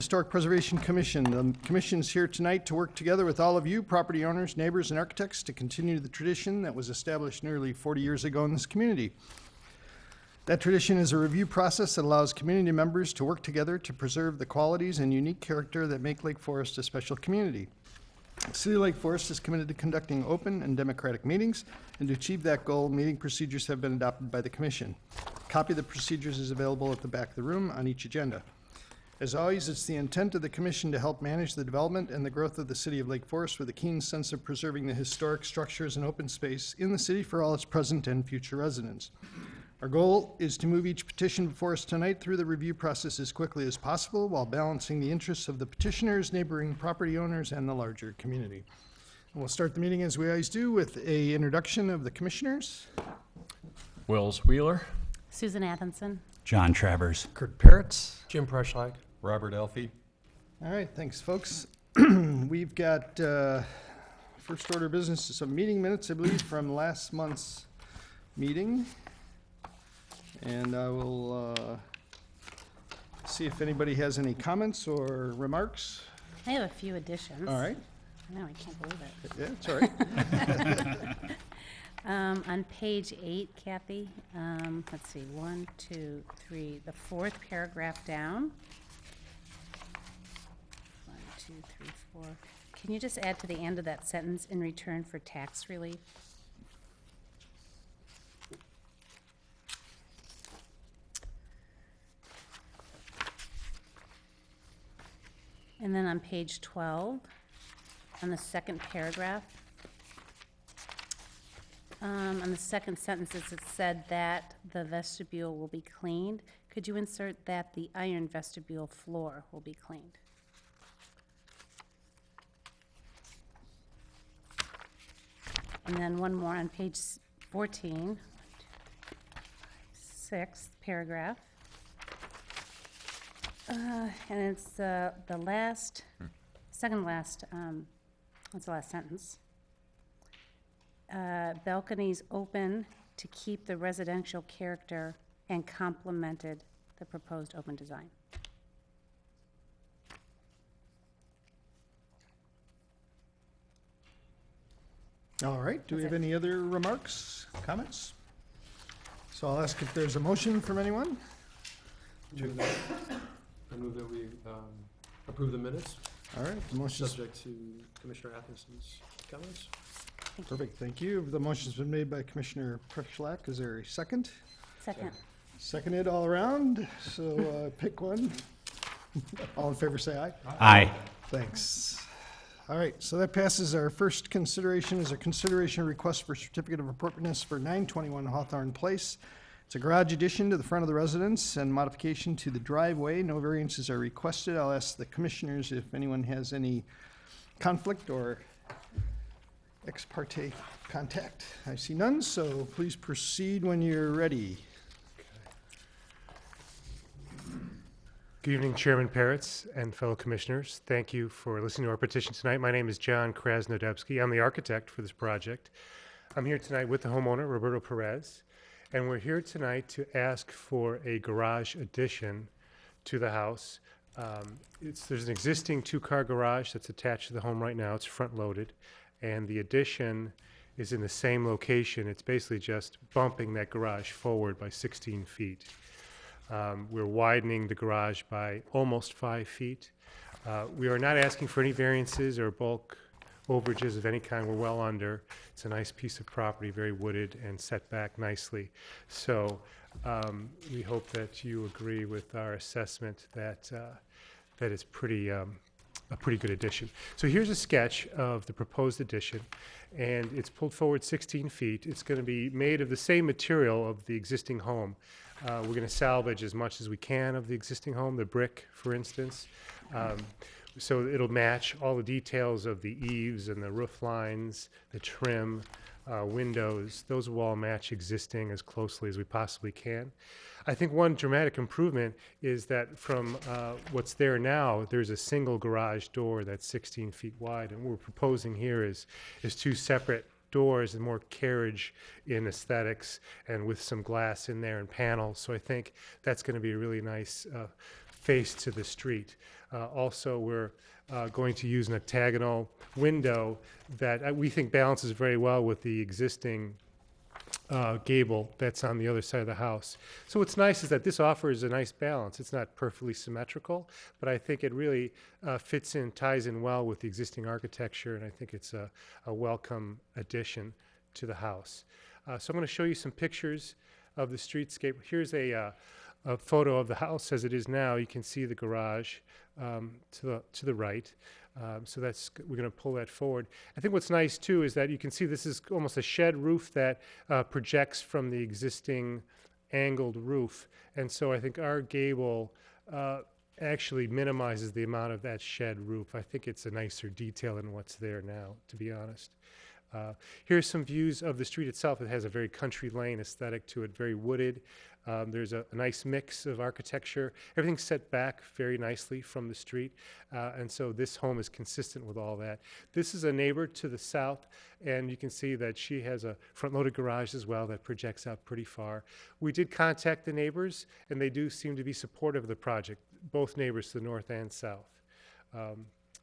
Historic Preservation Commission. The commission's here tonight to work together with all of you, property owners, neighbors, and architects, to continue the tradition that was established nearly 40 years ago in this community. That tradition is a review process that allows community members to work together to preserve the qualities and unique character that make Lake Forest a special community. The City of Lake Forest is committed to conducting open and democratic meetings, and to achieve that goal, meeting procedures have been adopted by the Commission. A copy of the procedures is available at the back of the room on each agenda. As always, it's the intent of the Commission to help manage the development and the growth of the City of Lake Forest with a keen sense of preserving the historic structures and open space in the city for all its present and future residents. Our goal is to move each petition before us tonight through the review process as quickly as possible while balancing the interests of the petitioners, neighboring property owners, and the larger community. And we'll start the meeting as we always do with an introduction of the commissioners. Wills Wheeler, Susan Athenson. John Travers. Kurt Peretz. Jim Preschlag. Robert Elfie. All right, thanks, folks. We've got first order of business, some meeting minutes, I believe, from last month's meeting. And I will see if anybody has any comments or remarks. I have a few additions. All right. I know, I can't believe it. Yeah, it's all right. On page 8, Kathy, let's see, 1, 2, 3, the fourth paragraph down. 1, 2, 3, 4. Can you just add to the end of that sentence, in return for tax relief? And then on page 12, on the second paragraph, on the second sentence, it said that the vestibule will be cleaned. Could you insert that the iron vestibule floor will be cleaned? And then one more on page 14, sixth paragraph. And it's the last, second last, that's the last sentence. Balconies open to keep the residential character and complemented the proposed open design. All right, do we That's have any other remarks, comments? So I'll ask if there's a motion from anyone. I move that we approve the minutes, All right, the motion's subject to Commissioner Athenson's comments. perfect, thank you. The motion's been made by Commissioner Preschlag. Is there a second? Second. Seconded all around, so pick one. All in favor, say aye. Aye. Thanks. All right, so that passes. Our first consideration is a consideration request for certificate of appropriateness for 921 Hawthorne Place. It's a garage addition to the front of the residence and modification to the driveway. No variances are requested. I'll ask the commissioners if anyone has any conflict or ex parte contact. I see none, so please proceed when you're ready. Good evening, Chairman Peretz and fellow commissioners. Thank you for listening to our petition tonight. My name is John Krasnodebski. I'm the architect for this project. I'm here tonight with the homeowner, Roberto Perez, and we're here tonight to ask for a garage addition to the house. There's an existing two-car garage that's attached to the home right now. It's front-loaded, and the addition is in the same location. It's basically just bumping that garage forward by 16 feet. We're widening the garage by almost 5 feet. We are not asking for any variances or bulk overages of any kind. We're well under. It's a nice piece of property, very wooded and set back nicely. So we hope that you agree with our assessment that that is a pretty good addition. So here's a sketch of the proposed addition, and it's pulled forward 16 feet. It's going to be made of the same material of the existing home. We're going to salvage as much as we can of the existing home, the brick, for instance. So it'll match all the details of the eaves and the roof lines, the trim, windows. Those will all match existing as closely as we possibly can. I think one dramatic improvement is that from what's there now, there's a single garage door that's 16 feet wide, and what we're proposing here is two separate doors and more carriage in aesthetics and with some glass in there and panels. So I think that's going to be a really nice face to the street. Also, we're going to use an octagonal window that we think balances very well with the existing gable that's on the other side of the house. So what's nice is that this offers a nice balance. It's not perfectly symmetrical, but I think it really fits in, ties in well with the existing architecture, and I think it's a welcome addition to the house. So I'm going to show you some pictures of the streetscape. Here's a photo of the house as it is now. You can see the garage to the right. So we're going to pull that forward. I think what's nice too is that you can see this is almost a shed roof that projects from the existing angled roof. And so I think our gable actually minimizes the amount of that shed roof. I think it's a nicer detail than what's there now, to be honest. Here's some views of the street itself. It has a very country lane aesthetic to it, very wooded. There's a nice mix of architecture. Everything's set back very nicely from the street, and so this home is consistent with all that. This is a neighbor to the south, and you can see that she has a front-loaded garage as well that projects out pretty far. We did contact the neighbors, and they do seem to be supportive of the project, both neighbors to the north and south.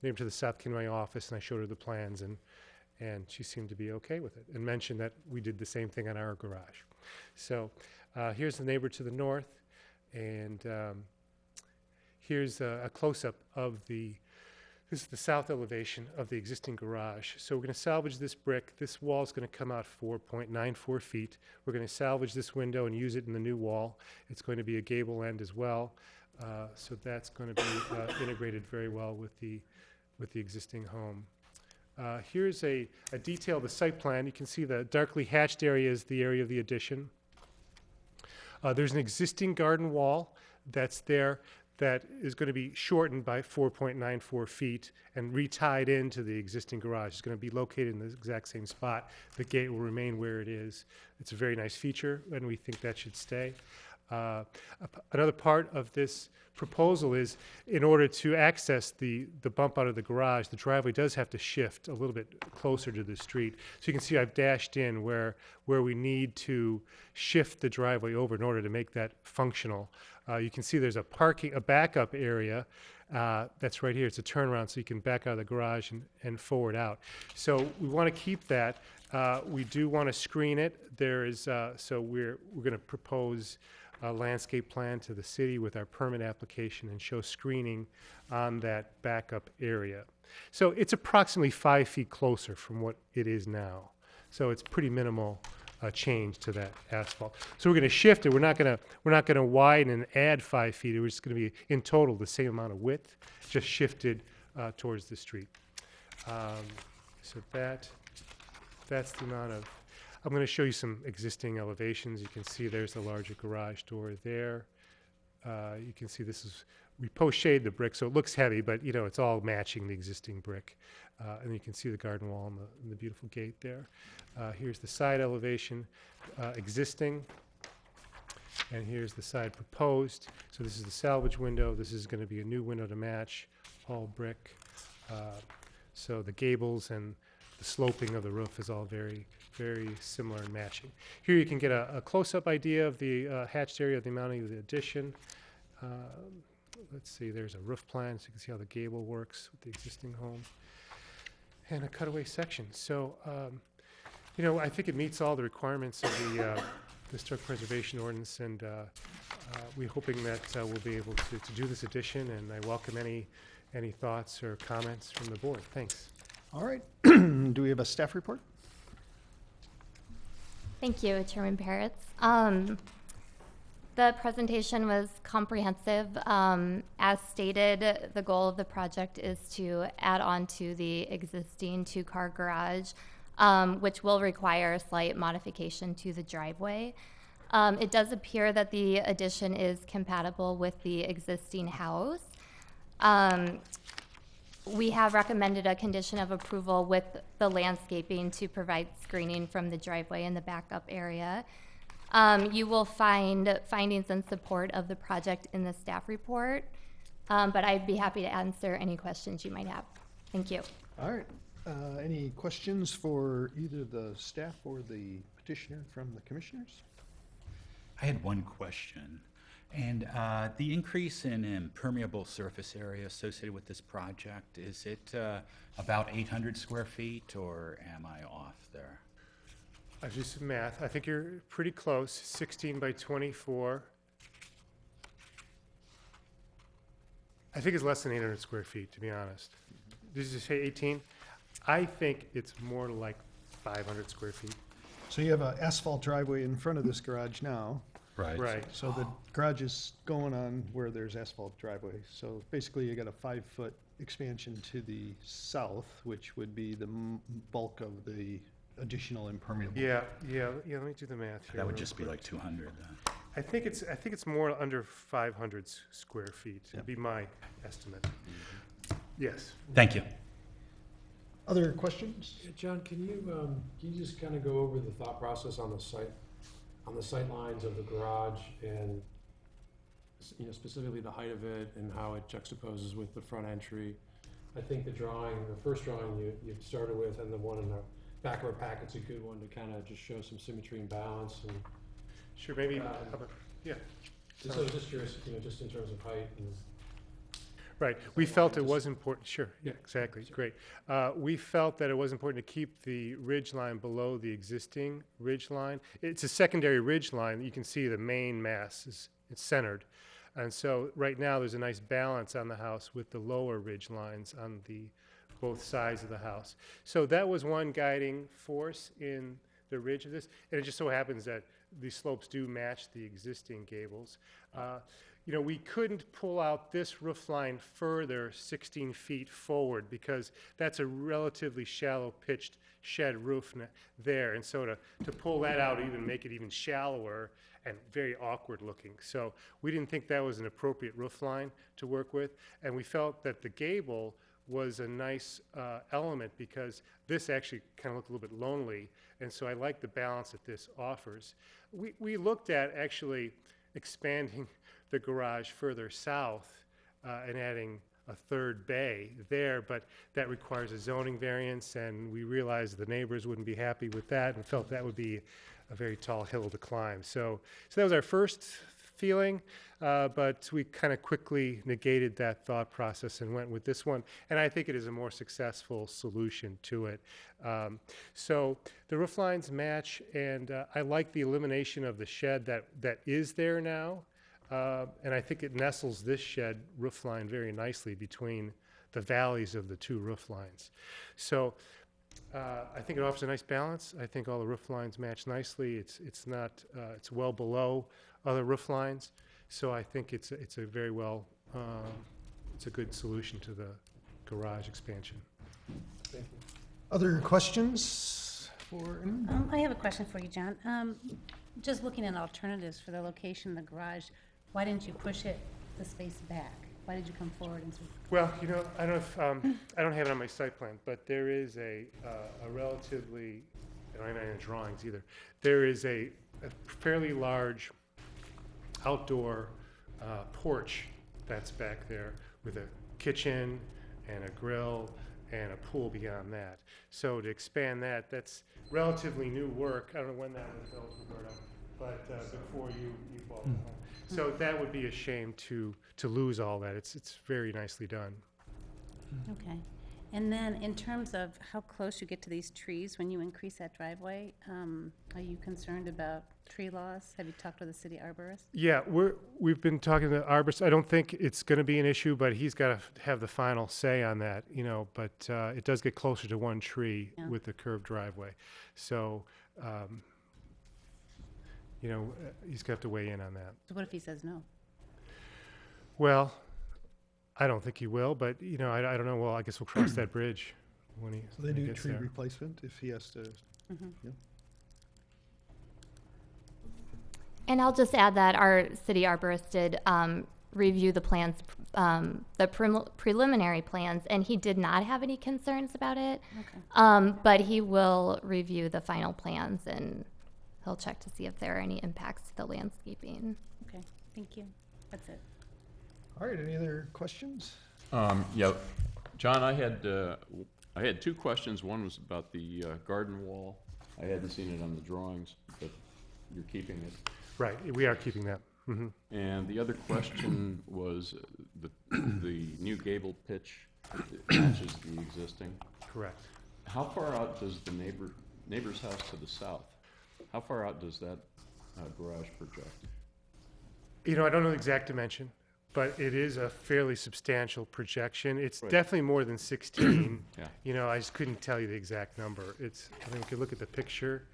Neighbor to the south came to my office, and I showed her the plans, and she seemed to be okay with it and mentioned that we did the same thing on our garage. So here's the neighbor to the north, and here's a close-up of this is the south elevation of the existing garage. So we're going to salvage this brick. This wall is going to come out 4.94 feet. We're going to salvage this window and use it in the new wall. It's going to be a gable end as well. So that's going to be integrated very well with the existing home. Here's a detail of the site plan. You can see the darkly hatched area is the area of the addition. There's an existing garden wall that's there that is going to be shortened by 4.94 feet and retied into the existing garage. It's going to be located in the exact same spot. The gate will remain where it is. It's a very nice feature, and we think that should stay. Another part of this proposal is, in order to access the bump out of the garage, the driveway does have to shift a little bit closer to the street. So you can see I've dashed in where we need to shift the driveway over in order to make that functional. You can see there's a backup area that's right here. It's a turnaround, so you can back out of the garage and forward out. So we want to keep that. We do want to screen it. So we're going to propose a landscape plan to the city with our permit application and show screening on that backup area. So it's approximately 5 feet closer from what it is now. So it's pretty minimal change to that asphalt. So we're going to shift it. We're not going to widen and add 5 feet. It's just going to be in total the same amount of width, just shifted towards the street. So that's the amount of. I'm going to show you some existing elevations. You can see there's the larger garage door there. You can see we post-shade the brick, so it looks heavy, but it's all matching the existing brick. And you can see the garden wall and the beautiful gate there. Here's the side elevation existing, and here's the side proposed. So this is the salvage window. This is going to be a new window to match, all brick. So the gables and the sloping of the roof is all very, very similar and matching. Here you can get a close-up idea of the hatched area, the amount of the addition. Let's see, there's a roof plan, so you can see how the gable works with the existing home. And a cutaway section. So, I think it meets all the requirements of the Historic Preservation Ordinance, and we're hoping that we'll be able to do this addition, and I welcome any thoughts or comments from the board. Thanks. All right. Do we have a staff report? Thank you, Chairman Peretz. The presentation was comprehensive. As stated, the goal of the project is to add on to the existing two-car garage, which will require a slight modification to the driveway. It does appear that the addition is compatible with the existing house. We have recommended a condition of approval with the landscaping to provide screening from the driveway in the backup area. You will find findings in support of the project in the staff report, but I'd be happy to answer any questions you might have. Thank you. All right. Any questions for either the staff or the petitioner from the commissioners? I had one question. And the increase in impermeable surface area associated with this project, is it about 800 square feet, or am I off there? I've just some math. I think you're pretty close. 16 by 24. I think it's less than 800 square feet, to be honest. Did you say 18? I think it's more like 500 square feet. So you have an asphalt driveway in front of this garage now. Right. So the garage is going on where there's asphalt driveway. So basically, you got a 5-foot expansion to the south, which would be the bulk of the additional impermeable. Yeah. Let me do the math here. That would real just be quick. like 200 then. I think it's more under 500 square feet. Would be my estimate. Yes. Thank you. Other questions? Yeah, John, can you just kind of go over the thought process on the sight lines of the garage and, specifically the height of it and how it juxtaposes with the front entry? I think the first drawing you started with, and the one in the back of our packet's a good one to kind of just show some symmetry and balance. And Sure, maybe. Yeah. so I was just curious, just in terms of height and. Right. We felt it was important. Sure. Yeah, exactly. Great. We felt that it was important to keep the ridge line below the existing ridge line. It's a secondary ridge line. You can see the main mass it's centered. And so right now there's a nice balance on the house with the lower ridge lines on both sides of the house. So that was one guiding force in the ridge of this. And it just so happens that the slopes do match the existing gables. We couldn't pull out this roof line further 16 feet forward because that's a relatively shallow pitched shed roof there. And so to pull that out, even make it even shallower and very awkward looking. So we didn't think that was an appropriate roof line to work with. And we felt that the gable was a nice element because this actually kind of looked a little bit lonely. And so I like the balance that this offers. We looked at actually expanding the garage further south and adding a third bay there, but that requires a zoning variance, and we realized the neighbors wouldn't be happy with that and felt that would be a very tall hill to climb. So that was our first feeling, but we kind of quickly negated that thought process and went with this one, and I think it is a more successful solution to it. So the roof lines match, and I like the elimination of the shed that is there now. And I think it nestles this shed roof line very nicely between the valleys of the two roof lines. So I think it offers a nice balance. I think all the roof lines match nicely. It's well below other roof lines. So I think it's a very well, it's a good solution to the garage expansion. Thank you. Other questions for anyone? I have a question for you, John. Just looking at alternatives for the location of the garage, why didn't you push the space back? Why did you come forward and Well, I don't know if, I don't have it on my site plan, but there is a relatively, and I'm not in the drawings either, there is a fairly large outdoor porch that's back there with a kitchen and a grill and a pool beyond that. So to expand that, that's relatively new work. I don't know when that was built, Roberto, but before you bought the home. So that would be a shame to lose all that. It's very nicely done. Okay. And then in terms of how close you get to these trees when you increase that driveway, are you concerned about tree loss? Have you talked to the city arborist? Yeah, we've been talking to the arborist. I don't think it's going to be an issue, but he's got to have the final say on that, But it does get closer to one tree Yeah. with the curved driveway. So, he's going to have to weigh in on that. So what if he says no? Well, I don't think he will, but, I don't know. Well, I guess we'll cross that bridge when he So they when he do gets tree there. replacement if he has to. And I'll just add that our city arborist did review the plans, preliminary plans, and he did not have any concerns about it. Okay. But he will review the final plans, and he'll check to see if there are any impacts to the landscaping. Okay, thank you. That's it. All right, any other questions? Yeah, John, I had two questions. One was about the garden wall. I hadn't seen it on the drawings, but you're keeping it. Right, we are keeping that. And the other question was the new gable pitch matches the existing. Correct. How far out does the neighbor's house to the south, how far out does that garage project? You know, I don't know the exact dimension, but it is a fairly substantial projection. It's Right. definitely more than 16. Yeah. You know, I just couldn't tell you the exact number. It's, I mean, you could look at the picture,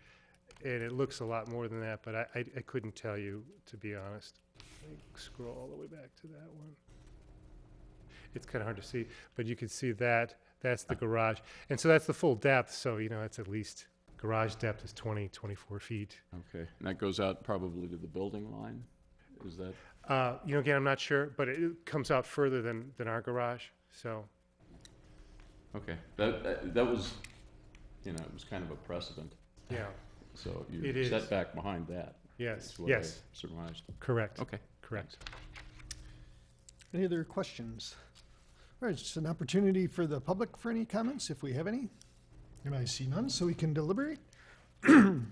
and it looks a lot more than that, but I couldn't tell you, to be honest. Let me scroll all the way back to that one. It's kind of hard to see, but you can see that, that's the garage. And so that's the full depth, so, you know, it's at least, garage depth is 20, 24 feet. Okay, and that goes out probably to the building line? Is that, You know, again, I'm not sure, but it comes out further than our garage, so. okay, that was, you know, it was kind of a precedent, Yeah, so It you're is. set back behind that. yes, Is what I yes, surmised. correct. Okay. Correct. Any other questions? All right, it's an opportunity for the public for any comments, if we have any. And I see none, so we can deliberate. Do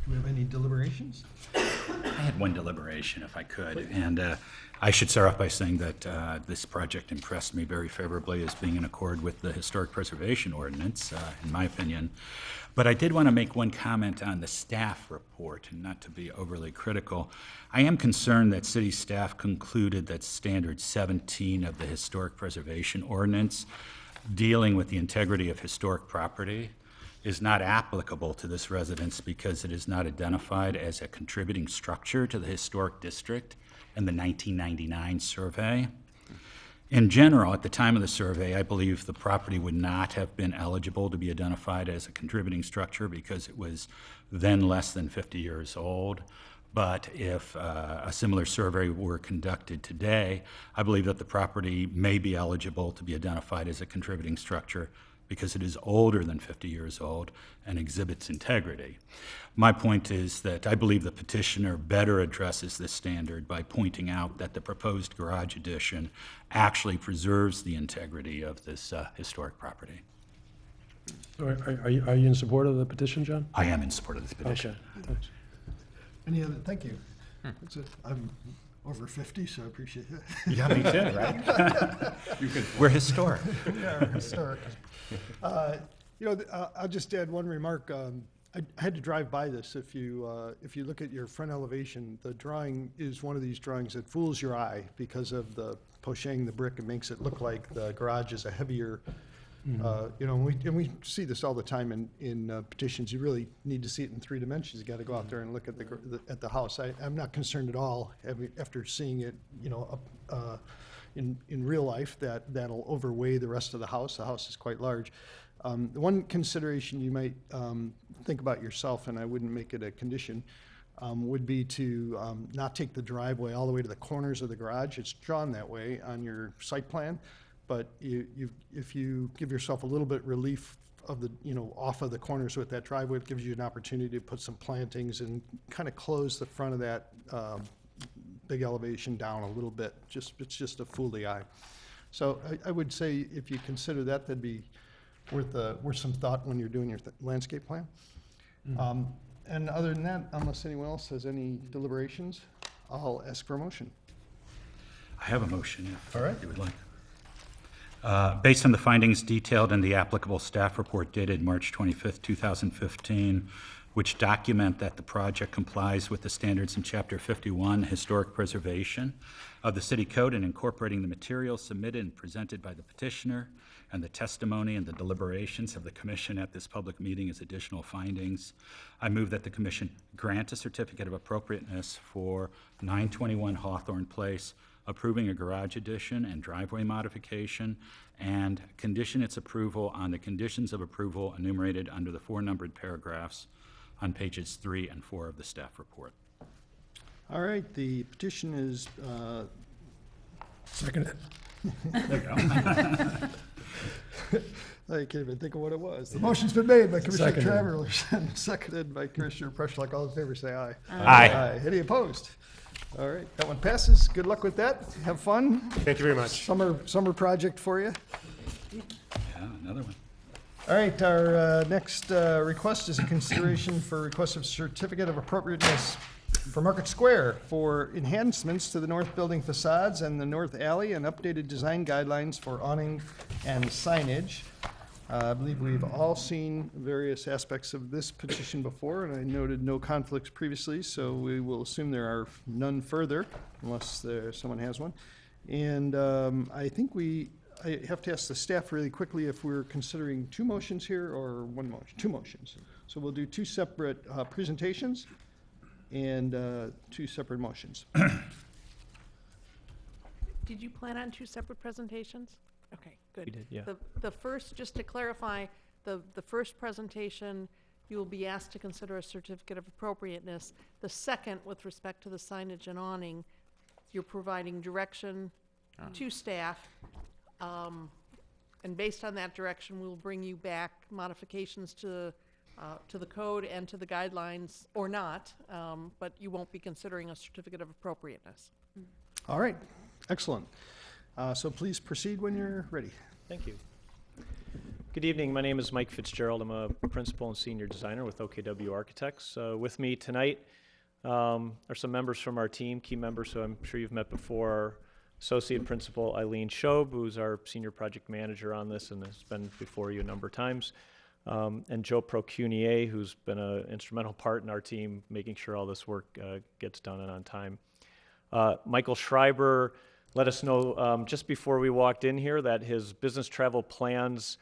we have any deliberations? I had one deliberation, if I could, and I should start off by saying that this project impressed me very favorably as being in accord with the Historic Preservation Ordinance, in my opinion. But I did want to make one comment on the staff report, and not to be overly critical. I am concerned that city staff concluded that Standard 17 of the Historic Preservation Ordinance, dealing with the integrity of historic property, is not applicable to this residence because it is not identified as a contributing structure to the historic district in the 1999 survey. In general, at the time of the survey, I believe the property would not have been eligible to be identified as a contributing structure because it was then less than 50 years old. But if a similar survey were conducted today, I believe that the property may be eligible to be identified as a contributing structure because it is older than 50 years old and exhibits integrity. My point is that I believe the petitioner better addresses this standard by pointing out that the proposed garage addition actually preserves the integrity of this historic property. Are you in support of the petition, John? I am in support of this petition. Okay, thanks. Any other, thank you. That's it. I'm over 50, so I appreciate it. Yeah, me too, right? We're historic. Yeah, historic. You know, I'll just add one remark. I had to drive by this. If you look at your front elevation, the drawing is one of these drawings that fools your eye because of the poching the brick. It makes it look like the garage is a heavier, you know, and we see this all the time in petitions. You really need to see it in 3 dimensions. You got to go out there and look at the house. I'm not concerned at all after seeing it, you know, in real life that'll overweigh the rest of the house. The house is quite large. The one consideration you might think about yourself, and I wouldn't make it a condition, would be to not take the driveway all the way to the corners of the garage. It's drawn that way on your site plan, but if you give yourself a little bit relief of the, you know, off of the corners with that driveway, it gives you an opportunity to put some plantings and kind of close the front of that big elevation down a little bit. It's just a fool the eye. So I would say if you consider that, that'd be worth some thought when you're doing your landscape plan. And other than that, unless anyone else has any deliberations, I'll ask for a motion. I have a motion, if All right. you would like. Based on the findings detailed in the applicable staff report dated March 25th, 2015, which document that the project complies with the standards in Chapter 51, Historic Preservation of the City Code, and incorporating the materials submitted and presented by the petitioner and the testimony and the deliberations of the commission at this public meeting as additional findings, I move that the commission grant a certificate of appropriateness for 921 Hawthorne Place, approving a garage addition and driveway modification, and condition its approval on the conditions of approval enumerated under the 4 numbered paragraphs on pages 3 and 4 of the staff report. All right, the petition is, Second. I can't even think of what it was. The motion's been made by Commissioner Seconded. Travers and seconded by Commissioner Preschlack. All in favor, say aye. Aye. Any opposed? All right, that one passes. Good luck with that. Have fun. Thank you very much. Summer project for you. Yeah, another one. All right, our next request is a consideration for request of certificate of appropriateness for Market Square for enhancements to the north building facades and the north alley and updated design guidelines for awning and signage. I believe we've all seen various aspects of this petition before, and I noted no conflicts previously, so we will assume there are none further, unless someone has one. And I think I have to ask the staff really quickly if we're considering two motions here or one motion. Two motions. So we'll do two separate presentations and two separate motions. Did you plan on two separate presentations? Okay, good. We did, yeah. The first, just to clarify, the first presentation, you will be asked to consider a certificate of appropriateness. The second, with respect to the signage and awning, you're providing direction to staff. And based on that direction, we'll bring you back modifications to the code and to the guidelines, or not, but you won't be considering a certificate of appropriateness. All right, excellent. So please proceed when you're ready. Thank you. Good evening. My name is Mike Fitzgerald. I'm a principal and senior designer with OKW Architects. With me tonight are some members from our team, key members who I'm sure you've met before. Associate Principal Eileen Schob, who's our senior project manager on this and has been before you a number of times. And Joe Procunier, who's been an instrumental part in our team, making sure all this work gets done and on time. Michael Schreiber let us know just before we walked in here that his business travel plans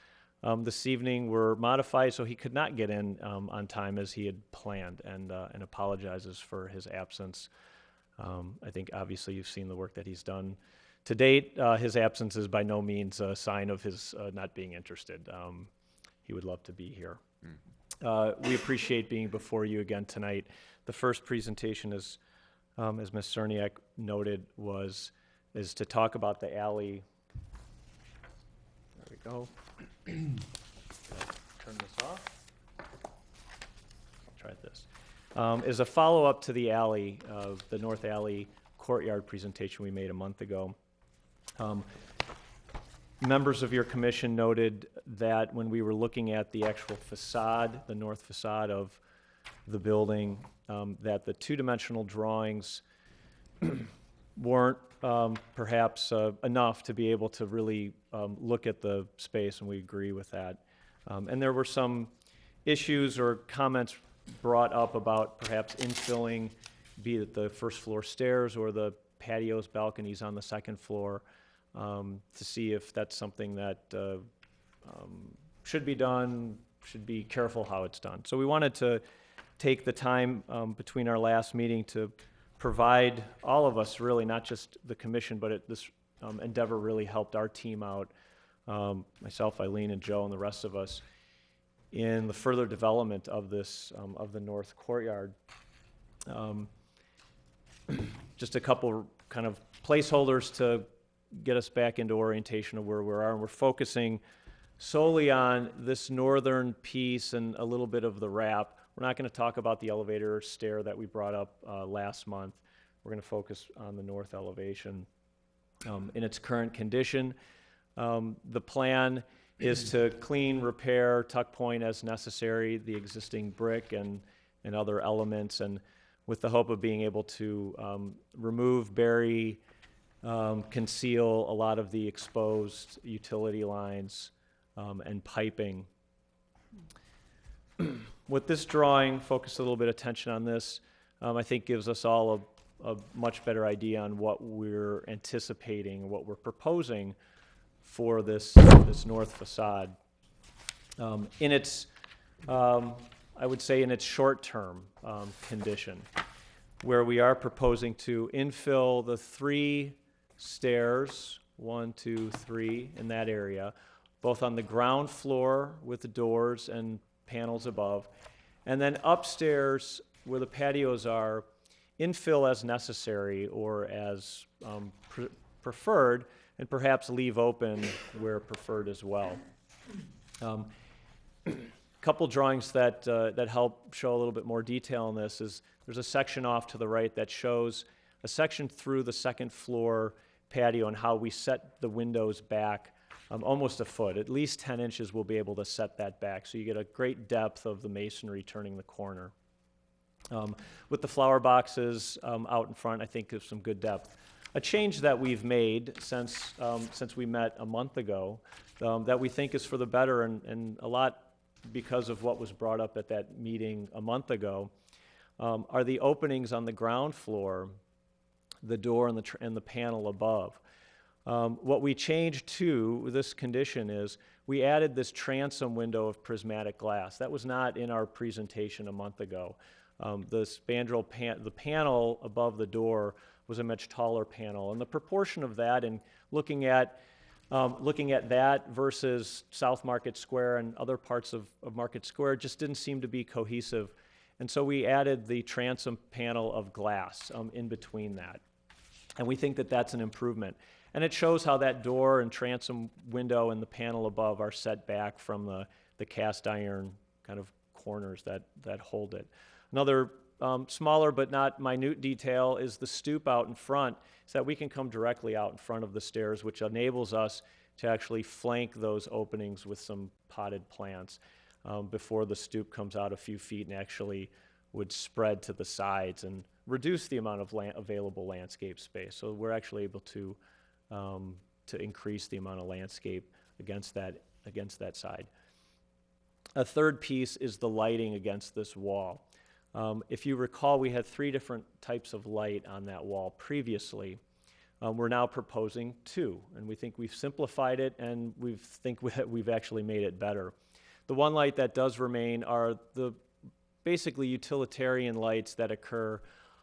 this evening were modified, so he could not get in on time as he had planned, and apologizes for his absence. I think obviously you've seen the work that he's done to date. His absence is by no means a sign of his not being interested. He would love to be here. We appreciate being before you again tonight. The first presentation is, as Ms. Cerniak noted, is to talk about the alley. There we go. Turn this off. I'll try this. Is a follow-up to the alley, the North Alley courtyard presentation we made a month ago. Members of your commission noted that when we were looking at the actual facade, the north facade of the building, that the two-dimensional drawings weren't perhaps enough to be able to really look at the space, and we agree with that. And there were some issues or comments brought up about perhaps infilling, be it the first floor stairs or the patios, balconies on the second floor, to see if that's something that should be done, should be careful how it's done. So we wanted to take the time between our last meeting to provide all of us, really, not just the commission, but this endeavor really helped our team out, myself, Eileen, and Joe, and the rest of us, in the further development of this, of the north courtyard. Just a couple kind of placeholders to get us back into orientation of where we are, and we're focusing solely on this northern piece and a little bit of the wrap. We're not going to talk about the elevator or stair that we brought up last month. We're going to focus on the north elevation in its current condition. The plan is to clean, repair, tuck point as necessary, the existing brick and other elements, and with the hope of being able to remove, bury, conceal a lot of the exposed utility lines and piping. With this drawing, focus a little bit of attention on this, I think gives us all a much better idea on what we're anticipating, what we're proposing for this north facade. In its, I would say in its short-term condition, where we are proposing to infill the 3 stairs, 1, 2, 3, in that area, both on the ground floor with the doors and panels above, and then upstairs where the patios are, infill as necessary or as preferred, and perhaps leave open where preferred as well. Couple drawings that help show a little bit more detail on this is there's a section off to the right that shows a section through the second floor patio and how we set the windows back almost a foot. At least 10 inches we'll be able to set that back, so you get a great depth of the masonry turning the corner. With the flower boxes out in front, I think there's some good depth. A change that we've made since we met a month ago that we think is for the better, and a lot because of what was brought up at that meeting a month ago, are the openings on the ground floor, the door and the panel above. What we changed to this condition is we added this transom window of prismatic glass. That was not in our presentation a month ago. The panel above the door was a much taller panel, and the proportion of that, and looking at that versus South Market Square and other parts of Market Square, just didn't seem to be cohesive. And so we added the transom panel of glass in between that. And we think that that's an improvement. And it shows how that door and transom window and the panel above are set back from the cast iron kind of corners that hold it. Another smaller but not minute detail is the stoop out in front, so that we can come directly out in front of the stairs, which enables us to actually flank those openings with some potted plants before the stoop comes out a few feet and actually would spread to the sides and reduce the amount of available landscape space. So we're actually able to increase the amount of landscape against that side. A third piece is the lighting against this wall. If you recall, we had 3 different types of light on that wall previously. We're now proposing 2, and we think we've simplified it, and we've actually made it better. The one light that does remain are the basically utilitarian lights that occur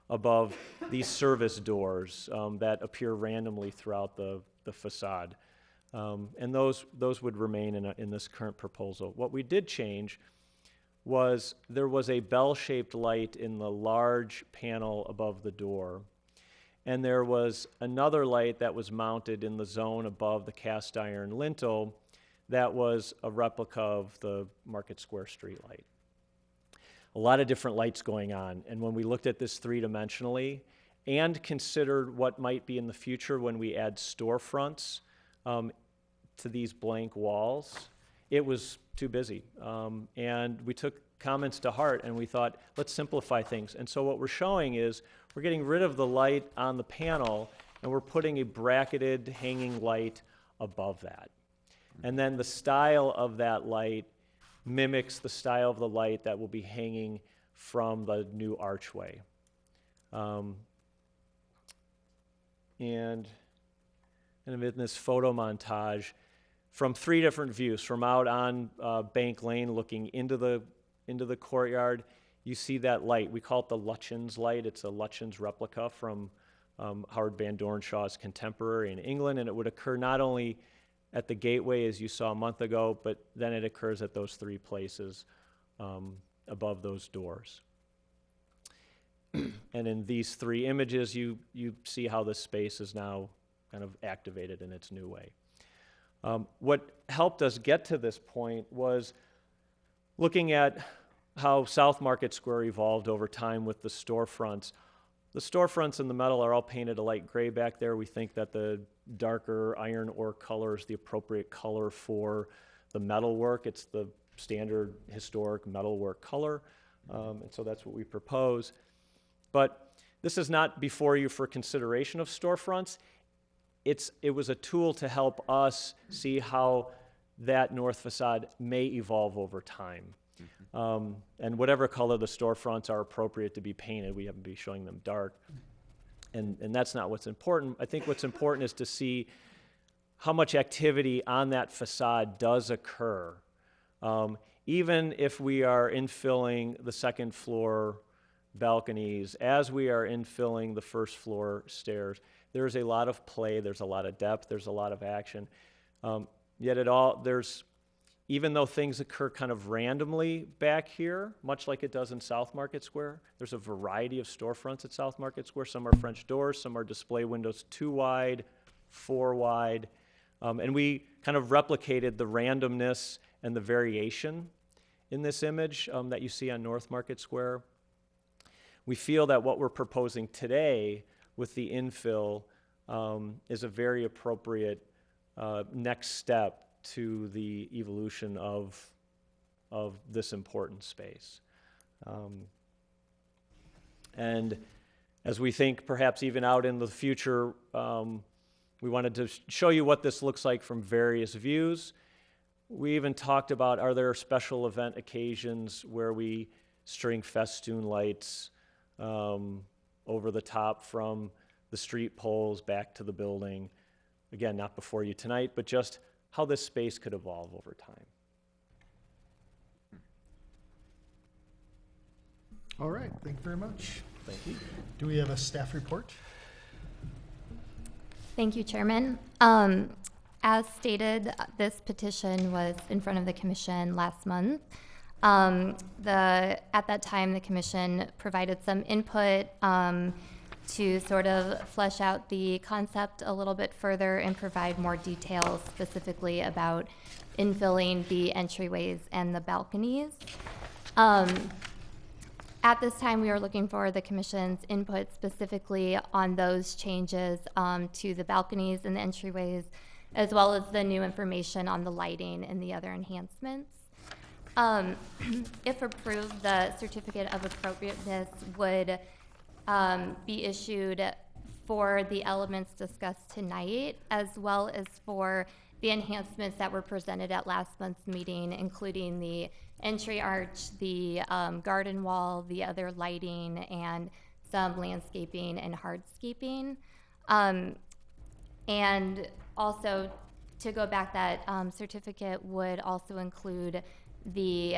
above these service doors that appear randomly throughout the facade. And those would remain in this current proposal. What we did change was there was a bell-shaped light in the large panel above the door, and there was another light that was mounted in the zone above the cast iron lintel that was a replica of the Market Square street light. A lot of different lights going on, and when we looked at this 3-dimensionally and considered what might be in the future when we add storefronts to these blank walls, it was too busy. And we took comments to heart, and we thought, let's simplify things. And so what we're showing is we're getting rid of the light on the panel, and we're putting a bracketed hanging light above that. And then the style of that light mimics the style of the light that will be hanging from the new archway. And in this photo montage, from 3 different views, from out on Bank Lane looking into the courtyard, you see that light. We call it the Lutyens light. It's a Lutyens replica from Howard Van Dorenshaw's contemporary in England, and it would occur not only at the gateway, as you saw a month ago, but then it occurs at those 3 places above those doors. And in these 3 images, you see how this space is now kind of activated in its new way. What helped us get to this point was looking at how South Market Square evolved over time with the storefronts. The storefronts in the metal are all painted a light gray back there. We think that the darker iron ore color is the appropriate color for the metalwork. It's the standard historic metalwork color, and so that's what we propose. But this is not before you for consideration of storefronts. It was a tool to help us see how that north facade may evolve over time. And whatever color the storefronts are appropriate to be painted, we haven't been showing them dark. And that's not what's important. I think what's important is to see how much activity on that facade does occur. Even if we are infilling the second floor balconies, as we are infilling the first floor stairs, there's a lot of play, there's a lot of depth, there's a lot of action. Yet even though things occur kind of randomly back here, much like it does in South Market Square, there's a variety of storefronts at South Market Square. Some are French doors, some are display windows 2 wide, 4 wide. And we kind of replicated the randomness and the variation in this image that you see on North Market Square. We feel that what we're proposing today with the infill is a very appropriate next step to the evolution of this important space. And as we think perhaps even out in the future, we wanted to show you what this looks like from various views. We even talked about, are there special event occasions where we string festoon lights over the top from the street poles back to the building? Again, not before you tonight, but just how this space could evolve over time. All right, thank you very much. Thank you. Do we have a staff report? Thank you, Chairman. As stated, this petition was in front of the commission last month. At that time, the commission provided some input to sort of flesh out the concept a little bit further and provide more details specifically about infilling the entryways and the balconies. At this time, we are looking for the commission's input specifically on those changes to the balconies and the entryways, as well as the new information on the lighting and the other enhancements. If approved, the certificate of appropriateness would be issued for the elements discussed tonight, as well as for the enhancements that were presented at last month's meeting, including the entry arch, the garden wall, the other lighting, and some landscaping and hardscaping. And also, to go back, that certificate would also include the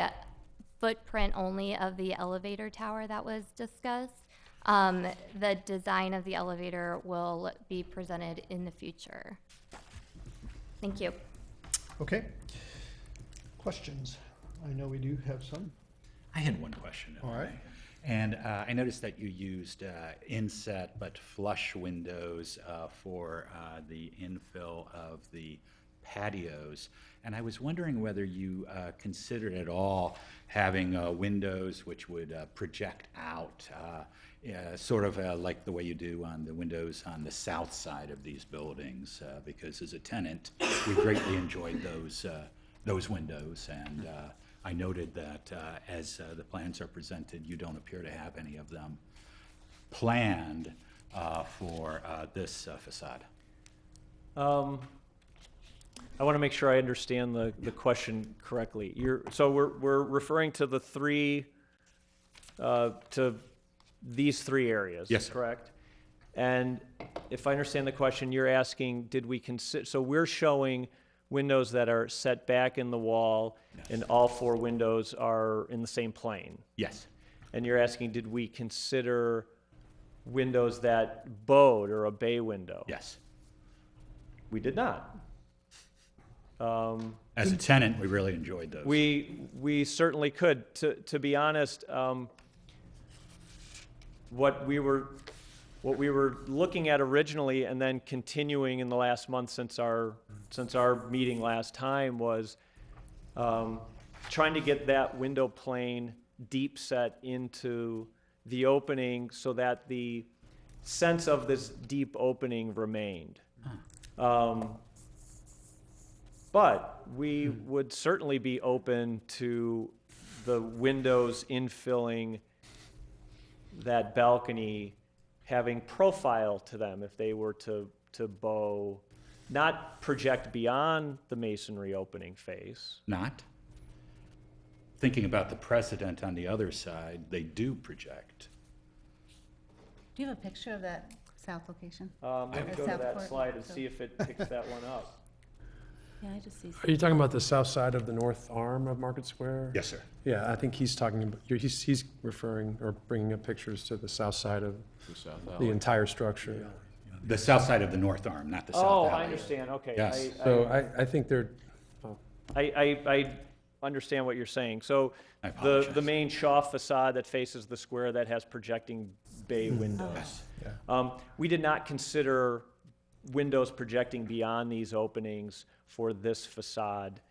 footprint only of the elevator tower that was discussed. The design of the elevator will be presented in the future. Thank you. Okay. Questions? I know we do have some. I had one question. if All I right. may. And I noticed that you used inset but flush windows for the infill of the patios. And I was wondering whether you considered at all having windows which would project out, sort of like the way you do on the windows on the south side of these buildings, because as a tenant, we greatly enjoyed those windows. And I noted that as the plans are presented, you don't appear to have any of them planned for this facade. I want to make sure I understand the question correctly. So we're referring to the three, to these three areas, Yes, sir. correct? And if I understand the question, you're asking, did we consider, so we're showing windows that are set back in the wall, and all four windows are in the same plane. Yes. And you're asking, did we consider windows that bowed or a bay window? Yes. We did not. As a tenant, we really enjoyed those. We certainly could. To be honest, what we were looking at originally and then continuing in the last month since our meeting last time was trying to get that window plane deep set into the opening so that the sense of this deep opening remained. But we would certainly be open to the windows infilling that balcony, having profile to them if they were to bow, not project beyond the masonry opening face. Not? Thinking about the precedent on the other side, they do project. Do you have a picture of that south location? Let me Or go to south that court, slide and so- see if it picks that one up. Yeah, I just see. Are you talking about the south side of the north arm of Market Square? Yes, sir. Yeah, I think he's talking about, he's referring or bringing up pictures to the south side of The south the alley. entire structure. The south side of the north arm, not the south Oh, alley. I understand, okay. Yes. So I think they're, I understand what you're saying. So I the apologize. main Shaw facade that faces the square that has projecting bay windows. yeah. We did not consider windows projecting beyond these openings for this facade.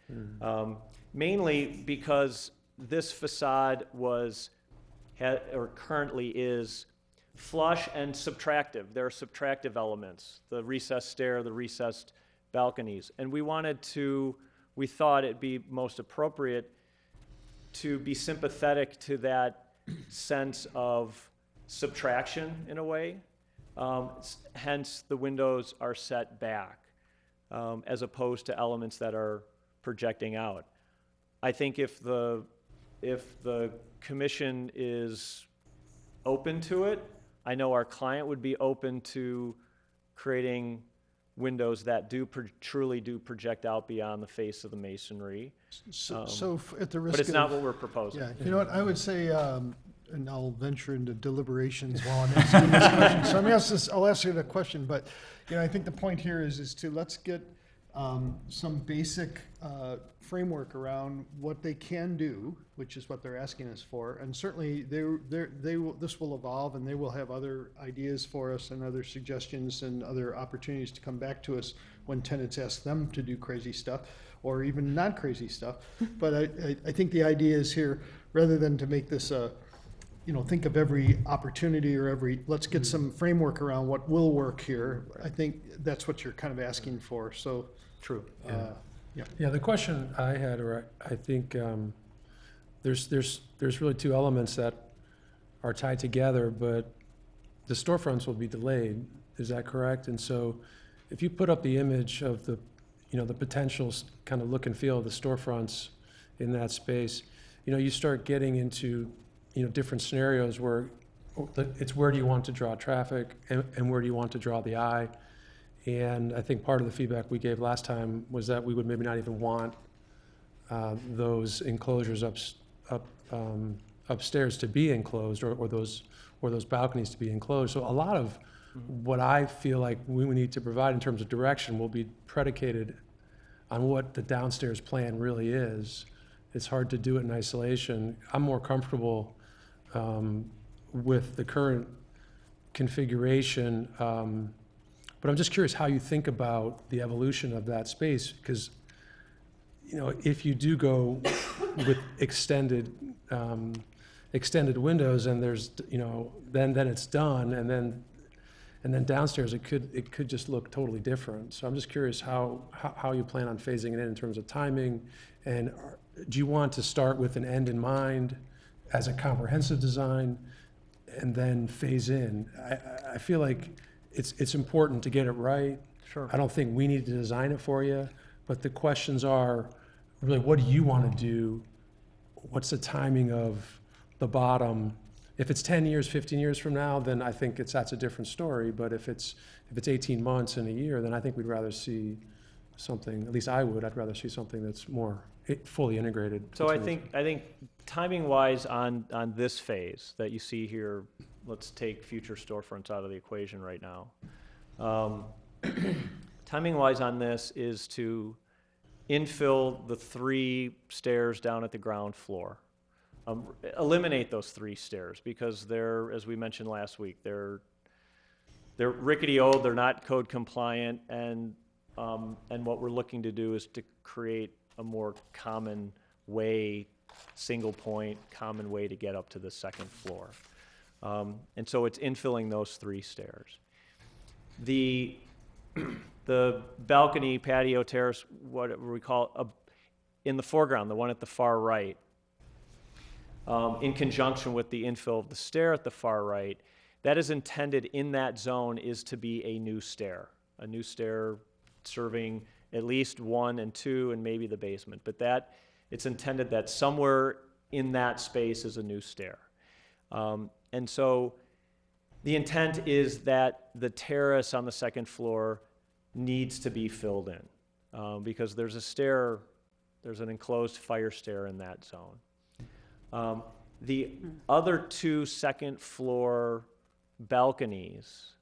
Mainly because this facade or currently is flush and subtractive. There are subtractive elements, the recessed stair, the recessed balconies. And we thought it'd be most appropriate to be sympathetic to that sense of subtraction in a way. Hence, the windows are set back as opposed to elements that are projecting out. I think if the commission is open to it, I know our client would be open to creating windows that truly do project out beyond the face of the masonry. So at the risk But it's of. not what we're proposing. Yeah, you know what, I would say, and I'll venture into deliberations while I'm asking this question. So I'll ask you the question, but, you know, I think the point here is to let's get some basic framework around what they can do, which is what they're asking us for. And certainly this will evolve, and they will have other ideas for us and other suggestions and other opportunities to come back to us when tenants ask them to do crazy stuff or even not crazy stuff. But I think the idea is here, rather than to make this think of every opportunity or let's get some framework around what will work here. I think that's what you're kind of asking for, so. True. Yeah. Yeah, the question I had, or I think there's really two elements that are tied together, but the storefronts will be delayed. Is that correct? And so if you put up the image of the potential kind of look and feel of the storefronts in that space, you start getting into, different scenarios where it's where do you want to draw traffic and where do you want to draw the eye. And I think part of the feedback we gave last time was that we would maybe not even want those enclosures upstairs to be enclosed, or those balconies to be enclosed. So a lot of what I feel like we need to provide in terms of direction will be predicated on what the downstairs plan really is. It's hard to do it in isolation. I'm more comfortable with the current configuration. But I'm just curious how you think about the evolution of that space, because, if you do go with extended windows and there's, then it's done, and then downstairs it could just look totally different. So I'm just curious how you plan on phasing it in terms of timing, and do you want to start with an end in mind as a comprehensive design and then phase in? I feel like it's important to get it right. Sure. I don't think we need to design it for you, but the questions are really, what do you want to do? What's the timing of the bottom? If it's 10 years, 15 years from now, then I think that's a different story. But if it's 18 months and a year, then I think we'd rather see something, at least I would, I'd rather see something that's more fully integrated. So I think timing-wise on this phase that you see here, let's take future storefronts out of the equation right now. Timing-wise on this is to infill the 3 stairs down at the ground floor. Eliminate those 3 stairs because they're, as we mentioned last week, they're rickety old, they're not code compliant, and what we're looking to do is to create a more common way, single point, common way to get up to the second floor. And so it's infilling those 3 stairs. The balcony, patio, terrace, what we call in the foreground, the one at the far right, in conjunction with the infill of the stair at the far right, that is intended in that zone is to be a new stair serving at least 1 and 2 and maybe the basement. But it's intended that somewhere in that space is a new stair. And so the intent is that the terrace on the second floor needs to be filled in because there's an enclosed fire stair in that zone. The other 2 second floor balconies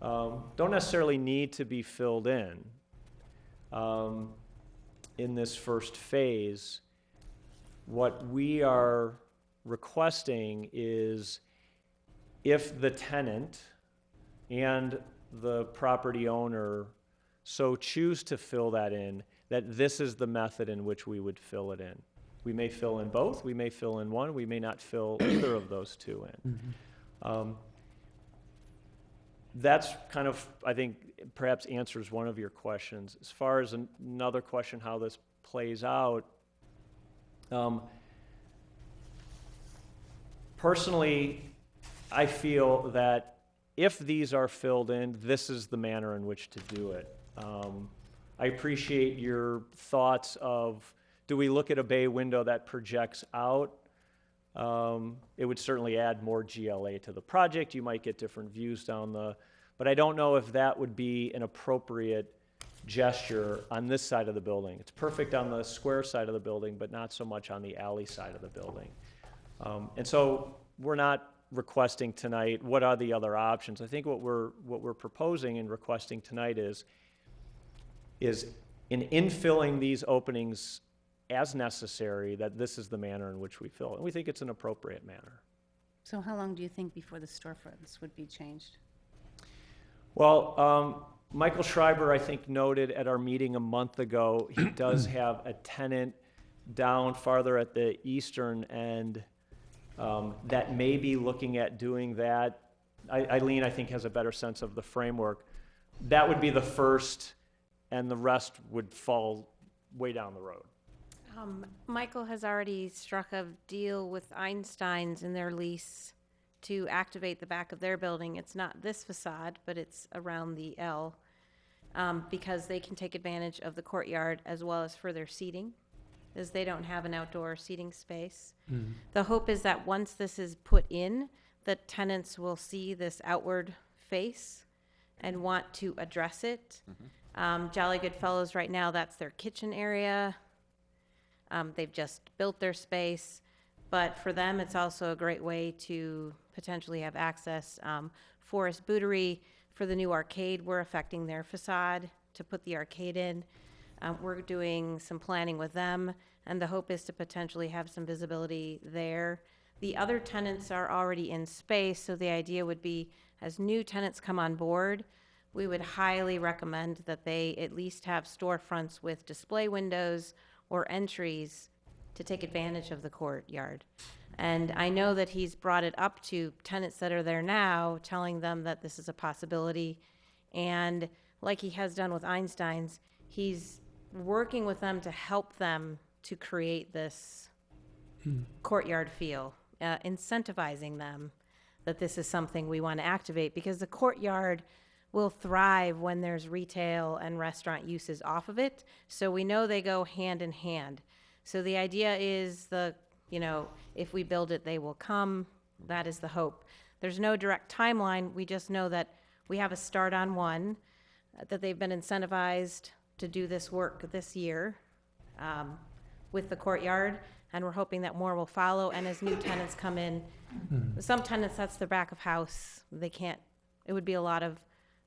don't necessarily need to be filled in this first phase. What we are requesting is if the tenant and the property owner so choose to fill that in, that this is the method in which we would fill it in. We may fill in both, we may fill in one, we may not fill either of those 2 in. Mm-hmm. That's kind of, I think, perhaps answers one of your questions. As far as another question, how this plays out, personally, I feel that if these are filled in, this is the manner in which to do it. I appreciate your thoughts of, do we look at a bay window that projects out? It would certainly add more GLA to the project. You might get different views down but I don't know if that would be an appropriate gesture on this side of the building. It's perfect on the square side of the building, but not so much on the alley side of the building. And so we're not requesting tonight, what are the other options? I think what we're proposing and requesting tonight is in infilling these openings as necessary, that this is the manner in which we fill it. And we think it's an appropriate manner. So how long do you think before the storefronts would be changed? Well, Michael Schreiber, I think, noted at our meeting a month ago, he does have a tenant down farther at the eastern end that may be looking at doing that. Eileen, I think, has a better sense of the framework. That would be the first, and the rest would fall way down the road. Michael has already struck a deal with Einstein's in their lease to activate the back of their building. It's not this facade, but it's around the L, because they can take advantage of the courtyard as well as for their seating, as they don't have an outdoor seating space. The hope is that once this is put in, the tenants will see this outward face and want to address it. Jolly Good Fellows right now, that's their kitchen area. They've just built their space, but for them, it's also a great way to potentially have access. Forest Bouterie, for the new arcade, we're affecting their facade to put the arcade in. We're doing some planning with them, and the hope is to potentially have some visibility there. The other tenants are already in space, so the idea would be, as new tenants come on board, we would highly recommend that they at least have storefronts with display windows or entries to take advantage of the courtyard. And I know that he's brought it up to tenants that are there now, telling them that this is a possibility. And like he has done with Einstein's, he's working with them to help them to create this courtyard feel, incentivizing them that this is something we want to activate, because the courtyard will thrive when there's retail and restaurant uses off of it. So we know they go hand in hand. So the idea is if we build it, they will come. That is the hope. There's no direct timeline. We just know that we have a start on one, that they've been incentivized to do this work this year with the courtyard, and we're hoping that more will follow. And as new tenants come in, some tenants, that's their back of house. They can't, it would be a lot of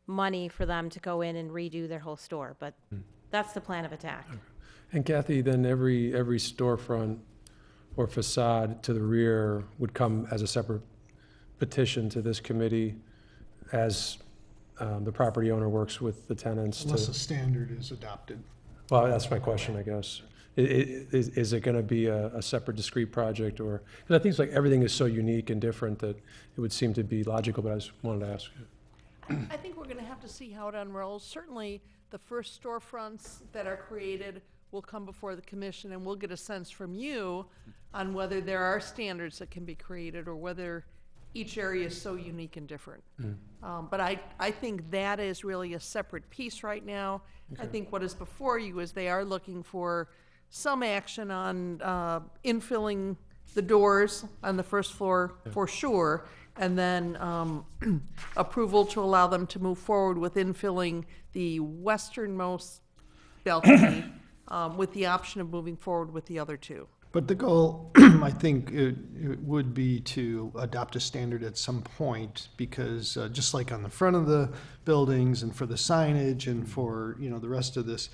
money for them to go in and redo their whole store, but that's the plan of attack. And Kathy, then every storefront or facade to the rear would come as a separate petition to this committee as the property owner works with the tenants Unless to... a standard is adopted. Well, that's my question, I guess. Is it going to be a separate discrete project, or... Because I think it's like everything is so unique and different that it would seem to be logical, but I just wanted to ask you. I think we're gonna have to see how it unrolls. Certainly, the first storefronts that are created will come before the commission, and we'll get a sense from you on whether there are standards that can be created or whether each area is so unique and different. But I think that is really a separate piece right now. I think what is before you is they are looking for some action on infilling the doors on the first floor for sure, and then approval to allow them to move forward with infilling the westernmost balcony with the option of moving forward with the other two. But the goal, I think, it would be to adopt a standard at some point, because just like on the front of the buildings and for the signage and for, the rest of this,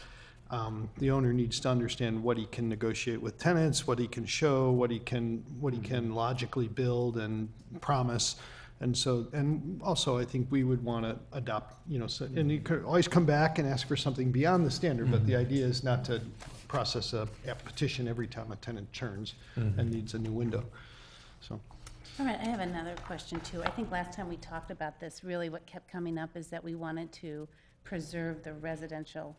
the owner needs to understand what he can negotiate with tenants, what he can show, what he can logically build and promise. And so, and also I think we would want to adopt, and you could always come back and ask for something beyond the standard, but the idea is not to process a petition every time a tenant churns and needs a new window. So. All right, I have another question too. I think last time we talked about this, really what kept coming up is that we wanted to preserve the residential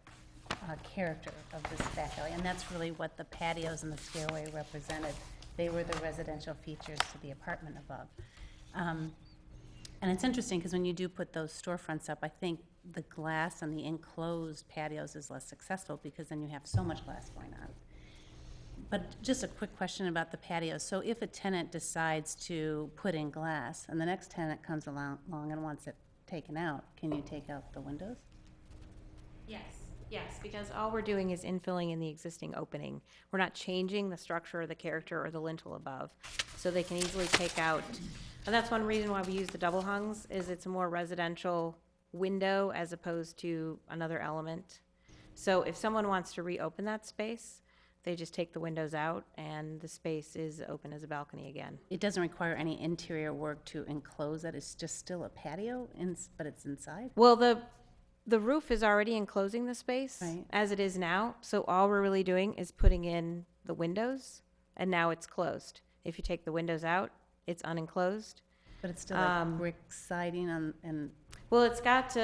character of this back alley, and that's really what the patios and the stairway represented. They were the residential features to the apartment above. And it's interesting, because when you do put those storefronts up, I think the glass on the enclosed patios is less successful, because then you have so much glass going on. But just a quick question about the patios. So if a tenant decides to put in glass, and the next tenant comes along and wants it taken out, can you take out the windows? Yes, because all we're doing is infilling in the existing opening. We're not changing the structure or the character or the lintel above. So they can easily take out, and that's one reason why we use the double hungs, is it's a more residential window as opposed to another element. So if someone wants to reopen that space, they just take the windows out and the space is open as a balcony again. It doesn't require any interior work to enclose that, it's just still a patio, but it's inside? Well, the roof is already enclosing the space Right. as it is now, so all we're really doing is putting in the windows, and now it's closed. If you take the windows out, it's unenclosed. But it's still like brick siding on, and, Well, it's got,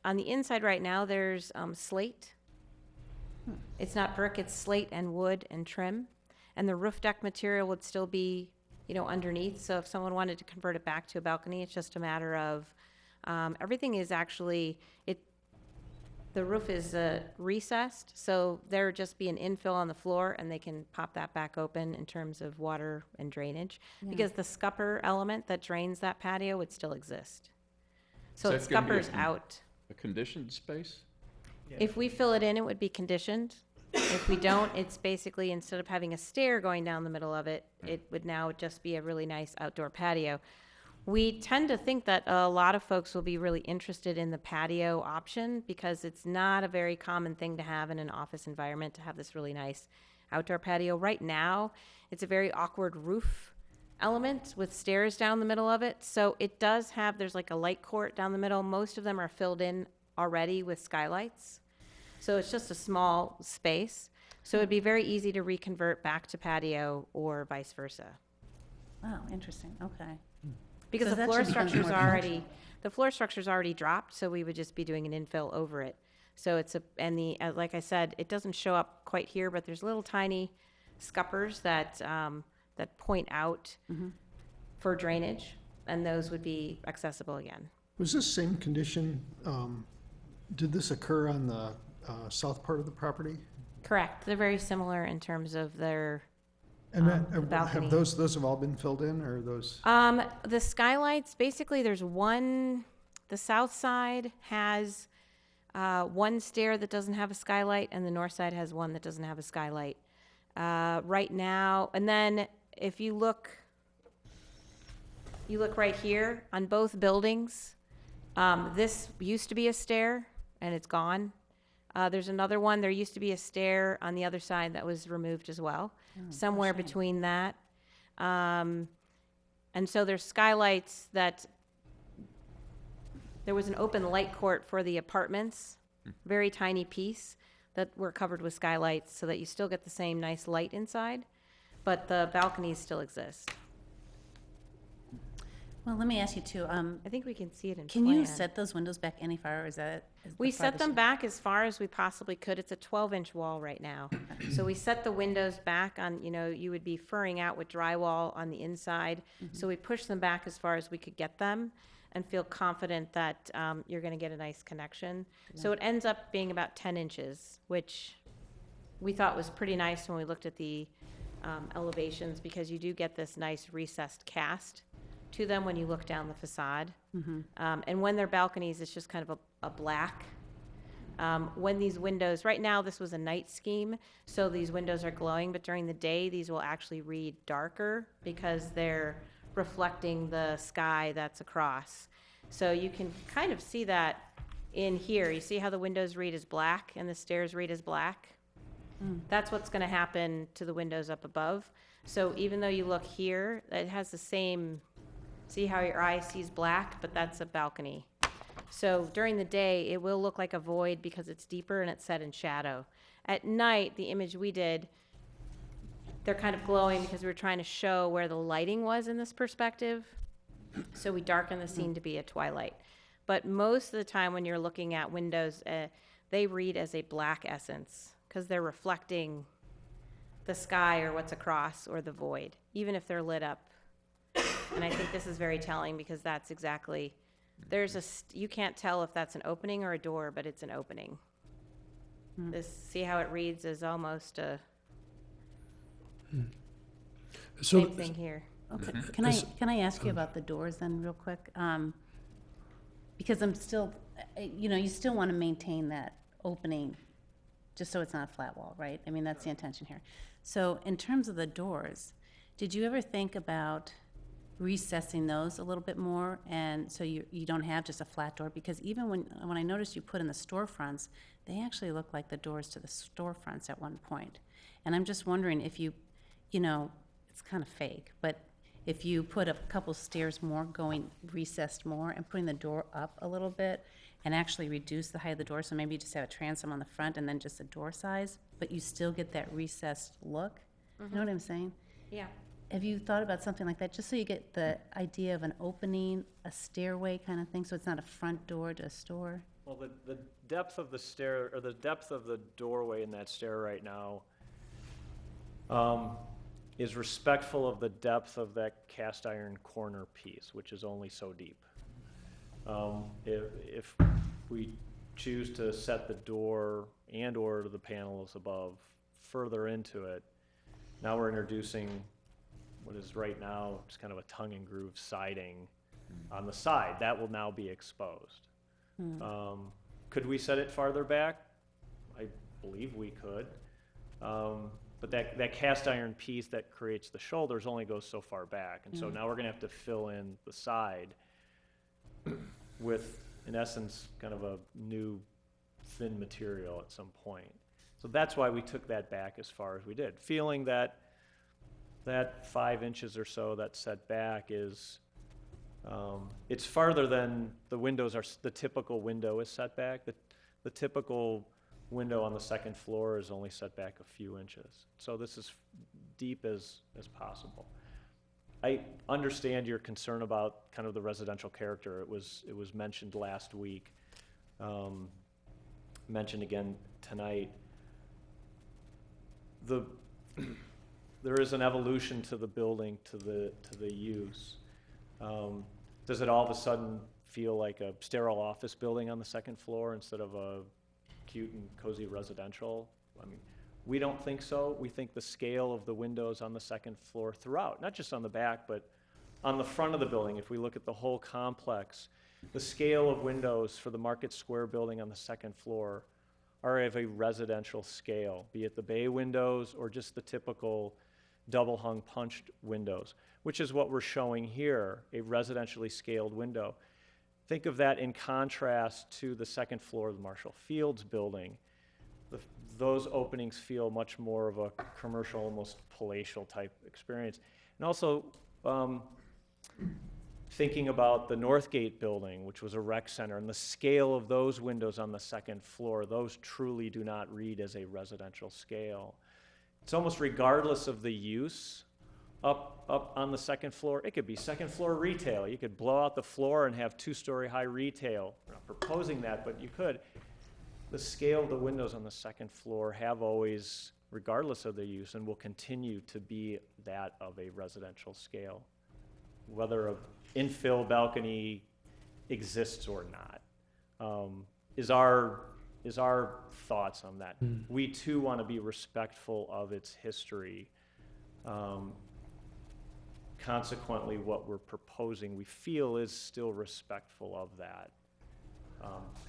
on the inside right now, there's slate. It's not brick, it's slate and wood and trim. And the roof deck material would still be, underneath, so if someone wanted to convert it back to a balcony, it's just a matter of, everything is actually, the roof is recessed, so there'd just be an infill on the floor, and they can pop that back open in terms of water and drainage, because the scupper element that drains that patio would still exist. So Is it that gonna be a scuppers out. A conditioned space? If we fill it in, it would be conditioned. If we don't, it's basically, instead of having a stair going down the middle of it, it would now just be a really nice outdoor patio. We tend to think that a lot of folks will be really interested in the patio option, because it's not a very common thing to have in an office environment, to have this really nice outdoor patio. Right now, it's a very awkward roof element with stairs down the middle of it. So it does have, there's like a light court down the middle. Most of them are filled in already with skylights. So it's just a small space. So it'd be very easy to reconvert back to patio or vice versa. wow, interesting, okay. Because So the that floor should become structure's more already, the floor structure's already dropped, so we would just be doing an infill over it. So it's like I said, it doesn't show up quite here, but there's little tiny scuppers that point out for drainage, and those would be accessible again. Was this same condition, did this occur on the south part of the property? Correct. They're very similar in terms of their, And the balcony. have those have all been filled in, or those? the skylights, basically there's one, the south side has one stair that doesn't have a skylight, and the north side has one that doesn't have a skylight. Right now, and then if you look right here on both buildings, this used to be a stair and it's gone. There's another one, there used to be a stair on the other side that was removed as well, somewhere between that. And so there's skylights that, there was an open light court for the apartments, very tiny piece that were covered with skylights so that you still get the same nice light inside, but the balconies still exist. Well, let me ask you too, I think we can see it in can you plan. set those windows back any farther, or is that? is the We set them farthest- back as far as we possibly could. It's a 12-inch wall right now. So we set the windows back on, you would be furring out with drywall on the inside. So we pushed them back as far as we could get them and feel confident that you're going to get a nice connection. So it ends up being about 10 inches, which we thought was pretty nice when we looked at the elevations, because you do get this nice recessed cast to them when you look down the facade. And when they're balconies, it's just kind of a black. When these windows, right now this was a night scheme, so these windows are glowing, but during the day, these will actually read darker because they're reflecting the sky that's across. So you can kind of see that in here. You see how the windows read as black and the stairs read as black? That's what's going to happen to the windows up above. So even though you look here, it has the same, see how your eye sees black, but that's a balcony. So during the day, it will look like a void because it's deeper and it's set in shadow. At night, the image we did, they're kind of glowing because we were trying to show where the lighting was in this perspective. So we darken the scene to be a twilight. But most of the time when you're looking at windows, they read as a black essence because they're reflecting the sky or what's across or the void, even if they're lit up And I think this is very telling because that's exactly, you can't tell if that's an opening or a door, but it's an opening. See how it reads as almost a, So, same thing here. Okay, can I ask you about the doors then, real quick? Because I'm still, you still want to maintain that opening, just so it's not a flat wall, right? I mean, that's the intention here. So in terms of the doors, did you ever think about recessing those a little bit more, and so you don't have just a flat door? Because even when I noticed you put in the storefronts, they actually look like the doors to the storefronts at one point. And I'm just wondering if you, it's kind of fake, but if you put a couple stairs more, going recessed more, and putting the door up a little bit, and actually reduce the height of the door, so maybe you just have a transom on the front and then just a door size, but you still get that recessed look. You know what I'm saying? Yeah. Have you thought about something like that, just so you get the idea of an opening, a stairway kind of thing, so it's not a front door to a store? Well, the depth of the stair, or the depth of the doorway in that stair right now is respectful of the depth of that cast iron corner piece, which is only so deep. If we choose to set the door and/or the panels above further into it, now we're introducing what is right now just kind of a tongue and groove siding on the side. That will now be exposed. Could we set it farther back? I believe we could. But that cast iron piece that creates the shoulders only goes so far back. And so now we're gonna have to fill in the side with, in essence, kind of a new thin material at some point. So that's why we took that back as far as we did, feeling that 5 inches or so that's set back is, it's farther than the windows are, the typical window is set back. The typical window on the second floor is only set back a few inches. So this is deep as possible. I understand your concern about kind of the residential character. It was mentioned last week, mentioned again tonight. There is an evolution to the building, to the use. Does it all of a sudden feel like a sterile office building on the second floor instead of a cute and cozy residential? I mean, we don't think so. We think the scale of the windows on the second floor throughout, not just on the back, but on the front of the building, if we look at the whole complex, the scale of windows for the Market Square building on the second floor are of a residential scale, be it the bay windows or just the typical double hung punched windows, which is what we're showing here, a residentially scaled window. Think of that in contrast to the second floor of the Marshall Fields building. Those openings feel much more of a commercial, almost palatial type experience. And also, thinking about the Northgate building, which was a rec center, and the scale of those windows on the second floor, those truly do not read as a residential scale. It's almost regardless of the use. Up on the second floor, it could be second floor retail. You could blow out the floor and have 2-story high retail. We're not proposing that, but you could. The scale of the windows on the second floor have always, regardless of the use, and will continue to be that of a residential scale, whether an infill balcony exists or not, is our thoughts on that. We too want to be respectful of its history. Consequently, what we're proposing, we feel, is still respectful of that.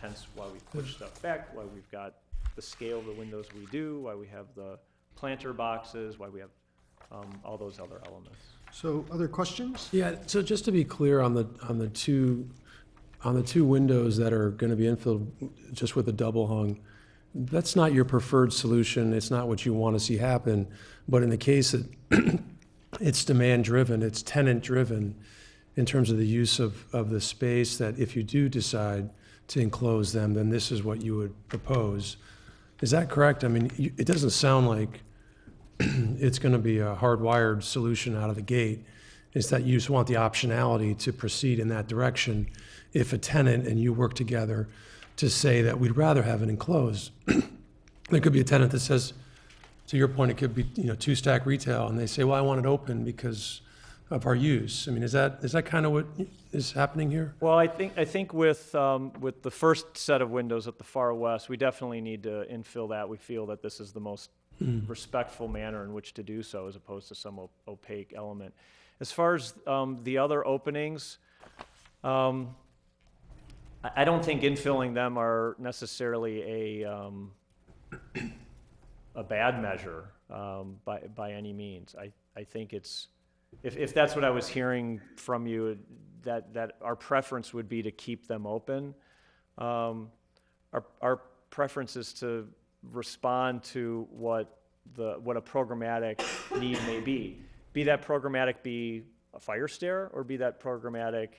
Hence why we push stuff back, why we've got the scale of the windows we do, why we have the planter boxes, why we have all those other elements. So, other questions? yeah, so just to be clear on the two windows that are going to be infilled just with a double hung, that's not your preferred solution. It's not what you want to see happen. But in the case that it's demand driven, it's tenant driven in terms of the use of the space, that if you do decide to enclose them, then this is what you would propose. Is that correct? I mean, it doesn't sound like it's going to be a hardwired solution out of the gate. It's that you just want the optionality to proceed in that direction if a tenant and you work together to say that we'd rather have it enclosed. There could be a tenant that says, to your point, it could be 2-stack retail, and they say, well, I want it open because of our use. I mean, is that kind of what is happening here? Well, I think with the first set of windows at the far west, we definitely need to infill that. We feel that this is the most respectful manner in which to do so, as opposed to some opaque element. As far as the other openings, I don't think infilling them are necessarily a bad measure by any means. I think it's, if that's what I was hearing from you, that our preference would be to keep them open. Our preference is to respond to what a programmatic need may be. Be that programmatic be a fire stair, or be that programmatic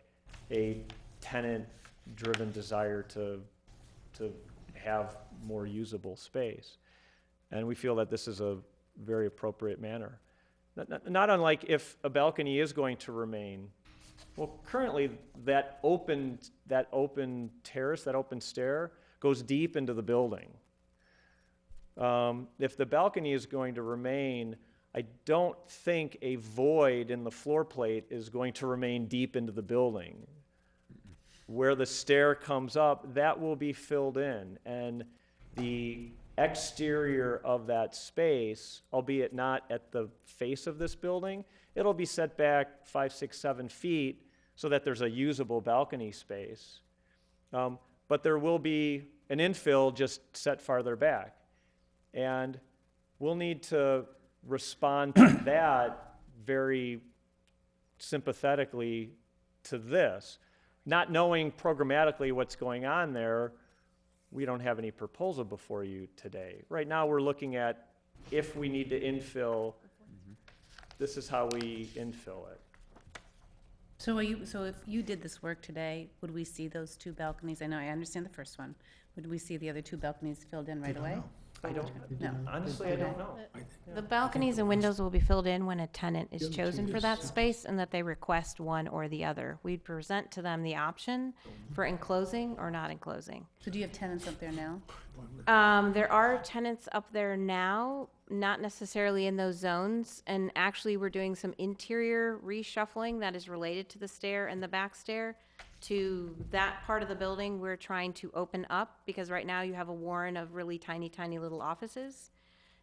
a tenant-driven desire to have more usable space. And we feel that this is a very appropriate manner. Not unlike if a balcony is going to remain. Well, currently, that open terrace, that open stair, goes deep into the building. If the balcony is going to remain, I don't think a void in the floor plate is going to remain deep into the building. Where the stair comes up, that will be filled in, and the exterior of that space, albeit not at the face of this building, it'll be set back 5, 6, 7 feet so that there's a usable balcony space. But there will be an infill just set farther back. And we'll need to respond to that very sympathetically to this. Not knowing programmatically what's going on there, we don't have any proposal before you today. Right now, we're looking at if we need to infill, this is how we infill it. So if you did this work today, would we see those 2 balconies? I know, I understand the first one. Would we see the other 2 balconies filled in right away? I don't, No. honestly, I don't know. The balconies and windows will be filled in when a tenant is chosen for that space and that they request one or the other. We'd present to them the option for enclosing or not enclosing. So do you have tenants up there now? There are tenants up there now, not necessarily in those zones, and actually we're doing some interior reshuffling that is related to the stair and the back stair. To that part of the building, we're trying to open up, because right now you have a warren of really tiny, tiny little offices.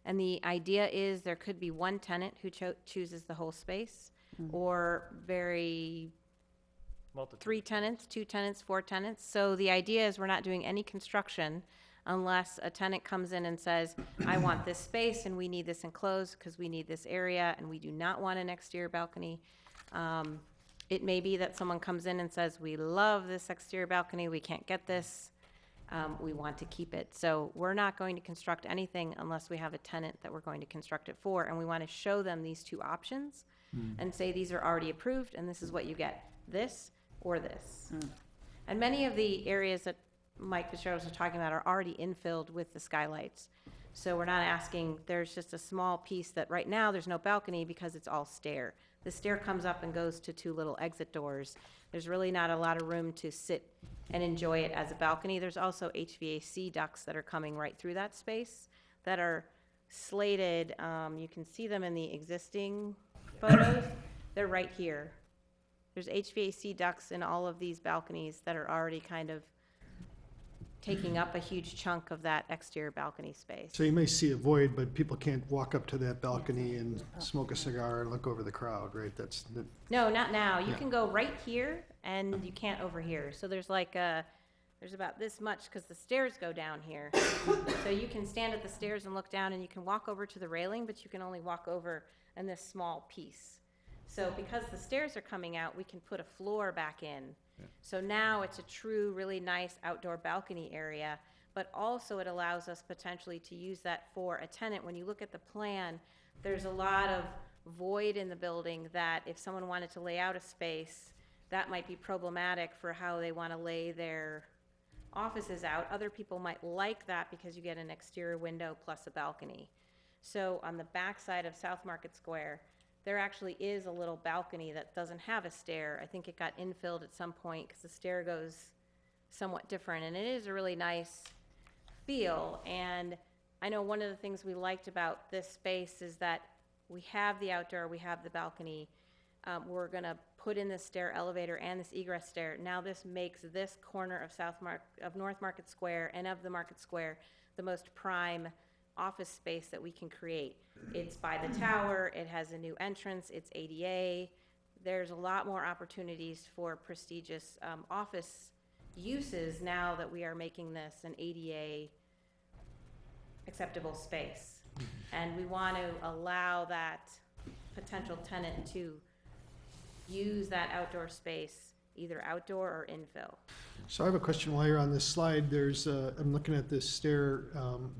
And the idea is there could be one tenant who chooses the whole space, or very Multitude. 3 tenants, 2 tenants, 4 tenants. So the idea is we're not doing any construction unless a tenant comes in and says, I want this space and we need this enclosed because we need this area and we do not want an exterior balcony. It may be that someone comes in and says, we love this exterior balcony, we can't get this, we want to keep it. So we're not going to construct anything unless we have a tenant that we're going to construct it for, and we want to show them these 2 options and say these are already approved and this is what you get, this or this. And many of the areas that Mike Fitzgerald was talking about are already infilled with the skylights. So we're not asking, there's just a small piece that right now there's no balcony because it's all stair. The stair comes up and goes to 2 little exit doors. There's really not a lot of room to sit and enjoy it as a balcony. There's also HVAC ducts that are coming right through that space that are slated. You can see them in the existing photos. They're right here. There's HVAC ducts in all of these balconies that are already kind of taking up a huge chunk of that exterior balcony space. So you may see a void, but people can't walk up to that balcony and smoke a cigar and look over the crowd, right? That's the, No, not now. You can go right here and you can't over here. So there's like there's about this much because the stairs go down here. So you can stand at the stairs and look down and you can walk over to the railing, but you can only walk over in this small piece. So because the stairs are coming out, we can put a floor back in. So now it's a true, really nice outdoor balcony area, but also it allows us potentially to use that for a tenant. When you look at the plan, there's a lot of void in the building that if someone wanted to lay out a space, that might be problematic for how they want to lay their offices out. Other people might like that because you get an exterior window plus a balcony. So on the back side of South Market Square, there actually is a little balcony that doesn't have a stair. I think it got infilled at some point because the stair goes somewhat different, and it is a really nice feel. And I know one of the things we liked about this space is that we have the outdoor, we have the balcony. we're gonna put in this stair elevator and this egress stair. Now this makes this corner of North Market Square and of the Market Square the most prime office space that we can create. It's by the tower, it has a new entrance, it's ADA. There's a lot more opportunities for prestigious office uses now that we are making this an ADA acceptable space. And we want to allow that potential tenant to use that outdoor space, either outdoor or infill. So I have a question while you're on this slide. I'm looking at this stair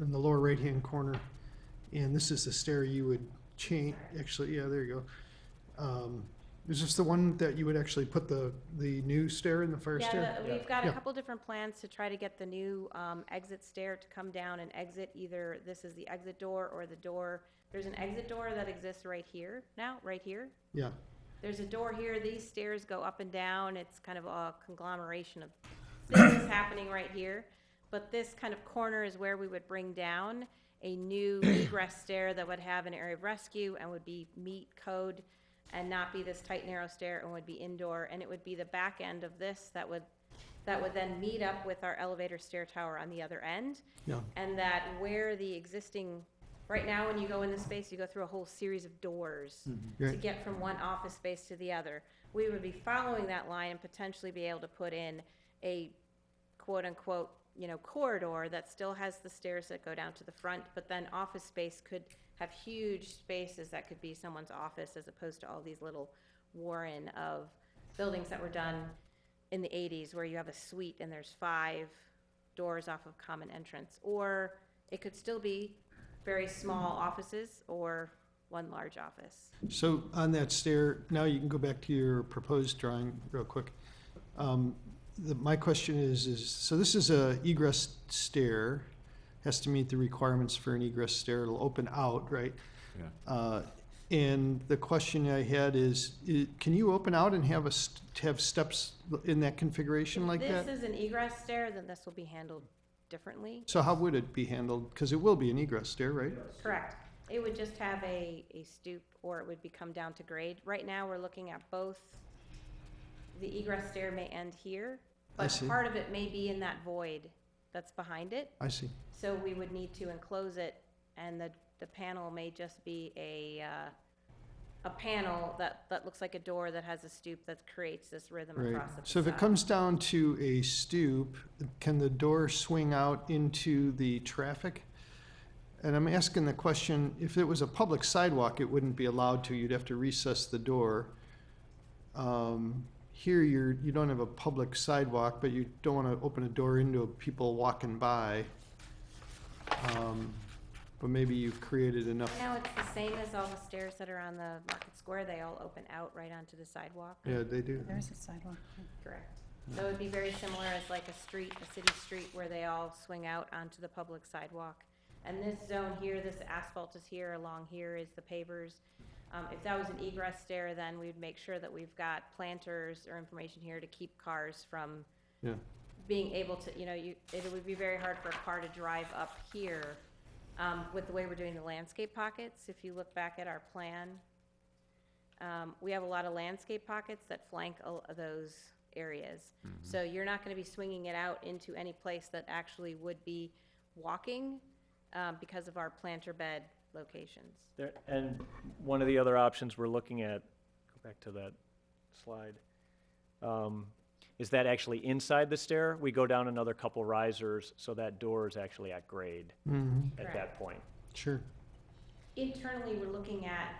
in the lower right-hand corner, and this is the stair you would change, actually, yeah, there you go. Is this the one that you would actually put the new stair in, the fire stair? Yeah, we've got Yeah. a couple different plans to try to get the new exit stair to come down and exit. Either this is the exit door or the door. There's an exit door that exists right here now, right here. Yeah, There's a door here. These stairs go up and down. It's kind of a conglomeration of things happening right here. But this kind of corner is where we would bring down a new egress stair that would have an area of rescue and would be meet code and not be this tight, narrow stair, and would be indoor. And it would be the back end of this that would then meet up with our elevator stair tower on the other end. yeah, And that where the existing, right now when you go in this space, you go through a whole series of doors to Right. get from one office space to the other. We would be following that line and potentially be able to put in a quote-unquote, corridor that still has the stairs that go down to the front, but then office space could have huge spaces that could be someone's office as opposed to all these little warren of buildings that were done in the 80s where you have a suite and there's 5 doors off of common entrance. Or it could still be very small offices or one large office. So on that stair, now you can go back to your proposed drawing real quick. My question is, so this is a egress stair, has to meet the requirements for an egress stair, it'll open out, right? Yeah. And the question I had is, can you open out and have have steps in that configuration like If that? this is an egress stair, then this will be handled differently. So how would it be handled? Because it will be an egress stair, right? Correct. It would just have a stoop, or it would come down to grade. Right now, we're looking at both. The egress stair may end here, I but see. part of it may be in that void that's behind it. I see. So we would need to enclose it, and the panel may just be a panel that looks like a door that has a stoop that creates this rhythm Right. across the So if it facade. comes down to a stoop, can the door swing out into the traffic? And I'm asking the question, if it was a public sidewalk, it wouldn't be allowed to, you'd have to recess the door. Here, you don't have a public sidewalk, but you don't want to open a door into people walking by. But maybe you've created enough, Now it's the same as all the stairs that are on the Market Square. They all open out right onto the sidewalk. yeah, they do. There's a sidewalk. Correct. So it'd be very similar as like a street, a city street, where they all swing out onto the public sidewalk. And this zone here, this asphalt is here, along here is the pavers. If that was an egress stair, then we'd make sure that we've got planters or information here to keep cars from Yeah, being able to, it would be very hard for a car to drive up here with the way we're doing the landscape pockets. If you look back at our plan, we have a lot of landscape pockets that flank those areas. So you're not going to be swinging it out into any place that actually would be walking because of our planter bed locations. There, and one of the other options we're looking at, go back to that slide, is that actually inside the stair? We go down another couple risers, so that door is actually at grade at Correct. that point. sure. Internally, we're looking at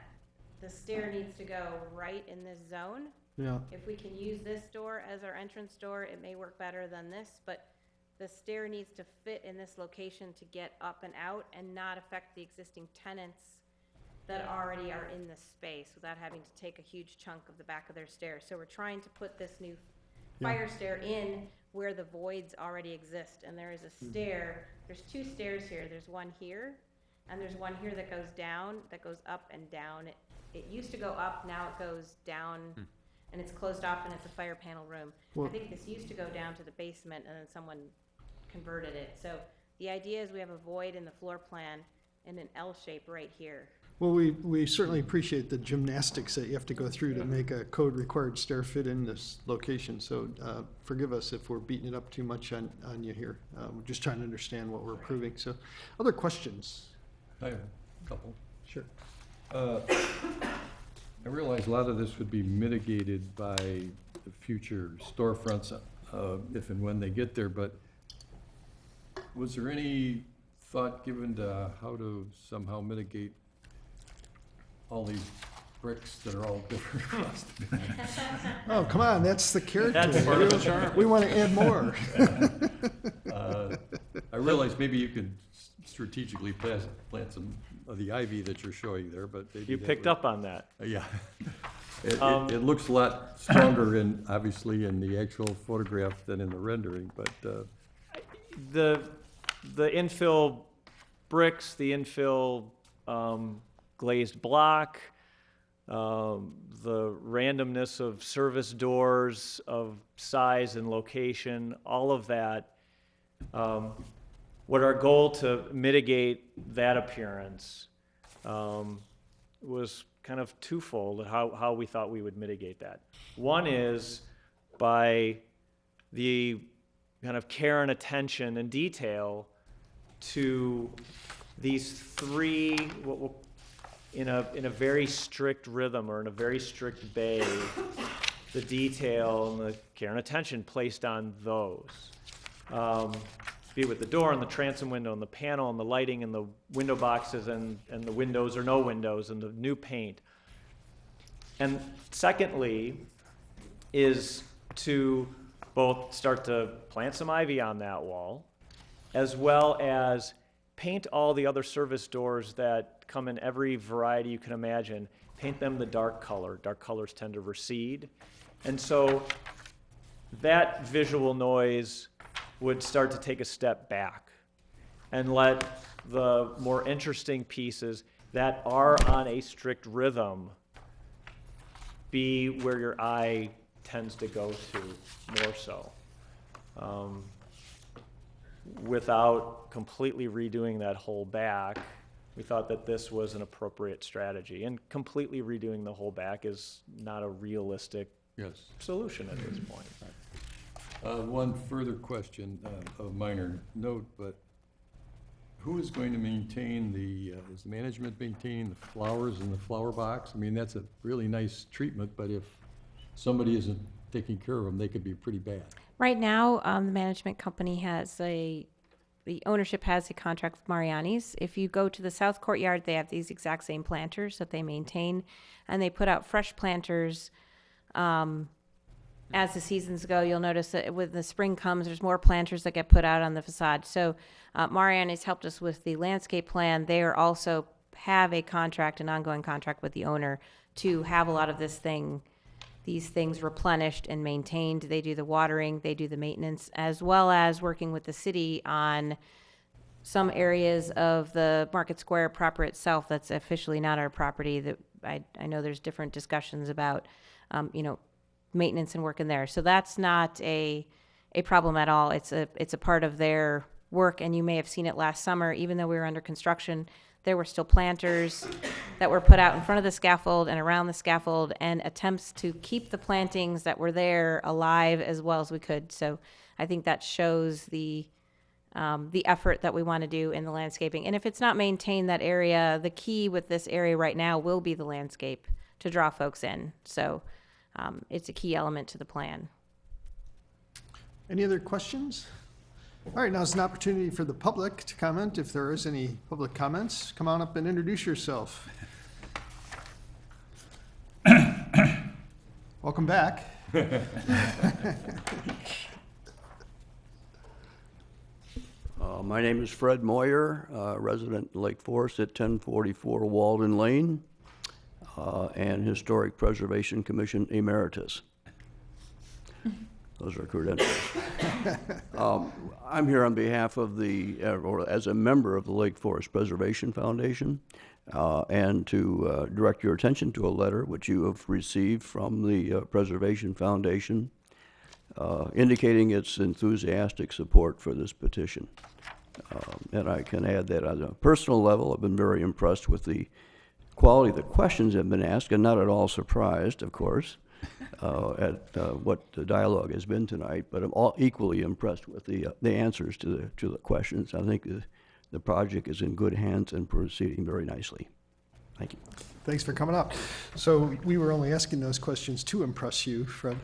the stair needs to go right in this zone. Yeah, If we can use this door as our entrance door, it may work better than this, but the stair needs to fit in this location to get up and out and not affect the existing tenants that already are in this space without having to take a huge chunk of the back of their stairs. So we're trying to put this new fire stair in where the voids already exist. And there is a stair, there's 2 stairs here. There's one here, and there's one here that goes down, that goes up and down. It used to go up, now it goes down, and it's closed off, and it's a fire panel room. I Well- think this used to go down to the basement, and then someone converted it. So the idea is we have a void in the floor plan in an L shape right here. Well, we certainly appreciate the gymnastics that you have to go through to make a code-required stair fit in this location, so forgive us if we're beating it up too much on you here. We're just trying to understand what we're approving, so. Other questions? I have a couple. Sure. I realize a lot of this would be mitigated by the future storefronts, if and when they get there, but was there any thought given to how to somehow mitigate all these bricks that are all different across the building? Oh, come on, that's the character. That's part of the charm. We want to add more. I realize maybe you could strategically plant some of the ivy that you're showing there, but maybe You that picked would- up on that. Yeah. It looks a lot stronger in, obviously, in the actual photograph than in the rendering, but, The infill bricks, the infill glazed block, the randomness of service doors, of size and location, all of that. What our goal to mitigate that appearance was kind of twofold, how we thought we would mitigate that. One is by the kind of care and attention and detail to these three, in a very strict rhythm or in a very strict bay, the detail and the care and attention placed on those. Be it with the door and the transom window and the panel and the lighting and the window boxes and the windows or no windows and the new paint. And secondly is to both start to plant some ivy on that wall, as well as paint all the other service doors that come in every variety you can imagine, paint them the dark color. Dark colors tend to recede. And so that visual noise would start to take a step back and let the more interesting pieces that are on a strict rhythm be where your eye tends to go to more so. Without completely redoing that whole back, we thought that this was an appropriate strategy. And completely redoing the whole back is not a realistic yes. solution at this point. One further question, of minor note, but who is going to maintain is the management maintaining the flowers in the flower box? I mean, that's a really nice treatment, but if somebody isn't taking care of them, they could be pretty bad. Right now, the management company the ownership has a contract with Mariani's. If you go to the south courtyard, they have these exact same planters that they maintain, and they put out fresh planters. As the seasons go, you'll notice that when the spring comes, there's more planters that get put out on the facade. So Mariani's helped us with the landscape plan. They are also have a contract, an ongoing contract with the owner to have a lot of these things replenished and maintained. They do the watering, they do the maintenance, as well as working with the city on some areas of the Market Square proper itself that's officially not our property. That I know there's different discussions about, maintenance and work in there. So that's not a problem at all. It's a part of their work, and you may have seen it last summer. Even though we were under construction, there were still planters that were put out in front of the scaffold and around the scaffold, and attempts to keep the plantings that were there alive as well as we could. So I think that shows the effort that we want to do in the landscaping. And if it's not maintained, that area, the key with this area right now will be the landscape to draw folks in. So it's a key element to the plan. Any other questions? All right, now's an opportunity for the public to comment. If there is any public comments, come on up and introduce yourself. Welcome back. My name is Fred Moyer, resident in Lake Forest at 1044 Walden Lane, and Historic Preservation Commission Emeritus. Those are credentials. I'm here on behalf of or as a member of the Lake Forest Preservation Foundation, and to direct your attention to a letter which you have received from the Preservation Foundation indicating its enthusiastic support for this petition. And I can add that on a personal level, I've been very impressed with the quality of the questions that have been asked, and not at all surprised, of course, at what the dialogue has been tonight, but I'm all equally impressed with the answers to the questions. I think the project is in good hands and proceeding very nicely. Thank you. Thanks for coming up. So we were only asking those questions to impress you, Fred.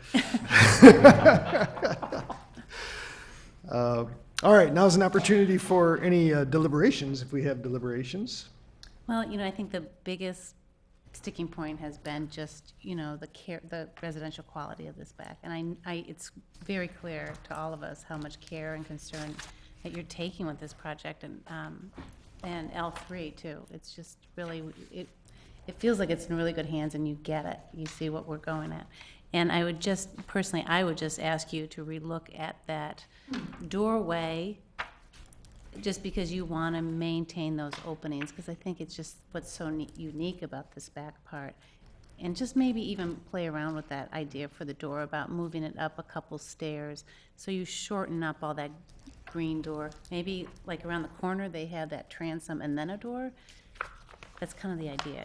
All right, now's an opportunity for any deliberations, if we have deliberations. Well, I think the biggest sticking point has been just, the residential quality of this back. And it's very clear to all of us how much care and concern that you're taking with this project, and L3 too. It's just really, it feels like it's in really good hands, and you get it. You see what we're going at. And I would just ask you to relook at that doorway, just because you want to maintain those openings, because I think it's just what's so unique about this back part. And just maybe even play around with that idea for the door about moving it up a couple stairs, so you shorten up all that green door. Maybe like around the corner, they have that transom and then a door. That's kind of the idea,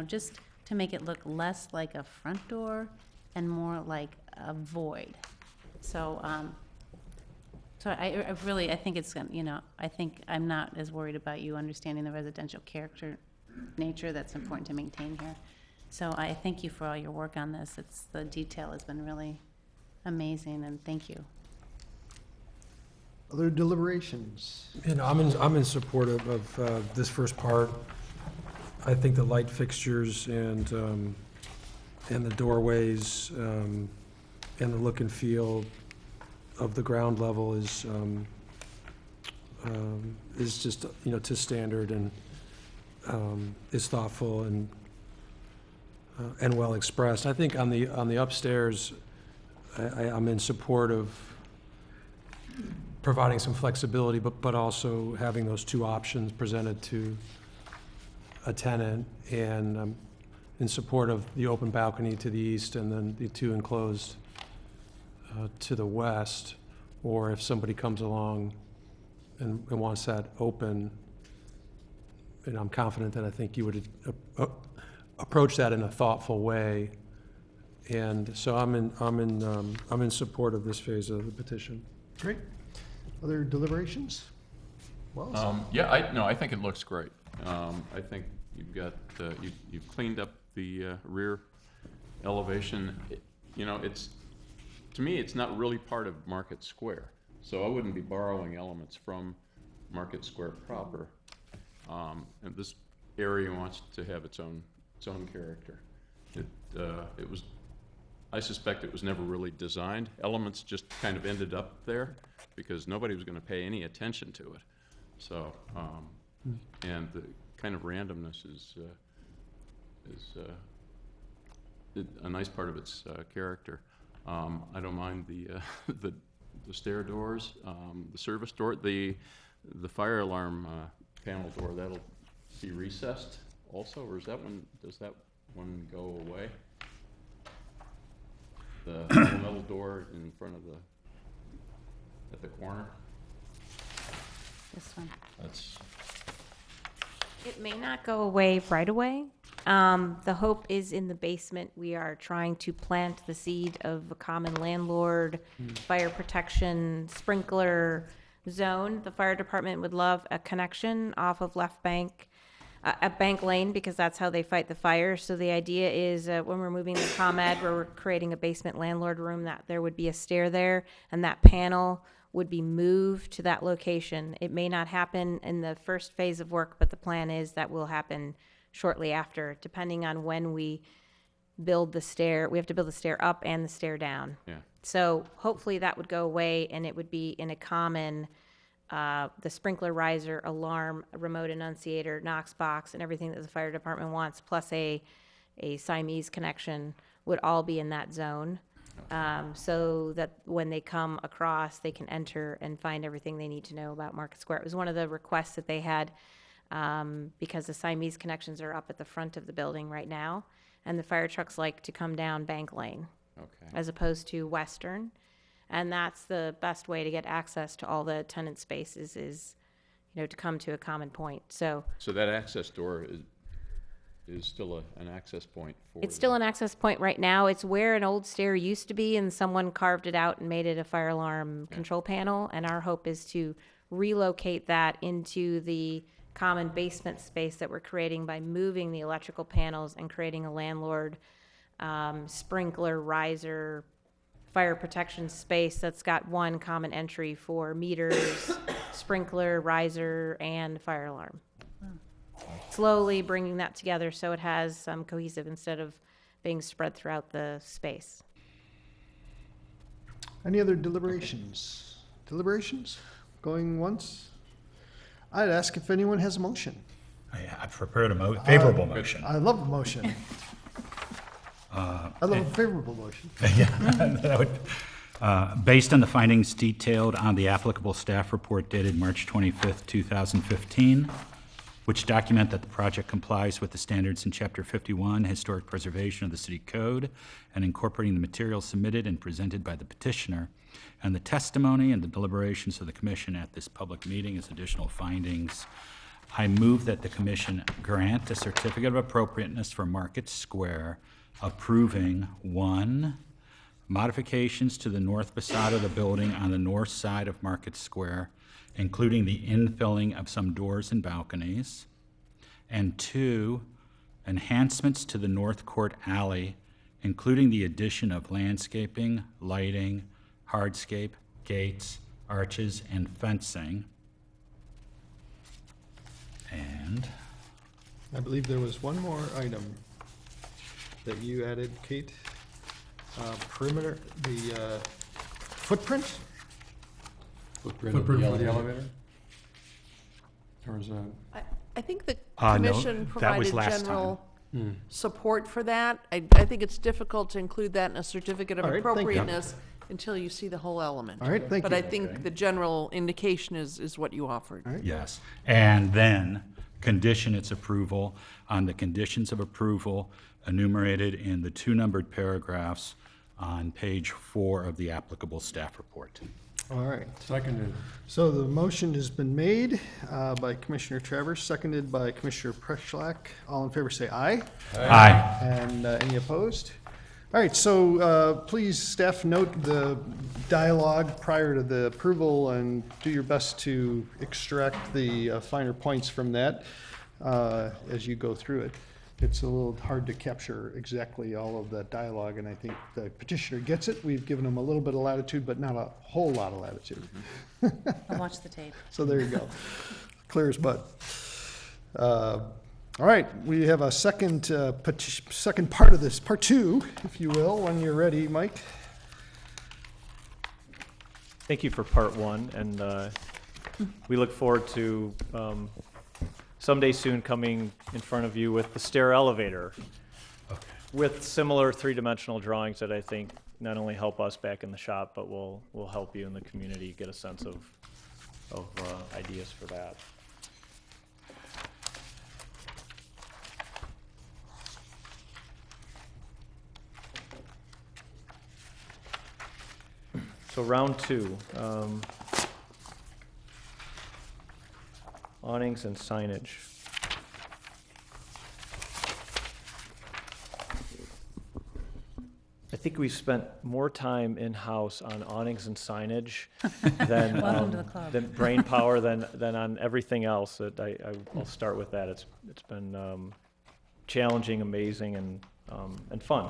just to make it look less like a front door and more like a void. So, I really think it's, I think I'm not as worried about you understanding the residential character nature that's important to maintain here. So I thank you for all your work on this. The detail has been really amazing, and thank you. Other deliberations? I'm in support of this first part. I think the light fixtures and the doorways and the look and feel of the ground level is just, to standard, and is thoughtful and well expressed. I think on the upstairs, I'm in support of providing some flexibility, but also having those two options presented to a tenant, and I'm in support of the open balcony to the east and then the two enclosed to the west. Or if somebody comes along and wants that open, and I'm confident that I think you would approach that in a thoughtful way. And so I'm in support of this phase of the petition. Great. Other deliberations? Well, Yeah, I think it looks great. I think you've got, you've cleaned up the rear elevation. To me, it's not really part of Market Square, so I wouldn't be borrowing elements from Market Square proper. And this area wants to have its own character. I suspect it was never really designed. Elements just kind of ended up there because nobody was going to pay any attention to it. So, and the kind of randomness is a nice part of its character. I don't mind the stair doors, the service door, the fire alarm panel door. That'll be recessed also, or does that one go away? The metal door in front of at the corner. This one. It may not go away right away. The hope is in the basement, we are trying to plant the seed of a common landlord, fire protection, sprinkler zone. The fire department would love a connection off of Left Bank, at Bank Lane, because that's how they fight the fire. So the idea is when we're moving the ComEd, where we're creating a basement landlord room, that there would be a stair there, and that panel would be moved to that location. It may not happen in the first phase of work, but the plan is that will happen shortly after, depending on when we build the stair. We have to build the stair up and the stair down. Yeah. So hopefully that would go away, and it would be in a common, the sprinkler riser, alarm, remote annunciator, Knox box, and everything that the fire department wants, plus a Siamese connection, would all be in that zone. So that when they come across, they can enter and find everything they need to know about Market Square. It was one of the requests that they had, because the Siamese connections are up at the front of the building right now, and the fire trucks like to come down Bank Lane as opposed to Western. And that's the best way to get access to all the tenant spaces is, to come to a common point. So that access door is still an access point for. It's still an access point right now. It's where an old stair used to be, and someone carved it out and made it a fire alarm control panel. And our hope is to relocate that into the common basement space that we're creating by moving the electrical panels and creating a landlord sprinkler riser fire protection space that's got one common entry for meters, sprinkler, riser, and fire alarm. Slowly bringing that together so it has some cohesive instead of being spread throughout the space. Any other deliberations? Deliberations? Going once? I'd ask if anyone has a motion. I've prepared a favorable motion. I love a motion. I love a favorable motion. That would, based on the findings detailed on the applicable staff report dated March 25th, 2015, which document that the project complies with the standards in Chapter 51, Historic Preservation of the City Code, and incorporating the materials submitted and presented by the petitioner, and the testimony and the deliberations of the commission at this public meeting as additional findings, I move that the commission grant a certificate of appropriateness for Market Square, approving 1, modifications to the north facade of the building on the north side of Market Square, including the infilling of some doors and balconies, and 2, enhancements to the North Court alley, including the addition of landscaping, lighting, hardscape, gates, arches, and fencing. And I believe there was one more item that you added, Kate. Perimeter, the footprint? Footprint for the elevator? Or is that? I think the No, commission that was provided last general Hmm. support for that. I think it's difficult to include that in a certificate of All right, thank you. appropriateness until you see the whole element. All right, thank But you. I think the general indication is what you offered. All right. yes, and then condition its approval on the conditions of approval enumerated in the 2 numbered paragraphs on page 4 of the applicable staff report. All right. Seconded. So the motion has been made by Commissioner Travers, seconded by Commissioner Preschlack. All in favor say aye. Aye. And any opposed? All right, so please, staff, note the dialogue prior to the approval and do your best to extract the finer points from that as you go through it. It's a little hard to capture exactly all of that dialogue, and I think the petitioner gets it. We've given him a little bit of latitude, but not a whole lot of latitude. I'll watch the tape. So there you go. Clear as mud. All right, we have a second part of this, part 2, if you will, when you're ready, Mike. Thank you for part 1, and we look forward to someday soon coming in front of you with the stair elevator with similar 3-dimensional drawings that I think not only help us back in the shop, but will help you in the community get a sense of ideas for that. So round 2, awnings and signage. I think we spent more time in-house on awnings and signage than, Welcome to the club. than brain power than on everything else. That I'll start with that. It's been challenging, amazing, and fun.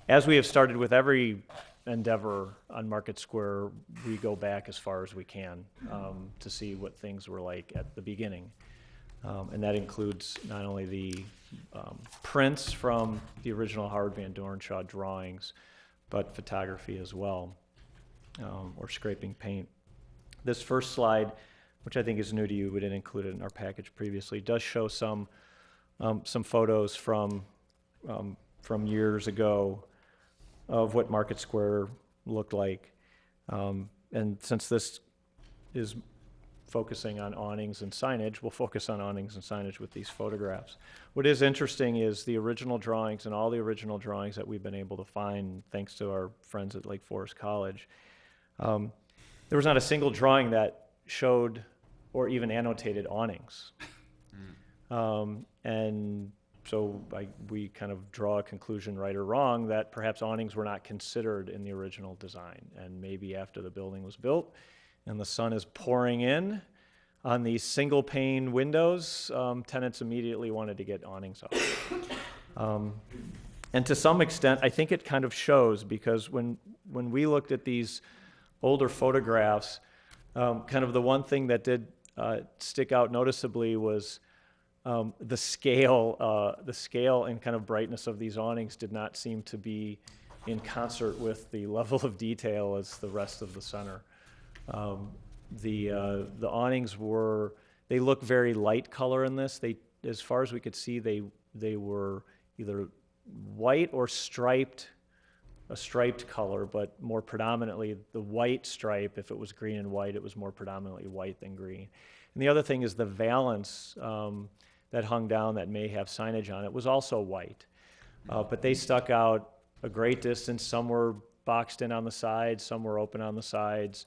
As we have started with every endeavor on Market Square, we go back as far as we can to see what things were like at the beginning. And that includes not only the prints from the original Howard Van Dornshaw drawings, but photography as well, or scraping paint. This first slide, which I think is new to you, we didn't include it in our package previously, does show some photos from years ago of what Market Square looked like. And since this is focusing on awnings and signage, we'll focus on awnings and signage with these photographs. What is interesting is the original drawings and all the original drawings that we've been able to find thanks to our friends at Lake Forest College. There was not a single drawing that showed or even annotated awnings. And so we kind of draw a conclusion, right or wrong, that perhaps awnings were not considered in the original design. And maybe after the building was built and the sun is pouring in on these single pane windows, tenants immediately wanted to get awnings up. And to some extent, I think it kind of shows, because when we looked at these older photographs, kind of the one thing that did stick out noticeably was the scale and kind of brightness of these awnings did not seem to be in concert with the level of detail as the rest of the center. The awnings they look very light color in this. As far as we could see, they were either white or striped, a striped color, but more predominantly the white stripe. If it was green and white, it was more predominantly white than green. And the other thing is the valance that hung down that may have signage on it was also white. But they stuck out a great distance. Some were boxed in on the sides, some were open on the sides.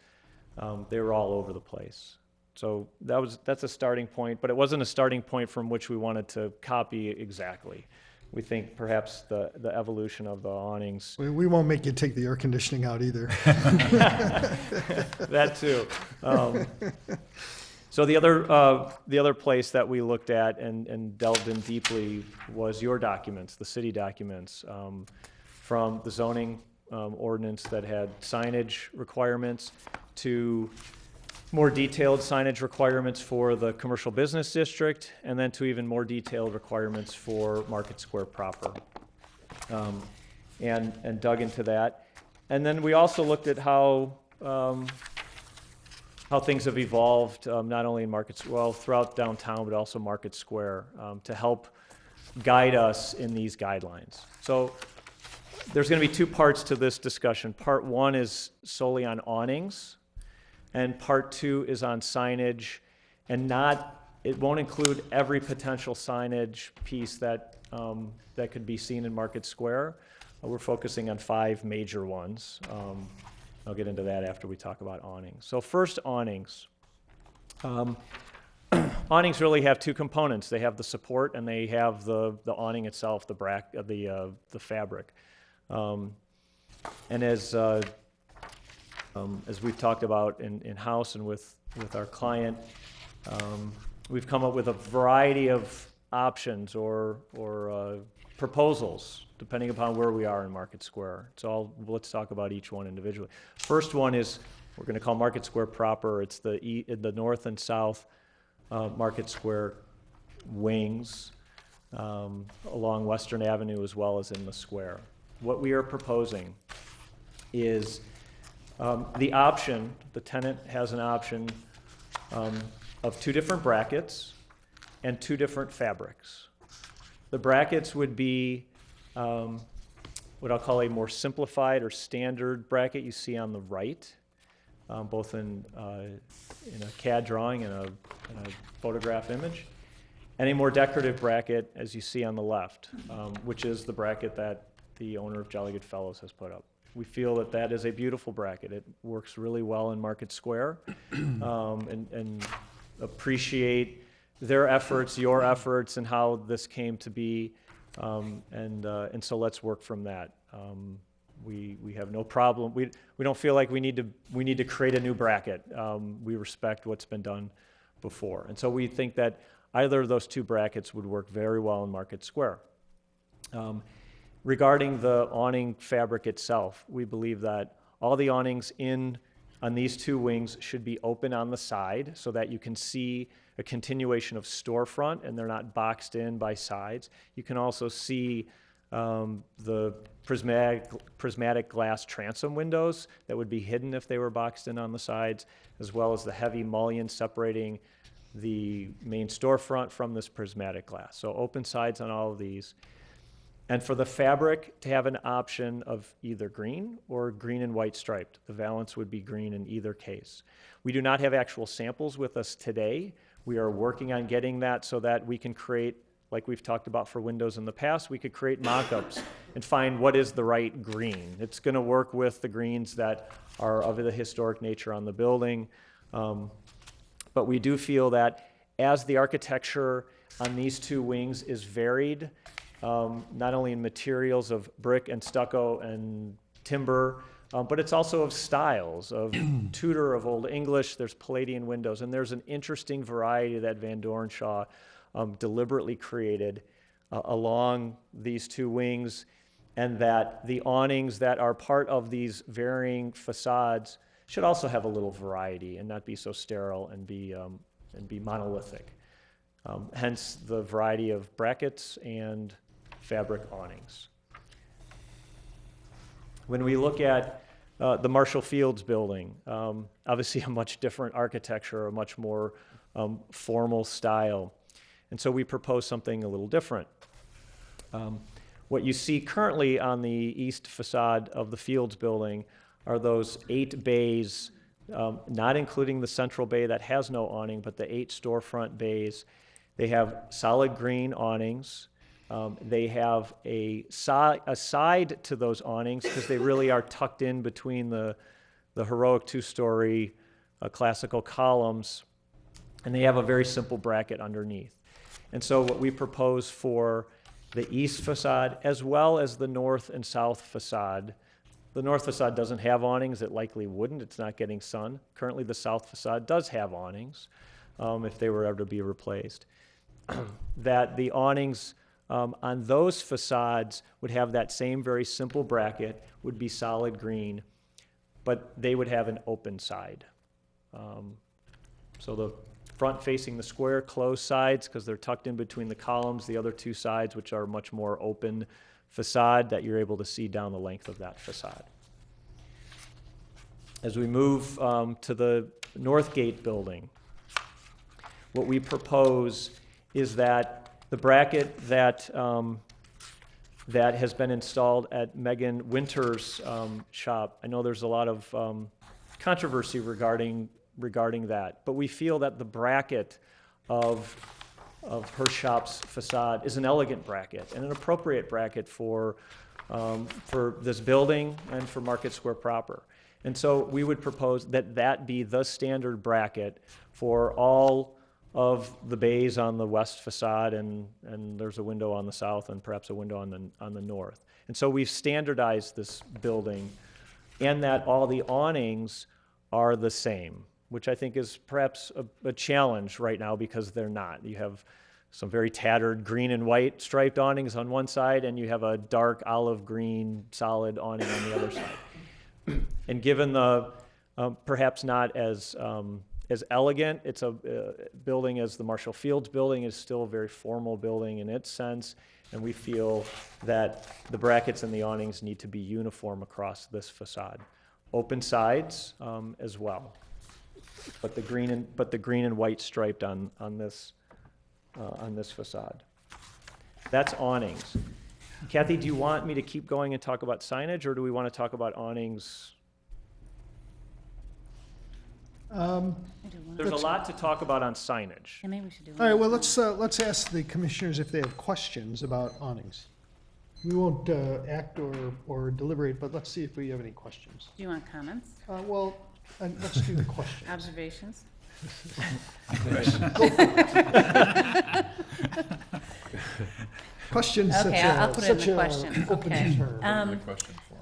They were all over the place. So that's a starting point, but it wasn't a starting point from which we wanted to copy exactly. We think perhaps the evolution of the awnings. We won't make you take the air conditioning out either. That too. So the other place that we looked at and delved in deeply was your documents, the city documents, from the zoning ordinance that had signage requirements to more detailed signage requirements for the commercial business district, and then to even more detailed requirements for Market Square proper, and dug into that. And then we also looked at how things have evolved, not only in throughout downtown, but also Market Square, to help guide us in these guidelines. So there's going to be two parts to this discussion. Part one is solely on awnings, and part two is on signage, and it won't include every potential signage piece that could be seen in Market Square. We're focusing on 5 major ones. I'll get into that after we talk about awnings. So first, awnings. Awnings really have 2 components. They have the support and they have the awning itself, the fabric. And as we've talked about in-house and with our client, we've come up with a variety of options or proposals, depending upon where we are in Market Square. Let's talk about each one individually. First one is, we're going to call Market Square proper. It's the north and south Market Square wings along Western Avenue as well as in the square. What we are proposing is the tenant has an option of 2 different brackets and 2 different fabrics. The brackets would be what I'll call a more simplified or standard bracket you see on the right, both in a CAD drawing and a photograph image, and a more decorative bracket as you see on the left, which is the bracket that the owner of Jolly Good Fellows has put up. We feel that is a beautiful bracket. It works really well in Market Square, and appreciate their efforts, your efforts, and how this came to be, and so let's work from that. We have no problem. We don't feel like we need to create a new bracket. We respect what's been done before, and so we think that either of those 2 brackets would work very well in Market Square. Regarding the awning fabric itself, we believe that all the awnings on these 2 wings should be open on the side so that you can see a continuation of storefront and they're not boxed in by sides. You can also see the prismatic glass transom windows that would be hidden if they were boxed in on the sides, as well as the heavy mullion separating the main storefront from this prismatic glass. So open sides on all of these. And for the fabric to have an option of either green or green and white striped. The valance would be green in either case. We do not have actual samples with us today. We are working on getting that so that we can create, like we've talked about for windows in the past, we could create mock-ups and find what is the right green. It's going to work with the greens that are of the historic nature on the building. But we do feel that as the architecture on these two wings is varied, not only in materials of brick and stucco and timber, but it's also of styles, of Tudor, of Old English. There's Palladian windows, and there's an interesting variety that Van Dornshaw deliberately created along these two wings, and that the awnings that are part of these varying facades should also have a little variety and not be so sterile and be monolithic. Hence the variety of brackets and fabric awnings. When we look at the Marshall Fields building, obviously a much different architecture, a much more formal style. And so we propose something a little different. What you see currently on the east facade of the Fields building are those 8 bays, not including the central bay that has no awning, but the 8 storefront bays. They have solid green awnings. They have a side to those awnings because they really are tucked in between the heroic 2-story classical columns, and they have a very simple bracket underneath. And so what we propose for the east facade, as well as the north and south facade, the north facade doesn't have awnings. It likely wouldn't. It's not getting sun. Currently, the south facade does have awnings if they were ever to be replaced. That the awnings on those facades would have that same very simple bracket, would be solid green, but they would have an open side. So the front facing the square, closed sides, because they're tucked in between the columns, the other 2 sides, which are much more open facade that you're able to see down the length of that facade. As we move to the North Gate building, what we propose is that the bracket that that has been installed at Megan Winter's shop. I know there's a lot of controversy regarding that, but we feel that the bracket of her shop's facade is an elegant bracket and an appropriate bracket for this building and for Market Square proper. And so we would propose that that be the standard bracket for all of the bays on the west facade, and there's a window on the south and perhaps a window on the north. And so we've standardized this building, and that all the awnings are the same, which I think is perhaps a challenge right now because they're not. You have some very tattered green and white striped awnings on one side, and you have a dark olive green solid awning on the other side. And given the perhaps not as elegant, it's a building as the Marshall Fields building is still a very formal building in its sense, and we feel that the brackets and the awnings need to be uniform across this facade. Open sides as well, but the green and white striped on this facade. That's awnings. Kathy, do you want me to keep going and talk about signage, or do we want to talk about awnings? There's a lot to talk about on signage. Yeah, maybe we should do All right, one. well, let's ask the commissioners if they have questions about awnings. We won't act or deliberate, but let's see if we have any questions. Do you want comments, Let's do the questions. observations? Questions, Okay, I'll put it in the question. open Okay. term.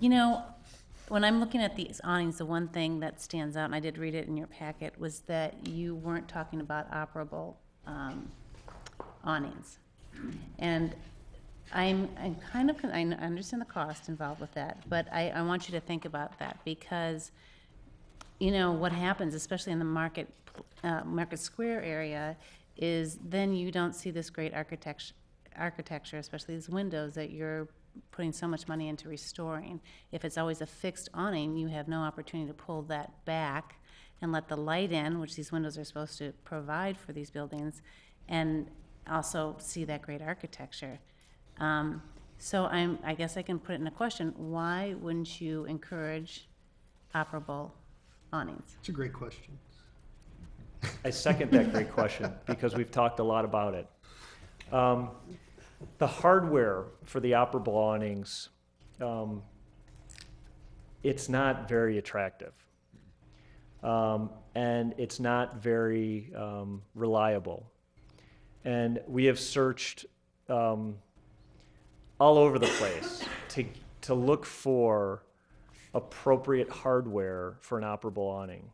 You know, when I'm looking at these awnings, the one thing that stands out, and I did read it in your packet, was that you weren't talking about operable awnings. And I'm kind of, I understand the cost involved with that, but I want you to think about that because, you know, what happens, especially in the Market Square area, is then you don't see this great architecture, especially these windows that you're putting so much money into restoring. If it's always a fixed awning, you have no opportunity to pull that back and let the light in, which these windows are supposed to provide for these buildings, and also see that great architecture. So I guess I can put it in a question: why wouldn't you encourage operable awnings? It's a great question. I second that great question because we've talked a lot about it. The hardware for the operable awnings, it's not very attractive. And it's not very reliable. And we have searched all over the place to look for appropriate hardware for an operable awning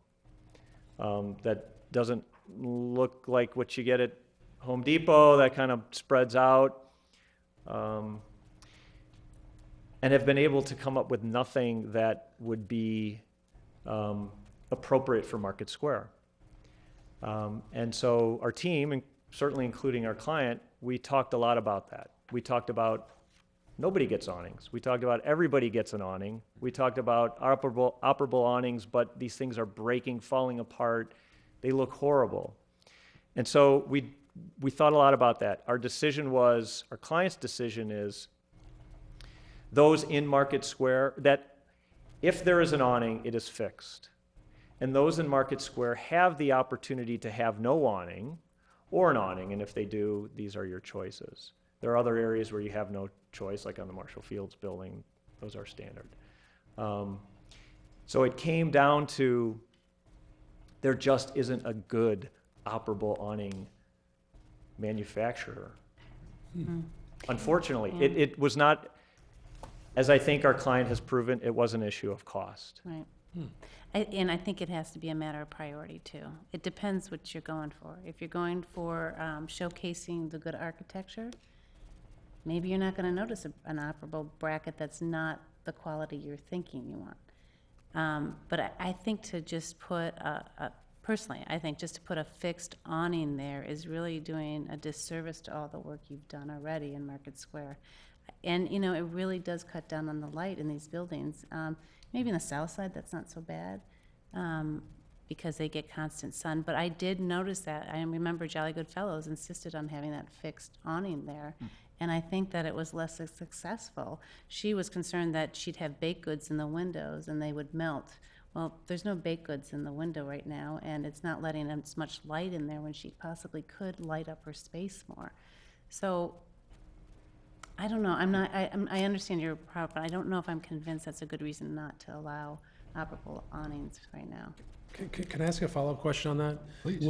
that doesn't look like what you get at Home Depot, that kind of spreads out, and have been able to come up with nothing that would be appropriate for Market Square. And so our team, and certainly including our client, we talked a lot about that. We talked about nobody gets awnings. We talked about everybody gets an awning. We talked about operable awnings, but these things are breaking, falling apart. They look horrible. And so we thought a lot about that. Our client's decision is those in Market Square, that if there is an awning, it is fixed. And those in Market Square have the opportunity to have no awning or an awning, and if they do, these are your choices. There are other areas where you have no choice, like on the Marshall Fields building. Those are standard. So it came down to there just isn't a good operable awning manufacturer. Unfortunately, it was not, as I think our client has proven, it was an issue of cost. Right. And I think it has to be a matter of priority too. It depends what you're going for. If you're going for showcasing the good architecture, maybe you're not going to notice an operable bracket that's not the quality you're thinking you want. But I think to just put personally, I think just to put a fixed awning there is really doing a disservice to all the work you've done already in Market Square. And, it really does cut down on the light in these buildings. Maybe in the south side, that's not so bad because they get constant sun. But I did notice that. I remember Jolly Good Fellows insisted on having that fixed awning there. And I think that it was less successful. She was concerned that she'd have baked goods in the windows and they would melt. Well, there's no baked goods in the window right now, and it's not letting as much light in there when she possibly could light up her space more. So I don't know. I understand your problem, but I don't know if I'm convinced that's a good reason not to allow operable awnings right now. Can I ask a follow-up question on that? Please.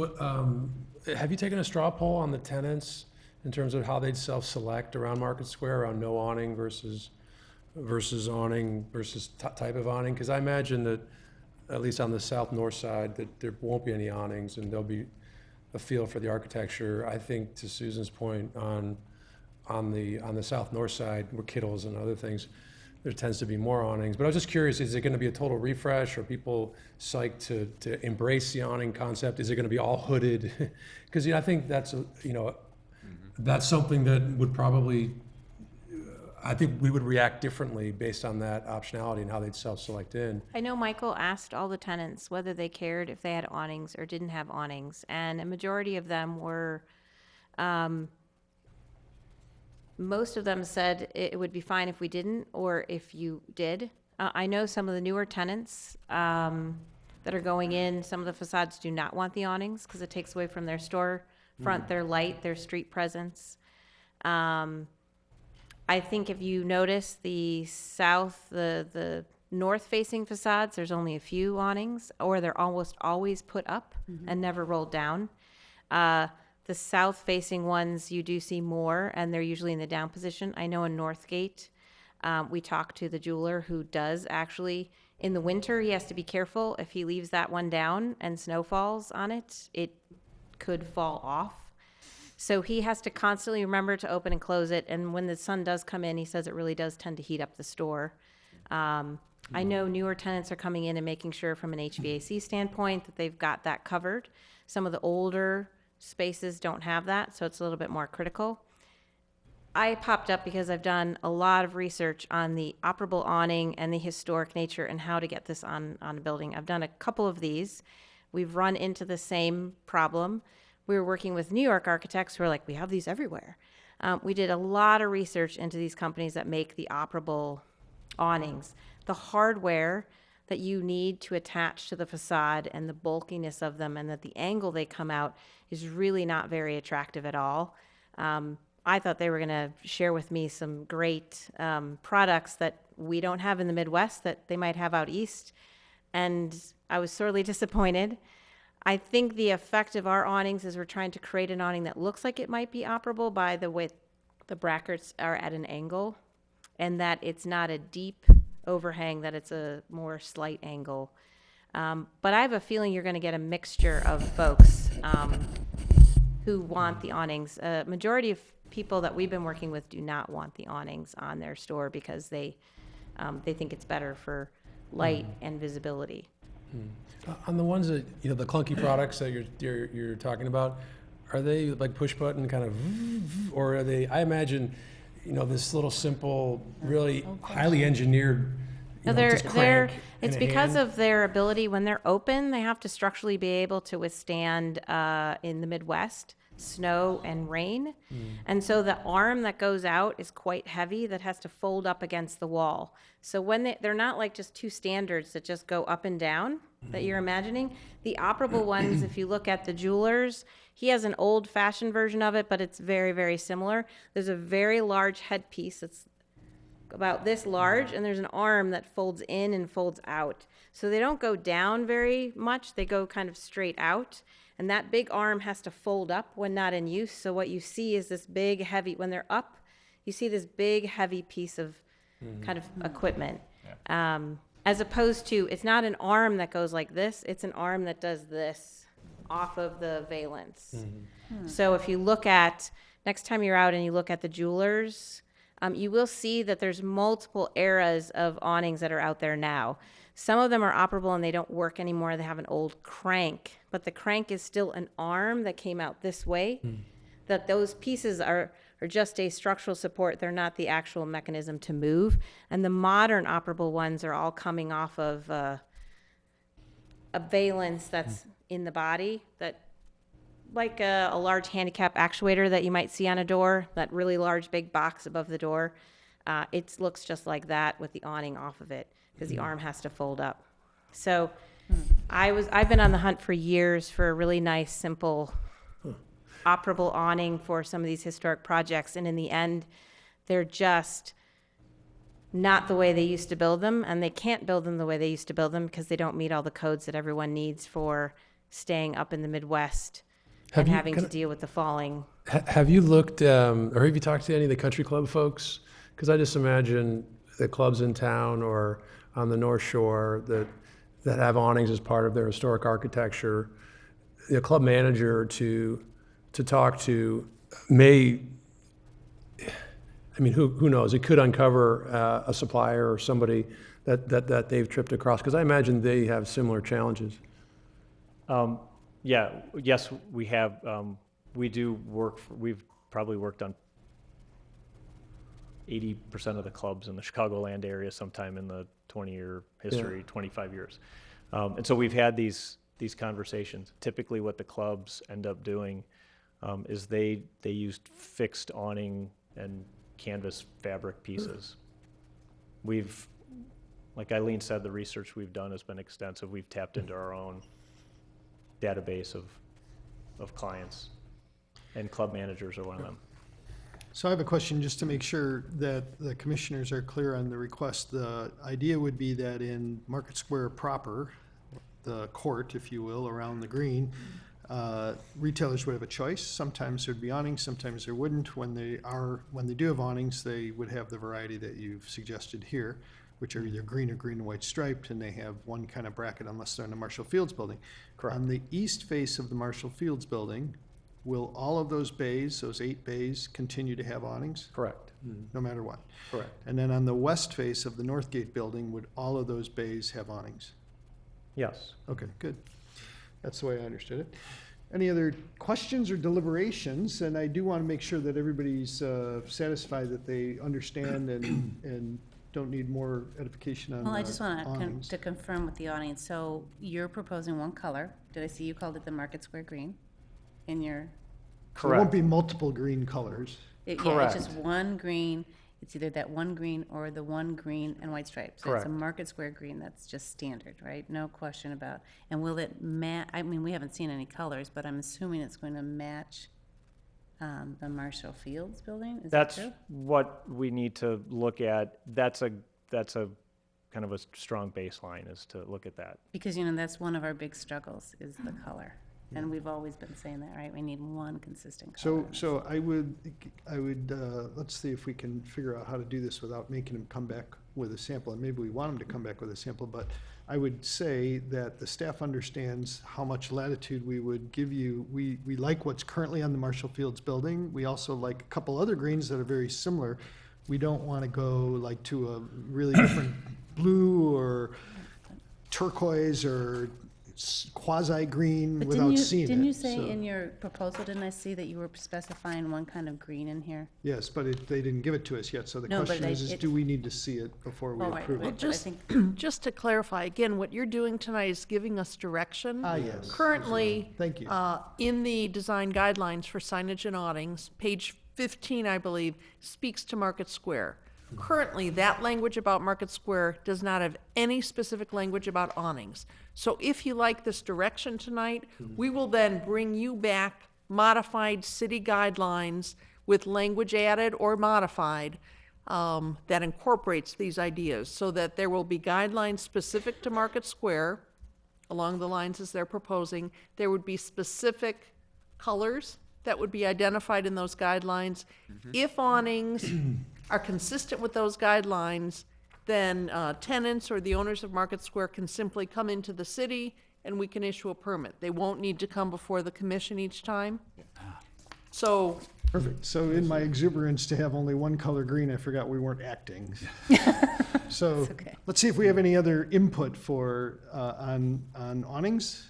Have you taken a straw poll on the tenants in terms of how they'd self-select around Market Square on no awning versus awning versus type of awning? Because I imagine that, at least on the south-north side, that there won't be any awnings and there'll be a feel for the architecture. I think, to Susan's point, on the south-north side, where Kittles and other things, there tends to be more awnings. But I was just curious, is it going to be a total refresh? Are people psyched to embrace the awning concept? Is it going to be all hooded? Because I think that's that's something that would probably, I think we would react differently based on that optionality and how they'd self-select in. I know Michael asked all the tenants whether they cared if they had awnings or didn't have awnings, and a majority of them were, most of them said it would be fine if we didn't, or if you did. I know some of the newer tenants that are going in, some of the facades do not want the awnings because it takes away from their store front, their light, their street presence. I think if you notice the north-facing facades, there's only a few awnings, or they're almost always put up and never rolled down. The south-facing ones, you do see more, and they're usually in the down position. I know in Northgate, we talked to the jeweler who does actually, in the winter, he has to be careful. If he leaves that one down and snow falls on it, it could fall off. So he has to constantly remember to open and close it. And when the sun does come in, he says it really does tend to heat up the store. I know newer tenants are coming in and making sure from an HVAC standpoint that they've got that covered. Some of the older spaces don't have that, so it's a little bit more critical. I popped up because I've done a lot of research on the operable awning and the historic nature and how to get this on a building. I've done a couple of these. We've run into the same problem. We were working with New York architects who are like, we have these everywhere. We did a lot of research into these companies that make the operable awnings. The hardware that you need to attach to the facade and the bulkiness of them and that the angle they come out is really not very attractive at all. I thought they were going to share with me some great products that we don't have in the Midwest that they might have out east, and I was sorely disappointed. I think the effect of our awnings is we're trying to create an awning that looks like it might be operable by the way the brackets are at an angle, and that it's not a deep overhang, that it's a more slight angle. But I have a feeling you're going to get a mixture of folks who want the awnings. Majority of people that we've been working with do not want the awnings on their store because they think it's better for light and visibility. On the ones that, you know, the clunky products that you're talking about, are they like push button kind of, or are they, I imagine, you know, this little simple, really highly engineered, No, you know, just crank in it's a because hand? of their ability, when they're open, they have to structurally be able to withstand, in the Midwest, snow and rain. And so the arm that goes out is quite heavy, that has to fold up against the wall. So when they're not like just two standards that just go up and down that you're imagining. The operable ones, if you look at the Jewelers, he has an old fashioned version of it, but it's very, very similar. There's a very large headpiece that's about this large, and there's an arm that folds in and folds out. So they don't go down very much, they go kind of straight out. And that big arm has to fold up when not in use. So what you see is this big, heavy, when they're up, you see this big, heavy piece of kind of equipment. As opposed to, it's not an arm that goes like this, it's an arm that does this off of the valance. So if you look at, next time you're out and you look at the Jewelers, you will see that there's multiple eras of awnings that are out there now. Some of them are operable and they don't work anymore. They have an old crank, but the crank is still an arm that came out this way. That those pieces are just a structural support. They're not the actual mechanism to move. And the modern operable ones are all coming off of a valance that's in the body, that like a large handicap actuator that you might see on a door, that really large big box above the door. It looks just like that with the awning off of it, because the arm has to fold up. So I've been on the hunt for years for a really nice, simple, operable awning for some of these historic projects, and in the end, they're just not the way they used to build them, and they can't build them the way they used to build them because they don't meet all the codes that everyone needs for staying up in the Midwest and having to deal with the falling. Have you looked, or have you talked to any of the country club folks? Because I just imagine the clubs in town or on the North Shore that have awnings as part of their historic architecture, the club manager to talk to may, I mean, who knows? It could uncover a supplier or somebody that they've tripped across, because I imagine they have similar challenges. Yes, we have. We do work. We've probably worked on 80% of the clubs in the Chicagoland area sometime in the 20-year history, 25 years. And so we've had these conversations. Typically what the clubs end up doing is they used fixed awning and canvas fabric pieces. We've, like Eileen said, the research we've done has been extensive. We've tapped into our own database of clients, and club managers are one of them. So I have a question just to make sure that the commissioners are clear on the request. The idea would be that in Market Square proper, the court, if you will, around the green, retailers would have a choice. Sometimes there'd be awnings, sometimes there wouldn't. When they do have awnings, they would have the variety that you've suggested here, which are either green or green and white striped, and they have one kind of bracket unless they're in the Marshall Fields building. Correct. On the east face of the Marshall Fields building, will all of those bays, those 8 bays, continue to have awnings, Correct. no matter what? Correct. And then on the west face of the Northgate building, would all of those bays have awnings? Yes. Okay, good. That's the way I understood it. Any other questions or deliberations? And I do want to make sure that everybody's satisfied that they understand and don't need more edification on Well, I just want awnings. to confirm with the audience. So you're proposing one color. Did I see you called it the Market Square Green in your? So there won't be multiple green colors. Yeah, Correct. it's just one green. It's either that one green or the one green and white stripes. So Correct. it's a Market Square green. That's just standard, right? No question about. And will it I mean, we haven't seen any colors, but I'm assuming it's going to match the Marshall Fields building. Is that That's true? what we need to look at. That's a kind of a strong baseline is to look at that. Because, that's one of our big struggles is the color. And we've always been saying that, right? We need one consistent color. So I would, let's see if we can figure out how to do this without making them come back with a sample. And maybe we want them to come back with a sample, but I would say that the staff understands how much latitude we would give you. We like what's currently on the Marshall Fields building. We also like a couple other greens that are very similar. We don't want to go like to a really different blue or turquoise or quasi-green But without seeing it. didn't you say So- in your proposal, didn't I see that you were specifying one kind of green in here? Yes, but they didn't give it to us yet, so the No, but question is it- do we need to see it before we Oh, right, approve right, it? but I Just- think, Just to clarify, again, what you're doing tonight is giving us direction. Ah, yes. Currently, Thank you. in the design guidelines for signage and awnings, page 15, I believe, speaks to Market Square. Currently, that language about Market Square does not have any specific language about awnings. So if you like this direction tonight, we will then bring you back modified city guidelines with language added or modified that incorporates these ideas, so that there will be guidelines specific to Market Square along the lines as they're proposing. There would be specific colors that would be identified in those guidelines. If awnings are consistent with those guidelines, then tenants or the owners of Market Square can simply come into the city and we can issue a permit. They won't need to come before the commission each time. So, Perfect. So in my exuberance to have only one color green, I forgot we weren't acting. So okay. let's see if we have any other input for, on awnings.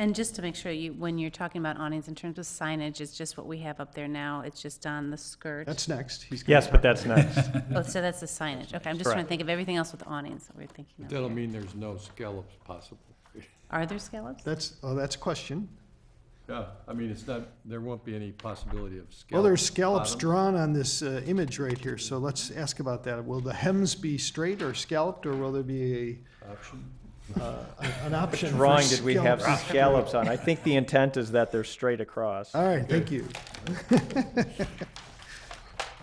and just to make sure when you're talking about awnings in terms of signage, it's just what we have up there now. It's just on the skirt. That's next. He's gonna Yes, talk but that's next. Oh, so that's the signage. Okay, I'm just trying Correct. to think of everything else with awnings that we're thinking of That'll here. mean there's no scallops possible. Are there scallops? That's a question. Yeah, I mean, it's not, there won't be any possibility of scallops. Well, there's scallops bottom. drawn on this image right here, so let's ask about that. Will the hems be straight or scalloped, or will there be Option. an option for Drawing did we have scallops? scallops on? I think the intent is that they're straight across. All right, thank you. Oh,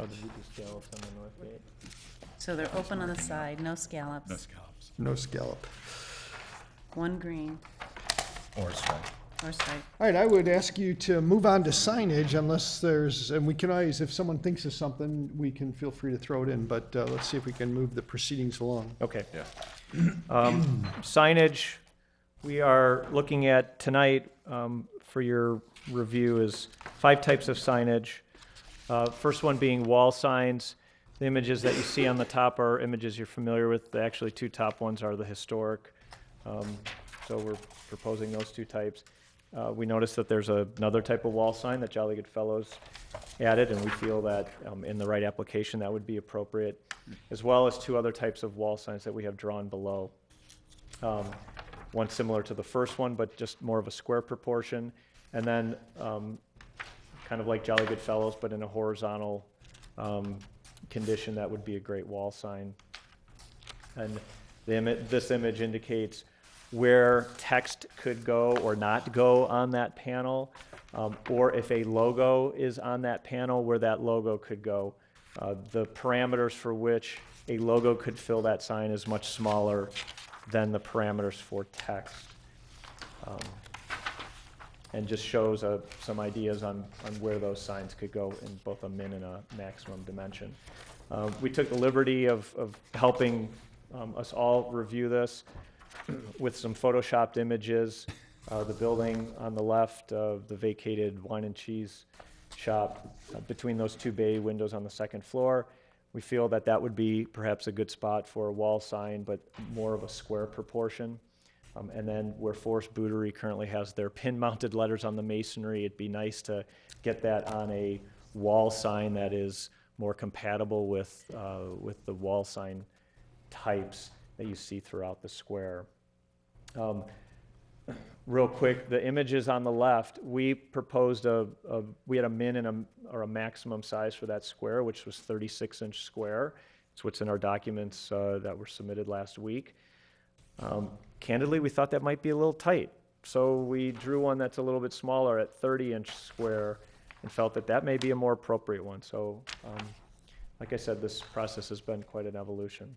did you do scallops on the north gate? So they're open on the side, no scallops, No scallops. No scallop. one green Or stripe. or stripe. All right, I would ask you to move on to signage unless there's, and we can always, if someone thinks of something, we can feel free to throw it in, but let's see if we can move the proceedings along. Okay. Yeah. Signage, we are looking at tonight for your review is 5 types of signage. First one being wall signs. The images that you see on the top are images you're familiar with. The actually 2 top ones are the historic. So we're proposing those 2 types. We noticed that there's another type of wall sign that Jolly Good Fellows added, and we feel that in the right application that would be appropriate, as well as 2 other types of wall signs that we have drawn below. One similar to the first one, but just more of a square proportion, and then kind of like Jolly Good Fellows, but in a horizontal condition, that would be a great wall sign. And this image indicates where text could go or not go on that panel, or if a logo is on that panel, where that logo could go. The parameters for which a logo could fill that sign is much smaller than the parameters for text. And just shows some ideas on where those signs could go in both a min and a maximum dimension. We took the liberty of helping us all review this with some photoshopped images. The building on the left, the vacated wine and cheese shop, between those 2 bay windows on the 2nd floor. We feel that that would be perhaps a good spot for a wall sign, but more of a square proportion. And then where Forest Bouderie currently has their pin-mounted letters on the masonry, it'd be nice to get that on a wall sign that is more compatible with the wall sign types that you see throughout the square. Real quick, the images on the left, we proposed we had a min or a maximum size for that square, which was 36-inch square. It's what's in our documents that were submitted last week. Candidly, we thought that might be a little tight, so we drew one that's a little bit smaller at 30-inch square and felt that that may be a more appropriate one. So, like I said, this process has been quite an evolution.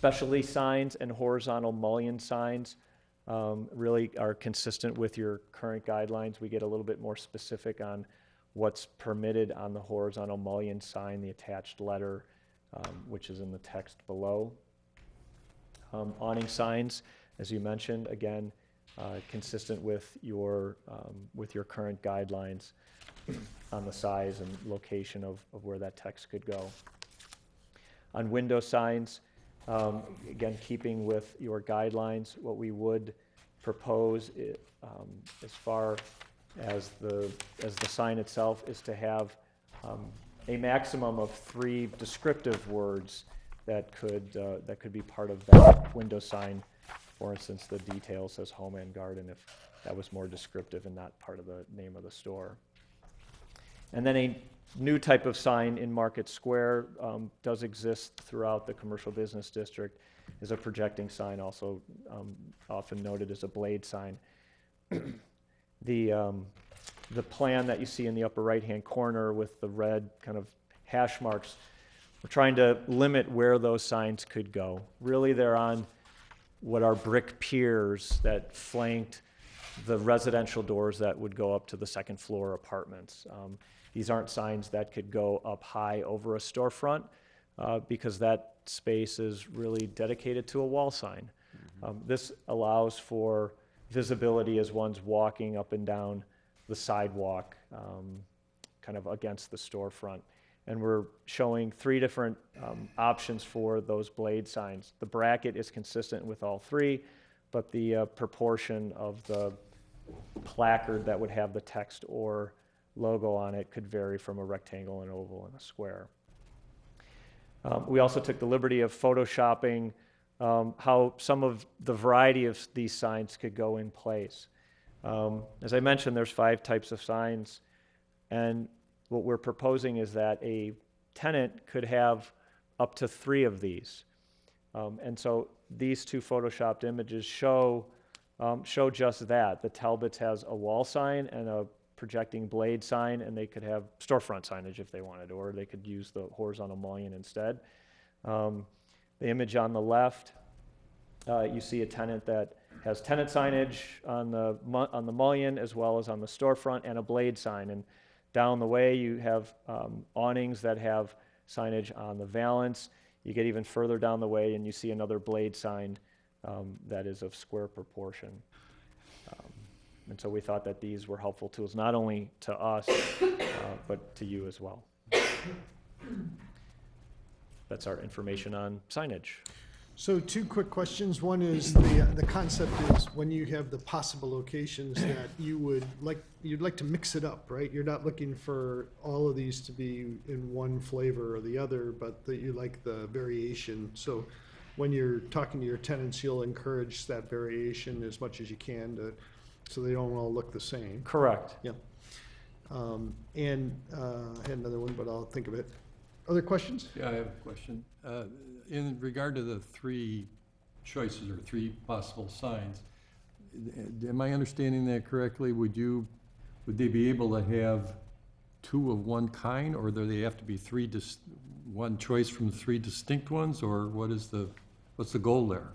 specialty signs and horizontal mullion signs really are consistent with your current guidelines. We get a little bit more specific on what's permitted on the horizontal mullion sign, the attached letter, which is in the text below. Awning signs, as you mentioned, again, consistent with your current guidelines on the size and location of where that text could go. On window signs, again, keeping with your guidelines, what we would propose as far as the sign itself is to have a maximum of 3 descriptive words that could be part of that window sign. For instance, the detail says home and garden, if that was more descriptive and not part of the name of the store. And then a new type of sign in Market Square does exist throughout the commercial business district, is a projecting sign, also often noted as a blade sign. The plan that you see in the upper right-hand corner with the red kind of hash marks, we're trying to limit where those signs could go. Really, they're on what are brick piers that flanked the residential doors that would go up to the second floor apartments. These aren't signs that could go up high over a storefront because that space is really dedicated to a wall sign. This allows for visibility as one's walking up and down the sidewalk, kind of against the storefront. And we're showing 3 different options for those blade signs. The bracket is consistent with all 3, but the proportion of the placard that would have the text or logo on it could vary from a rectangle, an oval, and a square. We also took the liberty of photoshopping how some of the variety of these signs could go in place. As I mentioned, there's 5 types of signs, and what we're proposing is that a tenant could have up to 3 of these. And so these 2 photoshopped images show just that. The Talbot's has a wall sign and a projecting blade sign, and they could have storefront signage if they wanted, or they could use the horizontal mullion instead. The image on the left, you see a tenant that has tenant signage on the mullion as well as on the storefront, and a blade sign. And down the way, you have awnings that have signage on the valance. You get even further down the way, and you see another blade sign that is of square proportion. And so we thought that these were helpful tools, not only to us, but to you as well. That's our information on signage. So 2 quick questions. One is the concept is when you have the possible locations that you'd like to mix it up, right? You're not looking for all of these to be in one flavor or the other, but that you like the variation. So when you're talking to your tenants, you'll encourage that variation as much as you can so they don't all look the same. Correct. Yeah. And I had another one, but I'll think of it. Other questions? Yeah, I have a question. In regard to the 3 choices or 3 possible signs, am I understanding that correctly? Would they be able to have 2 of one kind, or do they have to be 1 choice from 3 distinct ones, or what's the goal there?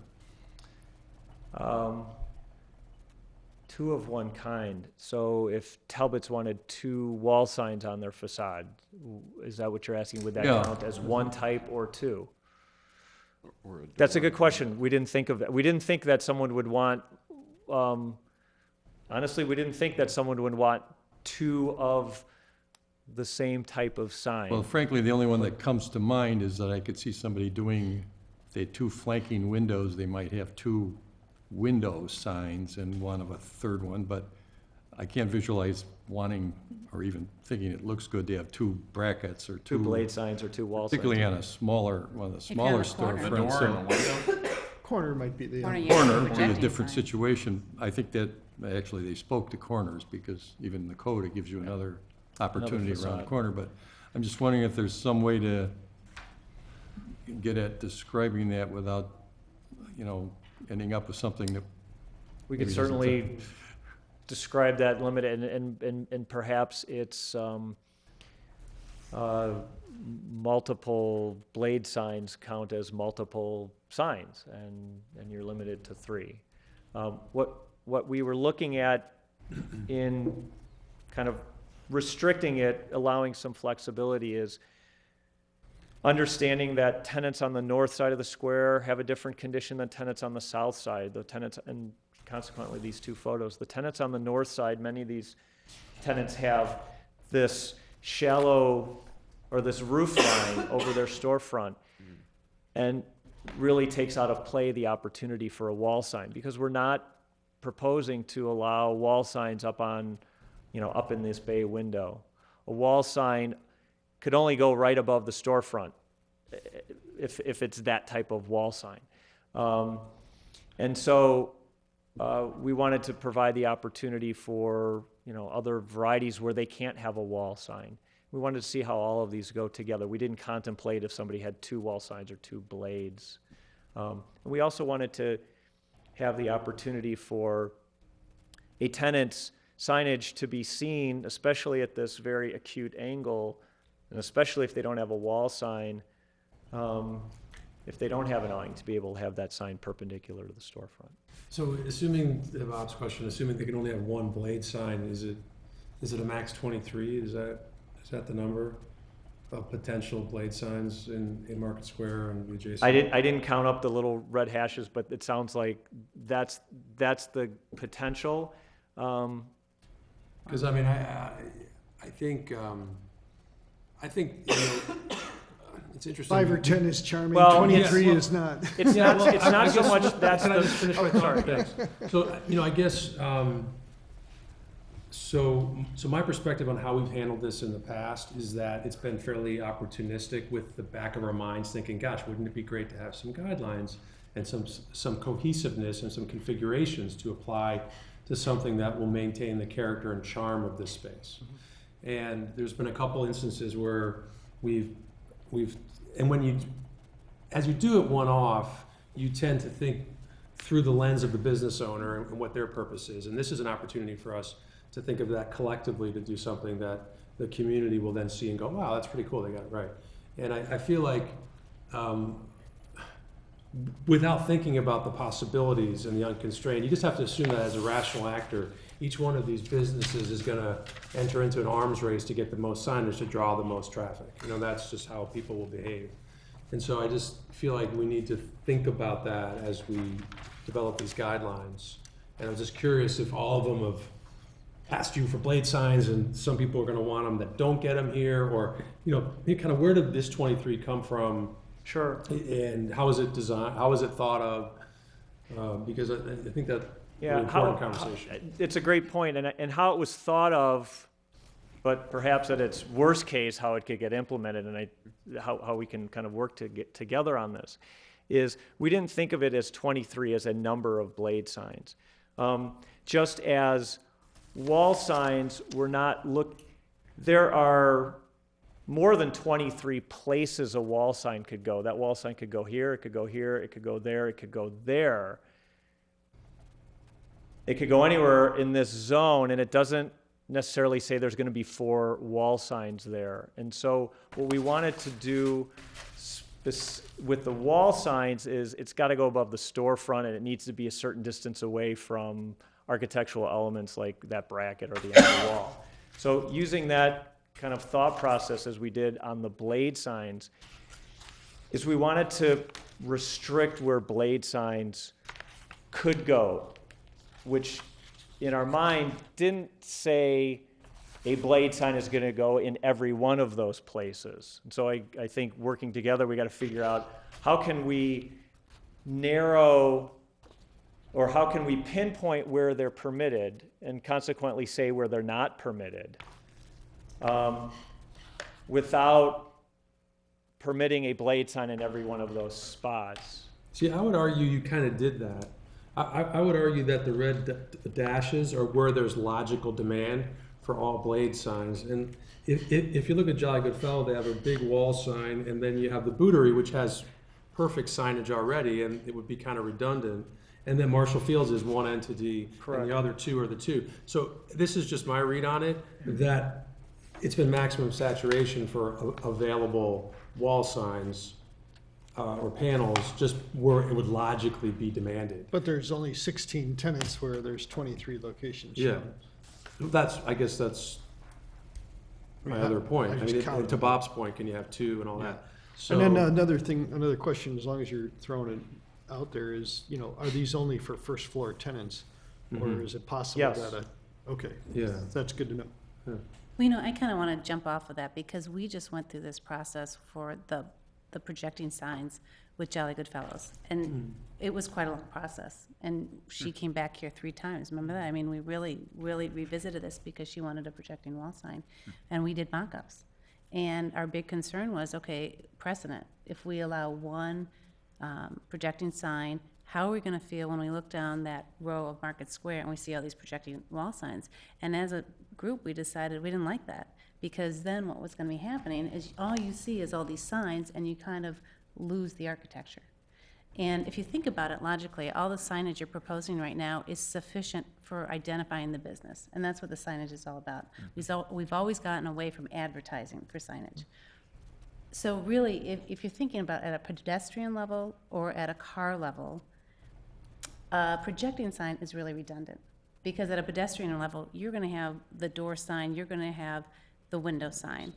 2 of one kind. So if Talbot's wanted 2 wall signs on their facade, is that what you're asking? Would that count as 1 type or 2? That's a good question. We didn't think of that. We didn't think that someone would want, honestly, we didn't think that someone would want 2 of the same type of sign. Well, frankly, the only one that comes to mind is that I could see somebody doing, if they had 2 flanking windows, they might have 2 window signs and one of a 3rd one, but I can't visualize wanting, or even thinking it looks good to have 2 brackets or 2 blade signs or 2 wall signs. particularly on one of the smaller storefronts. Corner might be the Corner would be a different situation. I think that actually they spoke to corners because even in the code, it gives you another opportunity around the facade. corner. But I'm just wondering if there's some way to get at describing that without, ending up with something that. We could maybe doesn't certainly describe that limit, and perhaps it's multiple blade signs count as multiple signs, and you're limited to 3. What we were looking at in kind of restricting it, allowing some flexibility, is understanding that tenants on the north side of the square have a different condition than tenants on the south side. The tenants, and consequently these 2 photos, the tenants on the north side, many of these tenants have this shallow or this roof line over their storefront, and really takes out of play the opportunity for a wall sign, because we're not proposing to allow wall signs up on, up in this bay window. A wall sign could only go right above the storefront if it's that type of wall sign. And so we wanted to provide the opportunity for other varieties where they can't have a wall sign. We wanted to see how all of these go together. We didn't contemplate if somebody had 2 wall signs or 2 blades. And we also wanted to have the opportunity for a tenant's signage to be seen, especially at this very acute angle, and especially if they don't have a wall sign, if they don't have an awning, to be able to have that sign perpendicular to the storefront. So assuming, Bob's question, assuming they can only have 1 blade sign, is it a max 23? Is that the number of potential blade signs in Market Square and the adjacent? I didn't count up the little red hashes, but it sounds like that's the potential. Because I mean, I think it's interesting. 5 or 10 is charming, Well, 23 yes, is not. It's not so much that's Can I the. just finish my thought? Thanks. So, I guess, so my perspective on how we've handled this in the past is that it's been fairly opportunistic, with the back of our minds thinking, gosh, wouldn't it be great to have some guidelines and some cohesiveness and some configurations to apply to something that will maintain the character and charm of this space. And there's been a couple instances where as you do it one-off, you tend to think through the lens of the business owner and what their purpose is. And this is an opportunity for us to think of that collectively, to do something that the community will then see and go, wow, that's pretty cool, they got it right. And I feel like without thinking about the possibilities and the unconstrained, you just have to assume that as a rational actor, each one of these businesses is going to enter into an arms race to get the most signage to draw the most traffic. That's just how people will behave. And so I just feel like we need to think about that as we develop these guidelines. And I'm just curious if all of them have asked you for blade signs, and some people are going to want them that don't get them here, or kind of where did this 23 come from? Sure. And how is it designed? How is it thought of? Because I think that really important conversation. It's a great point, and how it was thought of, but perhaps at its worst case, how it could get implemented, and how we can kind of work to get together on this, is we didn't think of it as 23 as a number of blade signs. Just as wall signs were not there are more than 23 places a wall sign could go. That wall sign could go here, it could go here, it could go there, it could go there. It could go anywhere in this zone, and it doesn't necessarily say there's going to be 4 wall signs there. And so what we wanted to do with the wall signs is it's got to go above the storefront, and it needs to be a certain distance away from architectural elements like that bracket or the end of the wall. So using that kind of thought process as we did on the blade signs is we wanted to restrict where blade signs could go, which in our mind didn't say a blade sign is going to go in every one of those places. And so I think working together, we got to figure out how can we narrow, or how can we pinpoint where they're permitted and consequently say where they're not permitted, without permitting a blade sign in every one of those spots. See, I would argue you kind of did that. I would argue that the red dashes are where there's logical demand for all blade signs. And if you look at Jolly Good Fellow, they have a big wall sign, and then you have the Bootery, which has perfect signage already, and it would be kind of redundant. And then Marshall Fields is one entity, Correct. And the other 2 are the 2. So this is just my read on it, that it's been maximum saturation for available wall signs or panels, just where it would logically be demanded. But there's only 16 tenants where there's 23 locations Yeah. shown. I guess that's my I mean, other point. I I just mean, counted to them. Bob's point, can you have two and all that? And then So, another question, as long as you're throwing it out there, is, are these only for first floor tenants? Or Mhm. is it possible Yes. that okay, yeah. that's good to know. Well, I kind of want to jump off of that because we just went through this process for the projecting signs with Jolly Good Fellows. And it was quite a long process. And she came back here 3 times. Remember that? I mean, we really, really revisited this because she wanted a projecting wall sign. And we did mock-ups. And our big concern was, okay, precedent. If we allow one projecting sign, how are we going to feel when we look down that row of Market Square and we see all these projecting wall signs? And as a group, we decided we didn't like that, because then what was going to be happening is all you see is all these signs and you kind of lose the architecture. And if you think about it logically, all the signage you're proposing right now is sufficient for identifying the business, and that's what the signage is all about. We've always gotten away from advertising for signage. So really, if you're thinking about at a pedestrian level or at a car level, a projecting sign is really redundant, because at a pedestrian level, you're going to have the door sign, you're going to have the window sign.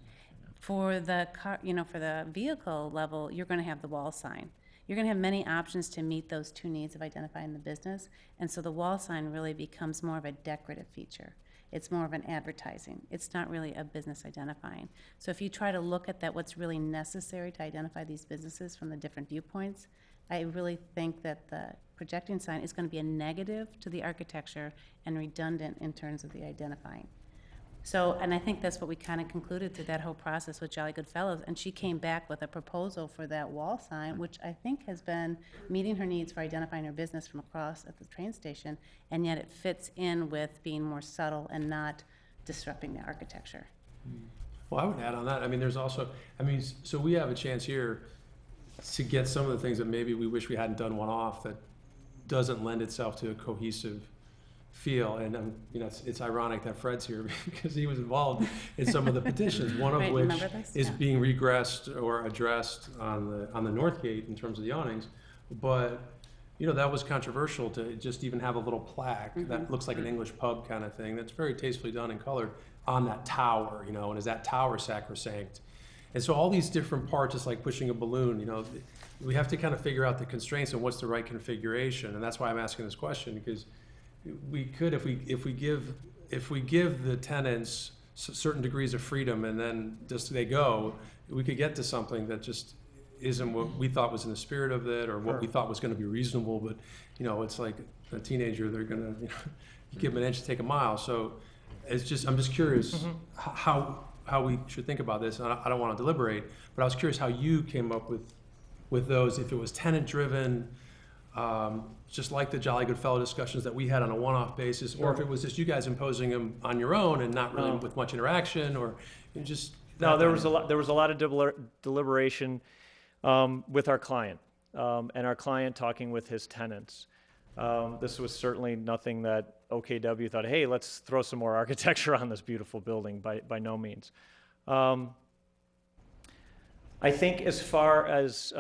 For the car, for the vehicle level, you're going to have the wall sign. You're going to have many options to meet those 2 needs of identifying the business, and so the wall sign really becomes more of a decorative feature. It's more of an advertising. It's not really a business identifying. So if you try to look at that, what's really necessary to identify these businesses from the different viewpoints, I really think that the projecting sign is going to be a negative to the architecture and redundant in terms of the identifying. So, and I think that's what we kind of concluded through that whole process with Jolly Good Fellows, and she came back with a proposal for that wall sign, which I think has been meeting her needs for identifying her business from across at the train station, and yet it fits in with being more subtle and not disrupting the architecture. Well, I would add on that, I mean, there's also, so we have a chance here to get some of the things that maybe we wish we hadn't done one-off that doesn't lend itself to a cohesive feel. And it's ironic that Fred's here because he was involved in some of the petitions, one of Right, which remember this? is Yeah. being regressed or addressed on the north gate in terms of the awnings. But that was controversial to just even have a little plaque that looks like an English pub kind of thing that's very tastefully done and colored on that tower, and is that tower sacrosanct? And so all these different parts, it's like pushing a balloon, we have to kind of figure out the constraints and what's the right configuration. And that's why I'm asking this question, because we could, if we give the tenants certain degrees of freedom and then just they go, we could get to something that just isn't what we thought was in the spirit of it or what we thought was going to be reasonable. But it's like a teenager, they're going to give them an inch to take a mile. So I'm just curious how we should think about this. And I don't want to deliberate, but I was curious how you came up with those, if it was tenant driven, just like the Jolly Good Fellow discussions that we had on a one-off basis, or if it was just you guys imposing them on your own and not really with much interaction, or just. No, there was a lot of deliberation with our client, and our client talking with his tenants. This was certainly nothing that OKW thought, hey, let's throw some more architecture on this beautiful building, by no means. I think as far as,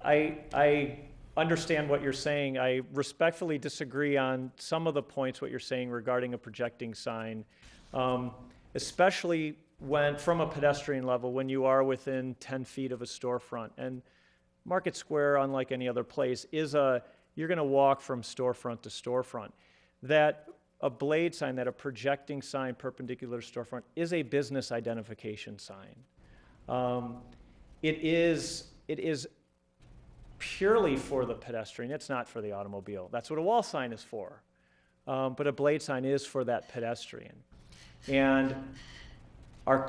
I understand what you're saying. I respectfully disagree on some of the points, what you're saying regarding a projecting sign, especially when, from a pedestrian level, when you are within 10 feet of a storefront. And Market Square, unlike any other place, you're going to walk from storefront to storefront. That a blade sign, that a projecting sign perpendicular to storefront is a business identification sign. It is purely for the pedestrian. It's not for the automobile. That's what a wall sign is for. But a blade sign is for that pedestrian. And our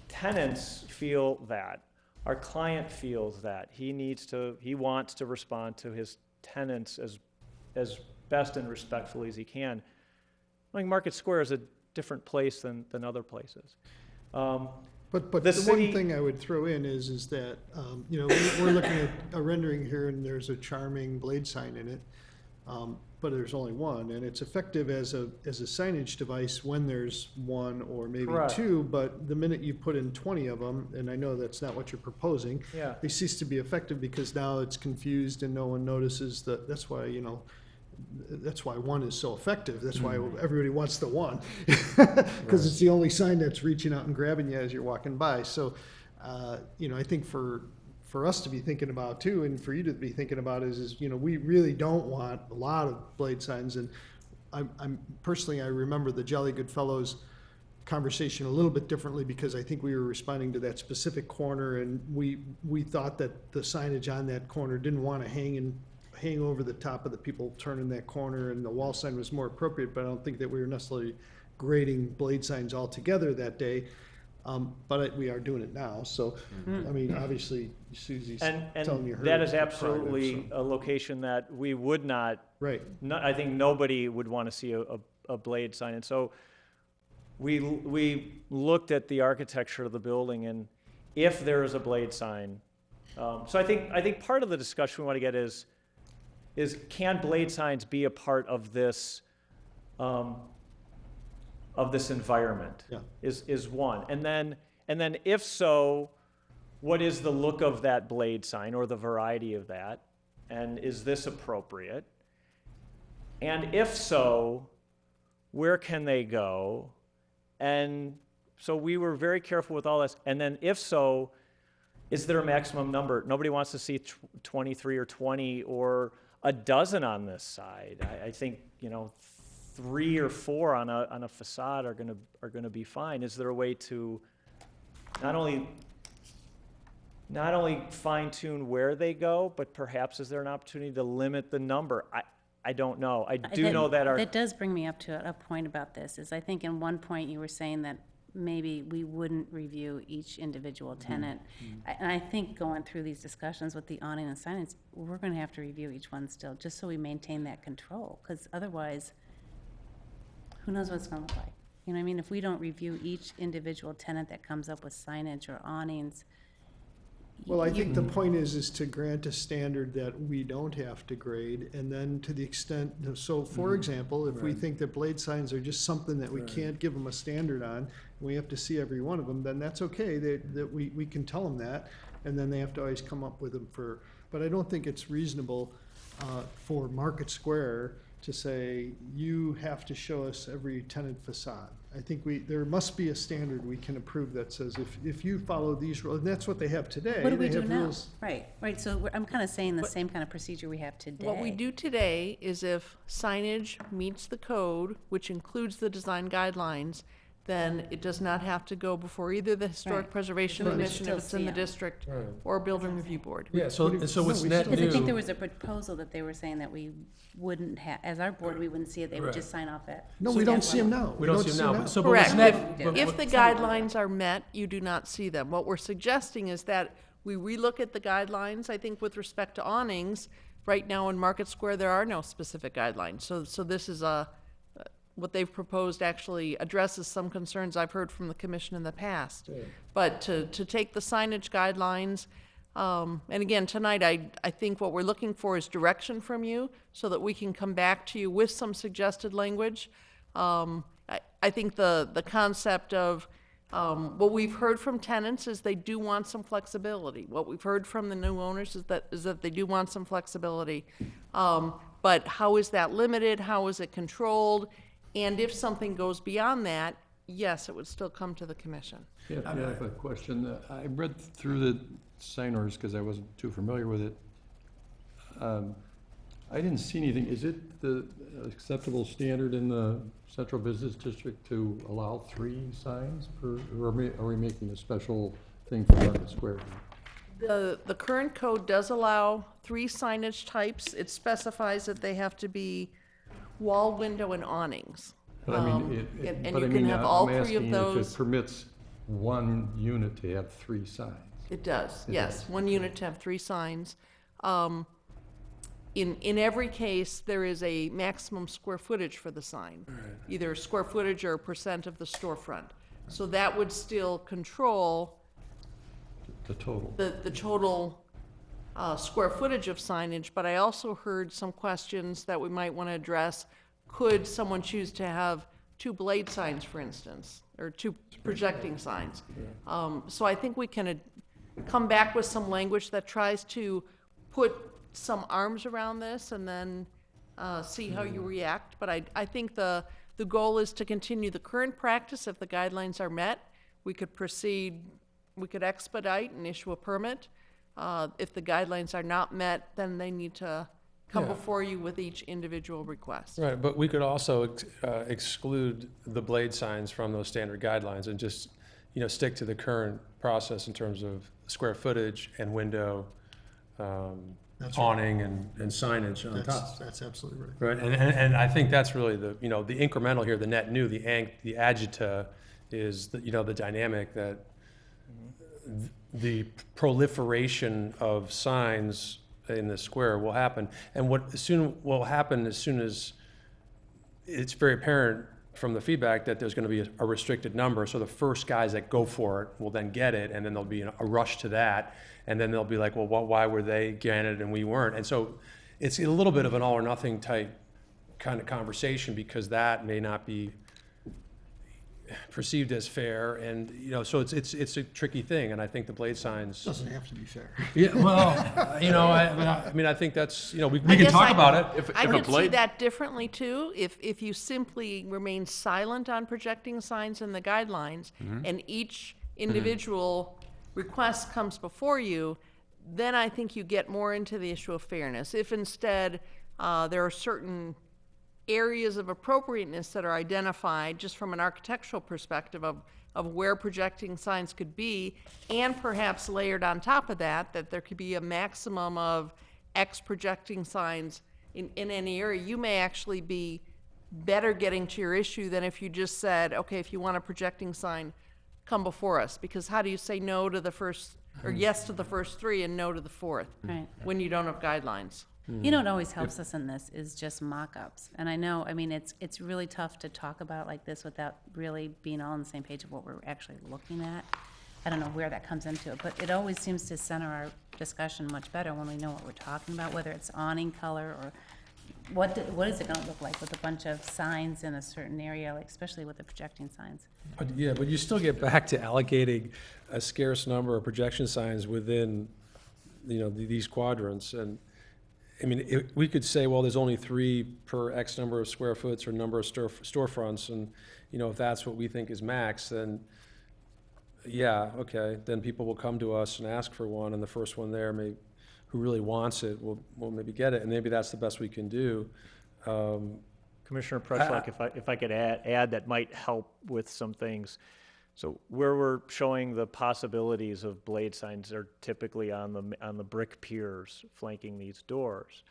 tenants feel that. Our client feels that. He wants to respond to his tenants as best and respectfully as he can. I think Market Square is a different place than other places. But the one thing I would throw in is that, we're looking at a rendering here and there's a charming blade sign in it. but there's only one, and it's effective as a signage device when there's one or maybe Correct. two, but the minute you put in 20 of them, and I know that's not what you're proposing, Yeah. they cease to be effective because now it's confused and no one notices that. That's why, that's why one is so effective. That's why everybody wants the one, because it's the only sign that's reaching out and grabbing you as you're walking by. So, I think for us to be thinking about too, and for you to be thinking about is we really don't want a lot of blade signs. And I'm personally, I remember the Jolly Good Fellows conversation a little bit differently because I think we were responding to that specific corner, and we thought that the signage on that corner didn't want to hang over the top of the people turning that corner, and the wall sign was more appropriate, but I don't think that we were necessarily grading blade signs altogether that day. But we are doing it now, so, I mean, obviously, Susie's telling you her. That is prerogative, absolutely so. a location that we would not, Right, I think nobody would want to see a blade sign. And so we looked at the architecture of the building, and if there is a blade sign, so I think part of the discussion we want to get is can blade signs be a part of this environment? Yeah. Is one. And then if so, what is the look of that blade sign or the variety of that? And is this appropriate? And if so, where can they go? And so we were very careful with all this. And then if so, is there a maximum number? Nobody wants to see 23 or 20 or a dozen on this side. I think, 3 or 4 on a facade are gonna be fine. Is there a way to not only fine tune where they go, but perhaps is there an opportunity to limit the number? I don't know. I do know that That does bring me up to a point about this, is I think in one point you were saying that maybe we wouldn't review each individual tenant. And I think going through these discussions with the awning and signage, we're gonna have to review each one still, just so we maintain that control, because otherwise, who knows what it's gonna look like? You know what I mean? If we don't review each individual tenant that comes up with signage or awnings. well, I think the point is to grant a standard that we don't have to grade, and then to the extent, so for example, if we think that blade signs are just something that we can't give them a standard on, and we have to see every one of them, then that's okay, that we can tell them that, and then they have to always come up with them but I don't think it's reasonable for Market Square to say, you have to show us every tenant facade. I think there must be a standard we can approve that says if you follow these rules, and that's what they have today. What do we They do have now? rules. Right, so I'm kind of saying the same kind of procedure we have today. What we do today is if signage meets the code, which includes the design guidelines, then it does not have to go before either the Historic Right. Preservation But we Commission still if it's in see the 'em. district, Right. or Building Review Board. Yeah, so what's net Because I think there new, was a proposal that they were saying that we wouldn't have, as our board, we wouldn't see it, they would just sign off it. No, we don't see them now. we don't see them now, but so, but Correct. what's net, but If what- the guidelines are met, you do not see them. What we're suggesting is that we relook at the guidelines. I think with respect to awnings, right now in Market Square, there are no specific guidelines. So this is what they've proposed actually addresses some concerns I've heard from the commission in the past. But to take the signage guidelines, and again, tonight, I think what we're looking for is direction from you so that we can come back to you with some suggested language. I think the concept of, what we've heard from tenants is they do want some flexibility. What we've heard from the new owners is that they do want some flexibility. But how is that limited? How is it controlled? And if something goes beyond that, yes, it would still come to the commission. Yeah, I have a question. I read through the sign orders because I wasn't too familiar with it. I didn't see anything. Is it the acceptable standard in the Central Business District to allow 3 signs per, or are we making a special thing for Market Square? The current code does allow 3 signage types. It specifies that they have to be wall, window, and awnings. But I mean, and but you I can mean, have all I'm 3 of asking if those. it permits one unit to have 3 signs. It does, It yes. does. One unit to have 3 signs. In every case, there is a maximum square footage for the sign, either square footage or % of the storefront. So that would still control The total. the total square footage of signage, but I also heard some questions that we might want to address. Could someone choose to have 2 blade signs, for instance, or 2 projecting signs? So I think we can come back with some language that tries to put some arms around this and then see how you react. But I think the goal is to continue the current practice. If the guidelines are met, we could proceed, we could expedite and issue a permit. If the guidelines are not met, then they need to come Yeah. before you with each individual request. Right, but we could also exclude the blade signs from those standard guidelines and just, stick to the current process in terms of square footage and window, That's right. awning and signage on top. That's absolutely right. Right, and I think that's really the incremental here, the net new, the agita is, the dynamic that the proliferation of signs in the square will happen. And what soon will happen as soon as it's very apparent from the feedback that there's going to be a restricted number. So the first guys that go for it will then get it, and then there'll be a rush to that. And then they'll be like, well, why were they granted and we weren't? And so it's a little bit of an all or nothing type kind of conversation, because that may not be perceived as fair, and so it's a tricky thing, and I think the blade signs. Doesn't have to be fair. Yeah, well, I think that's we I can guess talk I- about it. I if a could see blade- that differently too, if you simply remain silent on projecting signs in the guidelines, and each individual request comes before you, then I think you get more into the issue of fairness. If instead, there are certain areas of appropriateness that are identified just from an architectural perspective of where projecting signs could be, and perhaps layered on top of that there could be a maximum of X projecting signs in any area, you may actually be better getting to your issue than if you just said, okay, if you want a projecting sign, come before us. Because how do you say no to the first, or yes to the first 3 and no to the 4th? Right. When you don't have guidelines? You know what always helps us in this is just mock-ups. And I know, it's really tough to talk about like this without really being all on the same page of what we're actually looking at. I don't know where that comes into it, but it always seems to center our discussion much better when we know what we're talking about, whether it's awning color or what is it gonna look like with a bunch of signs in a certain area, like especially with the projecting signs. But you still get back to allocating a scarce number of projection signs within, these quadrants. And we could say, well, there's only 3 per X number of square foots or number of storefronts, and if that's what we think is max, then yeah, okay, then people will come to us and ask for one, and the first one there who really wants it will maybe get it, and maybe that's the best we can do. Commissioner Pretzlack, if I could add that might help with some things. So where we're showing the possibilities of blade signs are typically on the brick piers flanking these doors.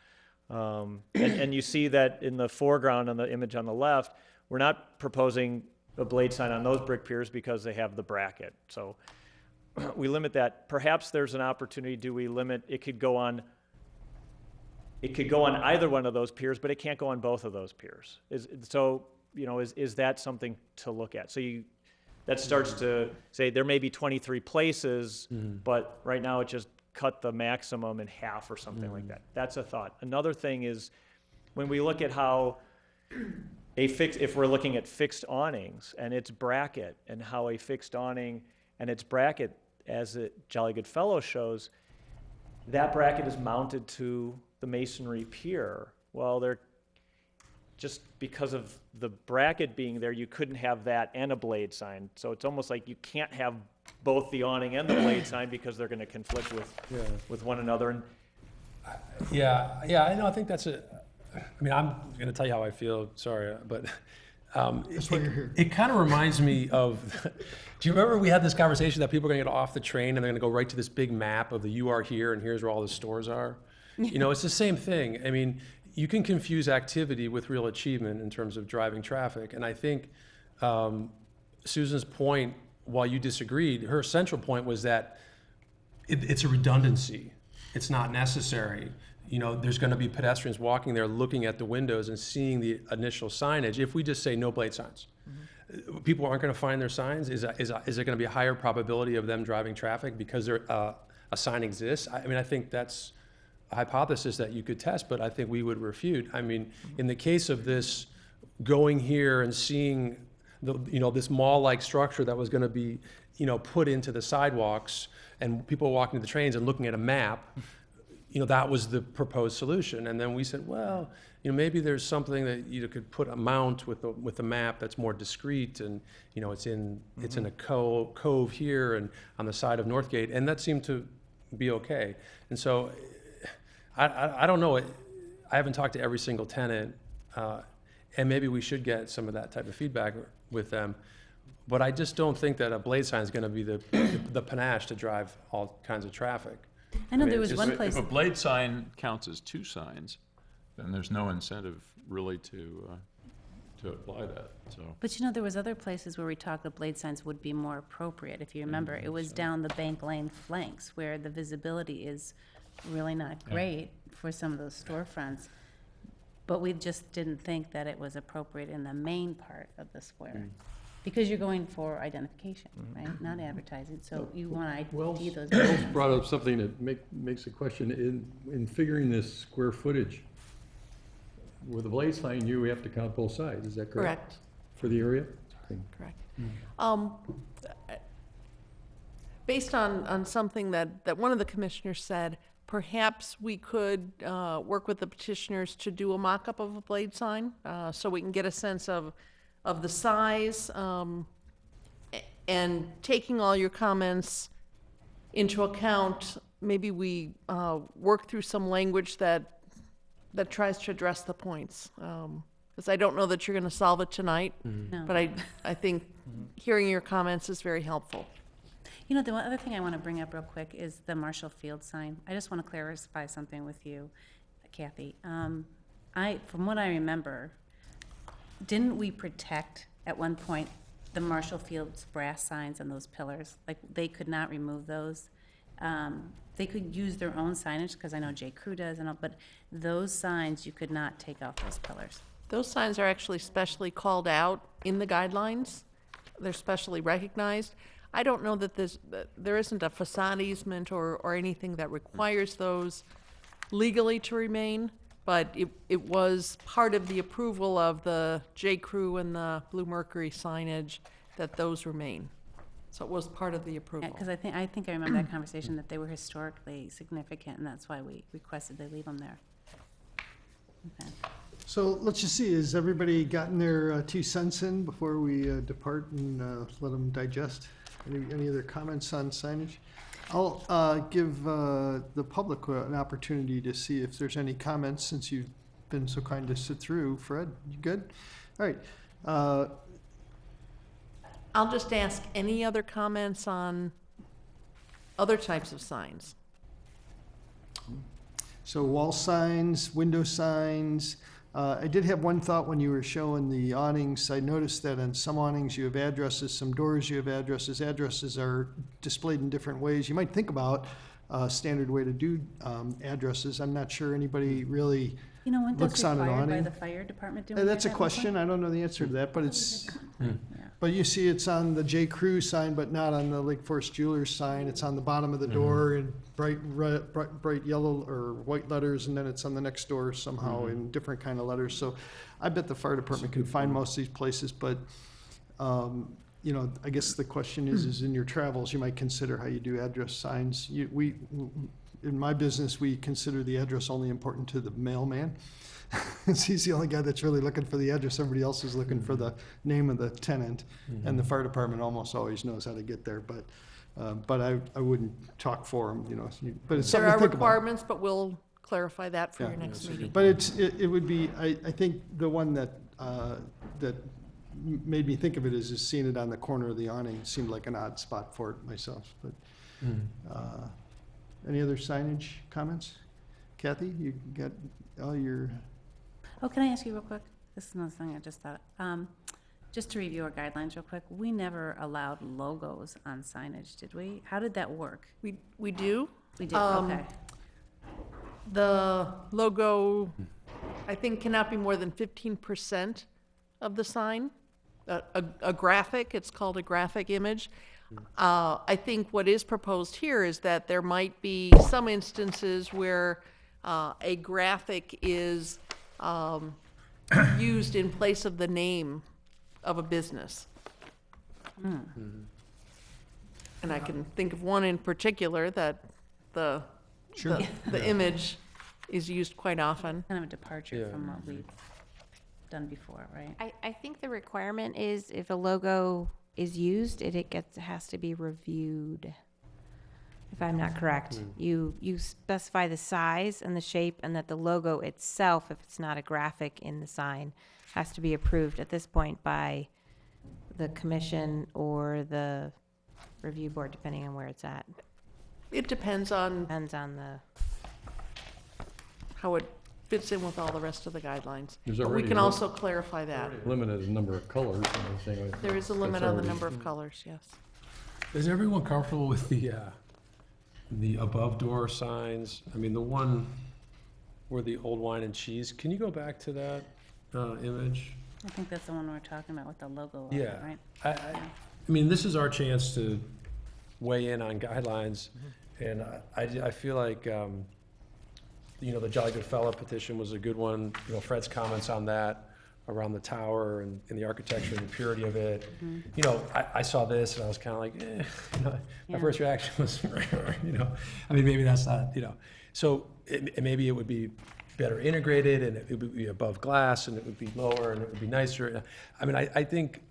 And you see that in the foreground on the image on the left, we're not proposing a blade sign on those brick piers because they have the bracket. So we limit that. Perhaps there's an opportunity, do we limit, it could go on either one of those piers, but it can't go on both of those piers. Is that something to look at? So that starts to say there may be 23 places, but right now it just cut the maximum in half or something like that. That's a thought. Another thing is when we look at how if we're looking at fixed awnings and its bracket, and how a fixed awning and its bracket, as Jolly Good Fellow shows, that bracket is mounted to the masonry pier. Well, just because of the bracket being there, you couldn't have that and a blade sign. So it's almost like you can't have both the awning and the blade sign because they're going to conflict with one another. And I know. I think that's I'm going to tell you how I feel. Sorry, but That's why you're here. it kind of reminds me of. Do you remember we had this conversation that people are going to get off the train and they're going to go right to this big map of the "you are here" and here's where all the stores are? It's the same thing. You can confuse activity with real achievement in terms of driving traffic. And I think Susan's point, while you disagreed, her central point was that it's a redundancy. It's not necessary. There's going to be pedestrians walking there looking at the windows and seeing the initial signage. If we just say no blade signs, people aren't going to find their signs. Is there going to be a higher probability of them driving traffic because they're a a sign exists. I mean, I think that's a hypothesis that you could test, but I think we would refute. I mean, in the case of this, going here and seeing this mall-like structure that was going to be, put into the sidewalks, and people walking to the trains and looking at a map, that was the proposed solution. And then we said, well, maybe there's something that you could put a mount with the map that's more discreet, and it's in a cove here and on the side of Northgate, and that seemed to be okay. And so, I don't know. I haven't talked to every single tenant, and maybe we should get some of that type of feedback with them. But I just don't think that a blade sign is going to be the panache to drive all kinds of traffic. I know mean, there it's was just- one place, If a blade sign counts as 2 signs, then there's no incentive really to apply that, so. but there was other places where we talked that blade signs would be more appropriate. If you remember, it was down the Bank Lane flanks where the visibility is really not great for some of those storefronts. But we just didn't think that it was appropriate in the main part of the square. Because you're going for identification, right? Not advertising, so you want to ID those. Wells brought up something that makes a question. In figuring this square footage, with a blade sign, you have to count both sides, is that correct? Correct. For the area? Correct. Based on something that one of the commissioners said, perhaps we could work with the petitioners to do a mock-up of a blade sign, so we can get a sense of the size, and taking all your comments into account, maybe we work through some language that tries to address the points. Because I don't know that you're going to solve it tonight, No. but I think hearing your comments is very helpful. The one other thing I want to bring up real quick is the Marshall Field sign. I just want to clarify something with you, Kathy. From what I remember, didn't we protect at one point the Marshall Field's brass signs on those pillars? Like, they could not remove those. They could use their own signage, because I know J. Crew does, but those signs, you could not take off those pillars. Those signs are actually specially called out in the guidelines. They're specially recognized. I don't know that there isn't a facade easement or anything that requires those legally to remain, but it was part of the approval of the J. Crew and the Blue Mercury signage that those remain. So it was part of the approval. Because I think I remember that conversation, that they were historically significant, and that's why we requested they leave them there. Okay. So let's just see, has everybody gotten their 2 cents in before we depart and let them digest? Any other comments on signage? I'll give the public an opportunity to see if there's any comments, since you've been so kind to sit through. Fred, you good? All right. I'll just ask, any other comments on other types of signs? So wall signs, window signs. I did have one thought when you were showing the awnings. I noticed that on some awnings you have addresses, some doors you have addresses. Addresses are displayed in different ways. You might think about a standard way to do addresses. I'm not sure anybody really When that's looks on an required by awning. the fire department doing That's a that question. I don't know the answer to that, but it's, but you see it's on the J. Crew sign, but not on the Lake Forest Jewelers sign. It's on the bottom of the door in bright red, bright yellow or white letters, and then it's on the next door somehow in different kind of letters. So I bet the fire department can find most of these places, but, I guess the question is in your travels, you might consider how you do address signs. In my business, we consider the address only important to the mailman. He's the only guy that's really looking for the address. Everybody else is looking for the name of the tenant, and the fire department almost always knows how to get there. But I wouldn't talk for him, But it's There something to are think about. requirements, but we'll clarify that for your next meeting. But it would be. I think the one that made me think of it is seeing it on the corner of the awning. It seemed like an odd spot for it myself. But any other signage comments? Kathy, you got all your. Oh, can I ask you real quick? This is another thing I just thought. Just to review our guidelines real quick, we never allowed logos on signage, did we? How did that work? We do. We did, okay. The logo, I think, cannot be more than 15% of the sign. A graphic, it's called a graphic image. I think what is proposed here is that there might be some instances where a graphic is used in place of the name of a business. And I can think of one in particular that the image is used quite often. Kind of a departure from what we've done before, right? I think the requirement is if a logo is used, it has to be reviewed. If I'm not correct, you specify the size and the shape, and that the logo itself, if it's not a graphic in the sign, has to be approved at this point by the commission or the review board, depending on where it's at. It depends on Depends on the, how it fits in with all the rest of the guidelines. There's But we already can a- also clarify that. Limited number of colors and everything. like There is a that's limit on the already- number of colors, yes. Is everyone comfortable with the above door signs? I mean, the one where the old wine and cheese, can you go back to that image? I think that's the one we're talking about with the logo on it, Yeah. right? I mean, this is our chance to weigh in on guidelines, and I feel like, the Jolly Good Fellow petition was a good one. Fred's comments on that around the tower and the architecture and the purity of it. I saw this and I was kind of like, my Yeah. first reaction was, I mean, maybe that's not, so maybe it would be better integrated and it would be above glass and it would be lower and it would be nicer. I mean, I think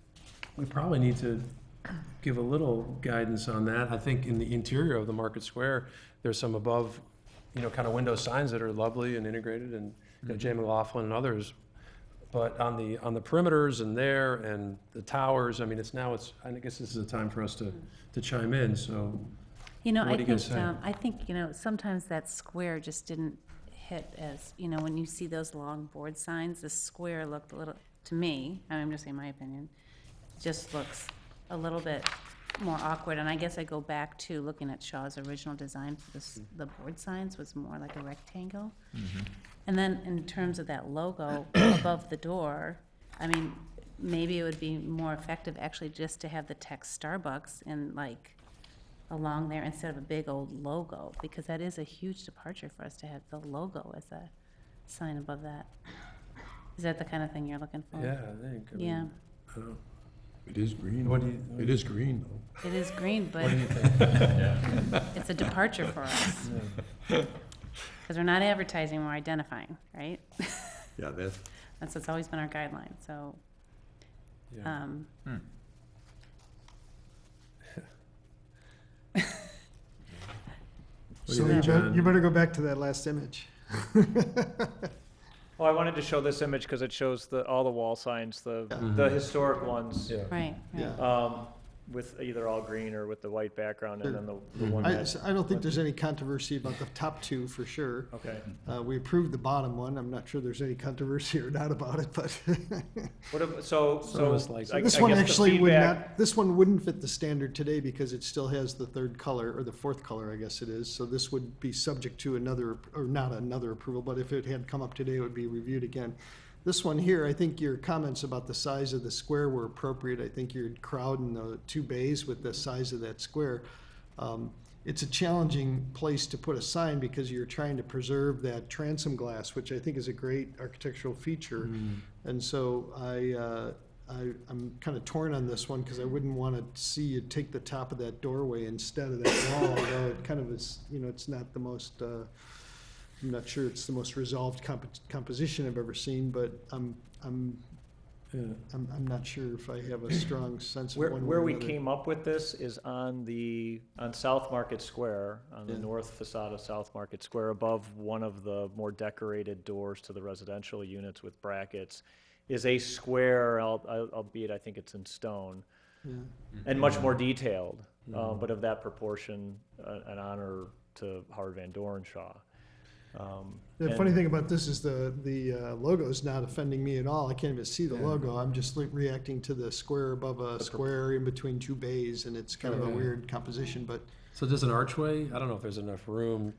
we probably need to give a little guidance on that. I think in the interior of the Market Square, there's some above, kind of window signs that are lovely and integrated, and Jay McLaughlin and others. But on the perimeters and there and the towers, I mean, I guess this is a time for us to chime in. So, I What do you guys think, say? I think, sometimes that square just didn't hit as, when you see those long board signs, the square looked a little, to me, I'm just saying my opinion, just looks a little bit more awkward. And I guess I go back to looking at Shaw's original design for the board signs was more like a rectangle. And then in terms of that logo above the door, I mean, maybe it would be more effective actually just to have the text Starbucks in like along there instead of a big old logo, because that is a huge departure for us to have the logo as a sign above that. Is that the kind of thing you're looking for? yeah, I think. I mean, Yeah, I don't know. It is green. What do you- It is green, though. it is green, but What do you think? it's a departure for us. Because we're not advertising, we're identifying, right? Yeah, that's. That's always been our guideline, so, Yeah. What do So you think, John? you better go back to that last image. Well, I wanted to show this image because it shows all the wall signs, the historic ones, Yeah. right, right. Yeah. with either all green or with the white background, and then the one I, that. I don't think there's any controversy about the top two for sure. Okay. We approved the bottom one. I'm not sure there's any controversy or not about it, but So was like- I this guess one the actually would feedback- not, this one wouldn't fit the standard today because it still has the third color, or the fourth color, I guess it is. So this would be subject to another, or not another approval, but if it had come up today, it would be reviewed again. This one here, I think your comments about the size of the square were appropriate. I think you're crowding the two bays with the size of that square. It's a challenging place to put a sign because you're trying to preserve that transom glass, which I think is a great architectural feature. And so I'm kind of torn on this one because I wouldn't want to see you take the top of that doorway instead of that wall, although it kind of is, it's not the most, I'm not sure it's the most resolved composition I've ever seen, but I'm not sure if I have a strong sense of one way Where or we another. came up with this is on South Market Square, on the Yeah. north facade of South Market Square, above one of the more decorated doors to the residential units with brackets, is a square, albeit I think it's in stone, Yeah. and much more detailed, but of that proportion, an honor to Howard Van Dorenshaw. The And- funny thing about this is the logo is not offending me at all. I can't even see the logo. I'm just reacting to the square above a square in between two bays, and it's kind of a Okay. weird composition, but So does an archway, I don't know if there's enough room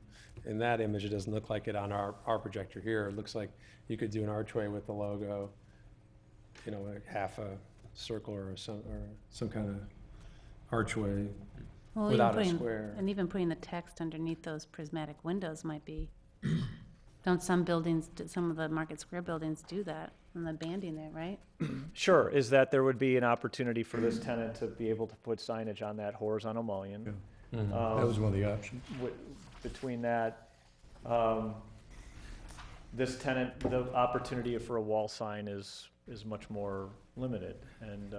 in that image. It doesn't look like it on our projector here. It looks like you could do an archway with the logo, like half a circle or some kind of archway. Well, Without even a putting- square. And even putting the text underneath those prismatic windows might be, don't some buildings, some of the Market Square buildings do that, and the banding there, right? Sure, is that there would be an opportunity for this tenant to be able to put signage on that horizontal mullion. That was one of the options. Between that, this tenant, the opportunity for a wall sign is much more limited. And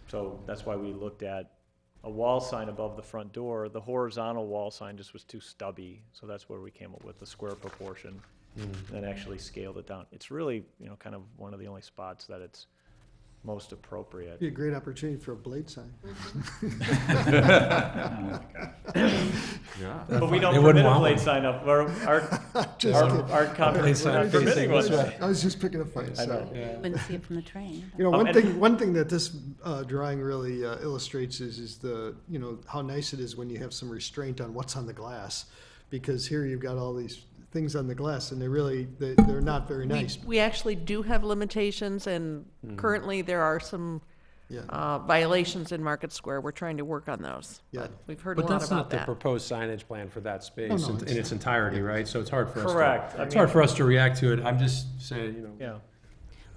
so that's why we looked at a wall sign above the front door. The horizontal wall sign just was too stubby, so that's where we came up with the square proportion and actually scaled it down. It's really, kind of one of the only spots that it's most appropriate. Be a great opportunity for a blade sign. Yeah. But we don't They wouldn't permit a want blade one. sign up. Our Just kidding. comprehensive, we're not permitting one. I was just picking a fight, I know. sorry. Wouldn't see it from the train. You know, Um, one thing that this drawing really illustrates is the, how nice it is when you have some restraint on what's on the glass. Because here you've got all these things on the glass and they're not very nice. We actually do have limitations, and currently there are some Yeah. violations in Market Square. We're trying to work on those. Yeah. But we've heard a But lot that's not about the that. proposed signage plan for that space no, in it's its entirety, right? So it's hard for us to. Correct. I It's mean- hard for us to react to it. I'm just saying, Yeah.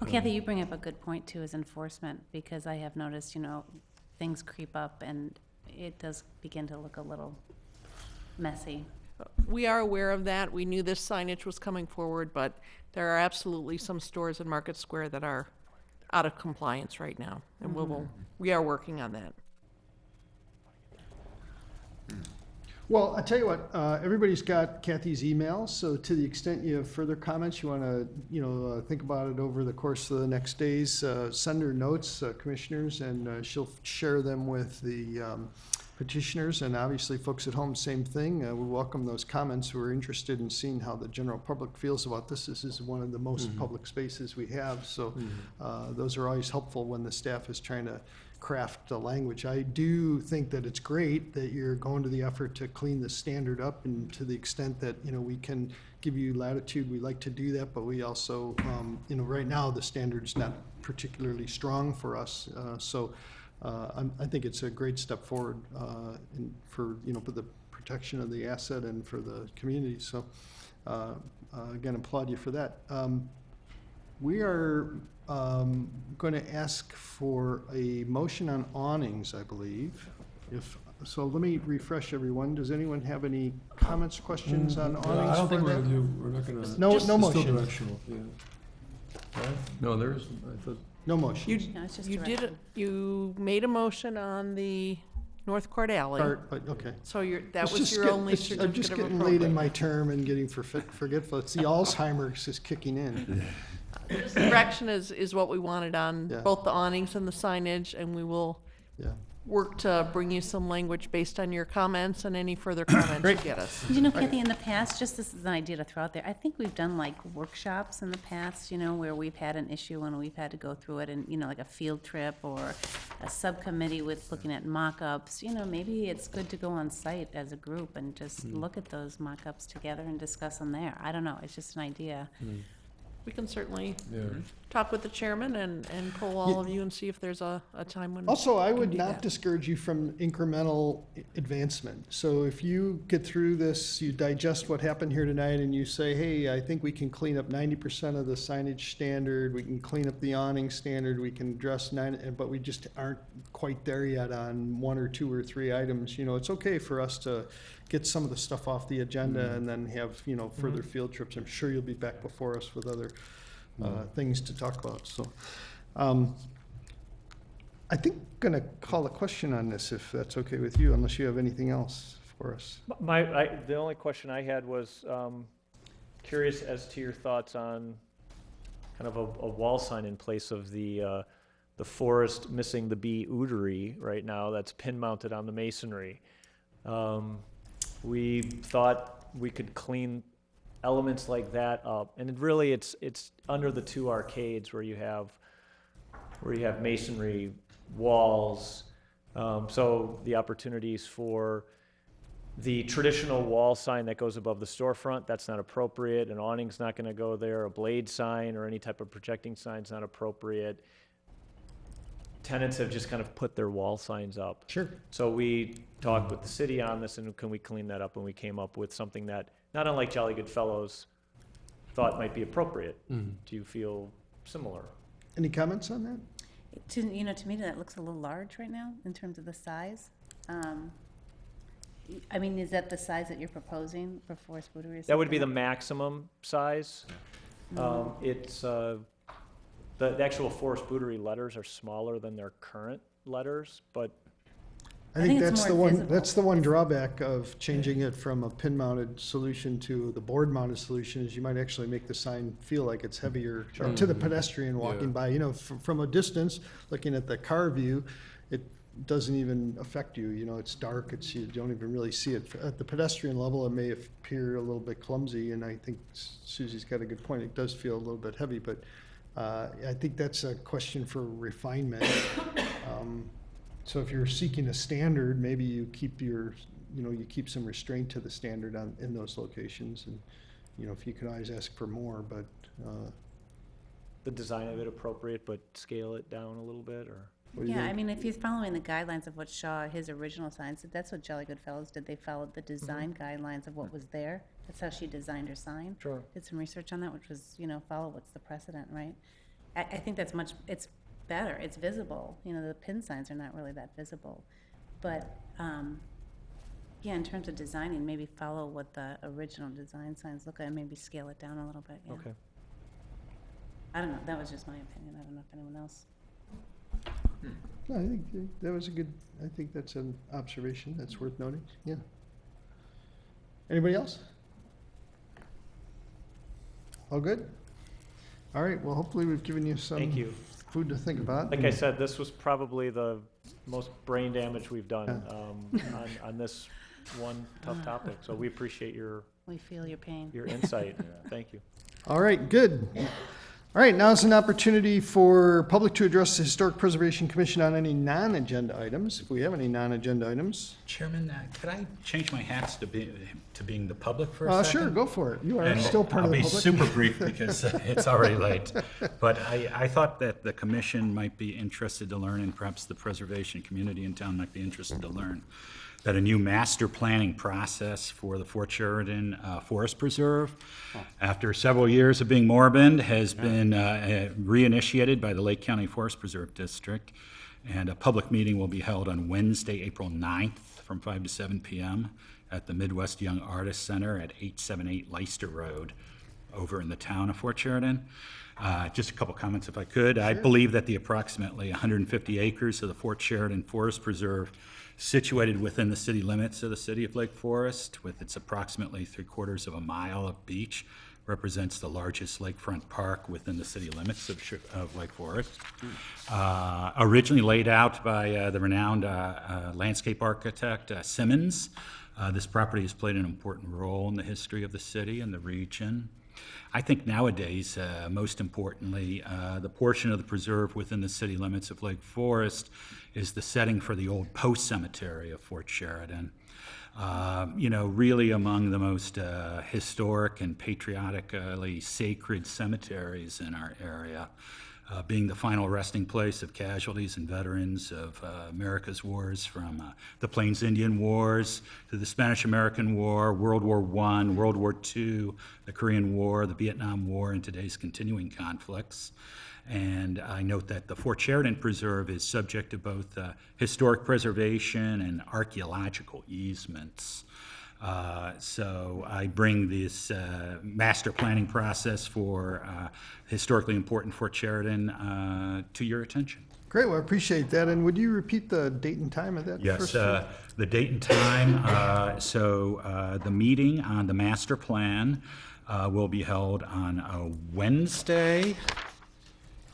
Well, Kathy, you bring up a good point too, is enforcement, because I have noticed, things creep up and it does begin to look a little messy. We are aware of that. We knew this signage was coming forward, but there are absolutely some stores in Market Square that are out of compliance right now. And we are working on that. Well, I tell you what, everybody's got Kathy's email, so to the extent you have further comments, you want to, think about it over the course of the next days, send her notes, commissioners, and she'll share them with the petitioners, and obviously folks at home, same thing. We welcome those comments who are interested in seeing how the general public feels about this. This is one of the most public spaces we have, so those are always helpful when the staff is trying to craft the language. I do think that it's great that you're going to the effort to clean the standard up, and to the extent that, we can give you latitude, we like to do that, but we also, right now, the standard's not particularly strong for us, so I think it's a great step forward for the protection of the asset and for the community, so again, applaud you for that. We are going to ask for a motion on awnings, I believe. So let me refresh everyone. Does anyone have any comments, questions on awnings? I don't think for we're that? gonna do, we're not gonna. No, it's no still motion. directional, yeah. Right? No, there isn't, I thought. No motion. No, it's just You direction. you made a motion on the North Court Alley. But, okay. So that It's was just your get- only it's- I'm just certificate of getting late in appropriate. my term and getting forgetful. It's the Alzheimer's is kicking in. This direction is what we wanted on Yeah. both the awnings and the signage, and we will Yeah. work to bring you some language based on your comments and any further comments you get us. Kathy, in the past, just this is an idea to throw out there, I think we've done like workshops in the past, where we've had an issue and we've had to go through it and, like a field trip or a subcommittee with looking at mock-ups, maybe it's good to go on site as a group and just look at those mock-ups together and discuss them there. I don't know, it's just an idea. We can certainly Yeah. talk with the chairman and pull all of you and see if there's a time when. Also, I we can would do not that. discourage you from incremental advancement. So if you get through this, you digest what happened here tonight, and you say, hey, I think we can clean up 90% of the signage standard, we can clean up the awning standard, we can address but we just aren't quite there yet on 1 or 2 or 3 items, it's okay for us to get some of the stuff off the agenda and then have, further field trips. I'm sure you'll be back before us with other things to talk about, so. I think I'm going to call a question on this, if that's okay with you, unless you have anything else for us. The only question I had was curious as to your thoughts on kind of a wall sign in place of the forest missing the bee ootery right now that's pin mounted on the masonry. We thought we could clean elements like that up, and it's under the 2 arcades where you have masonry walls. So the opportunities for the traditional wall sign that goes above the storefront, that's not appropriate. An awning's not going to go there. A blade sign or any type of projecting sign's not appropriate. tenants have just kind of put their wall signs up. Sure. So we talked with the city on this, and can we clean that up? And we came up with something that, not unlike Jolly Good Fellows, thought might be appropriate. Do you feel similar? Any comments on that? To me, that looks a little large right now in terms of the size. I mean, is that the size that you're proposing for Forest Bouderie? That would be the maximum size. It's, the actual Forest Bouderie letters are smaller than their current letters, but I think think it's that's the more one, visible. that's the one drawback of changing it from a pin-mounted solution to the board-mounted solution, is you might actually make the sign feel like it's heavier to the pedestrian walking by. You know, from a distance, looking at the car view, it doesn't even affect you. You know, it's dark, you don't even really see it. At the pedestrian level, it may appear a little bit clumsy, and I think Susie's got a good point. It does feel a little bit heavy, but I think that's a question for refinement. So if you're seeking a standard, maybe you keep you keep some restraint to the standard in those locations. And, if you could always ask for more, but, the design of it appropriate, but scale it down a little bit, or? what do you Yeah, think? I mean, if he's following the guidelines of what Shaw, his original signs, that's what Jolly Good Fellows did. They followed the design guidelines of what was there. That's how she designed her sign. Sure. Did some research on that, which was, follow what's the precedent, right? I think that's it's better. It's visible. The pin signs are not really that visible. But, in terms of designing, maybe follow what the original design signs look like and maybe scale it down a little bit, yeah. Okay. I don't know. That was just my opinion. I don't know if anyone else. No, I think that was I think that's an observation that's worth noting, yeah. Anybody else? All good? All right, well, hopefully we've given you some Thank you. food to think about. Like I said, this was probably the most brain damage we've done on this one tough topic. So we appreciate your We feel your pain. insight. Thank you. All right, good. All right, now is an opportunity for public to address the Historic Preservation Commission on any non-agenda items, if we have any non-agenda items. Chairman, could I change my hats to being the public for a second? Sure, go for it. You are And still part of the I'll public. be super brief because it's already late. But I thought that the commission might be interested to learn, and perhaps the preservation community in town might be interested to learn, that a new master planning process for the Fort Sheridan Forest Preserve, after several years of being moribund, has been reinitiated by the Lake County Forest Preserve District. And a public meeting will be held on Wednesday, April 9th from 5 to 7 p.m. at the Midwest Young Artists Center at 878 Leicester Road over in the town of Fort Sheridan. Just a couple comments if I could. I believe that the approximately 150 acres of the Fort Sheridan Forest Preserve, situated within the city limits of the city of Lake Forest, with its approximately 3/4 of a mile of beach, represents the largest lakefront park within the city limits of Lake Forest. Originally laid out by the renowned landscape architect Simmons, this property has played an important role in the history of the city and the region. I think nowadays, most importantly, the portion of the preserve within the city limits of Lake Forest is the setting for the old post cemetery of Fort Sheridan. Really among the most historic and patriotically sacred cemeteries in our area, being the final resting place of casualties and veterans of America's wars, from the Plains Indian Wars to the Spanish-American War, World War I, World War II, the Korean War, the Vietnam War, and today's continuing conflicts. And I note that the Fort Sheridan Preserve is subject to both historic preservation and archaeological easements. So I bring this master planning process for historically important Fort Sheridan to your attention. Great, well, I appreciate that. And would you repeat the date and time of that? Yes, first? the date and time. So the meeting on the master plan will be held on a Wednesday.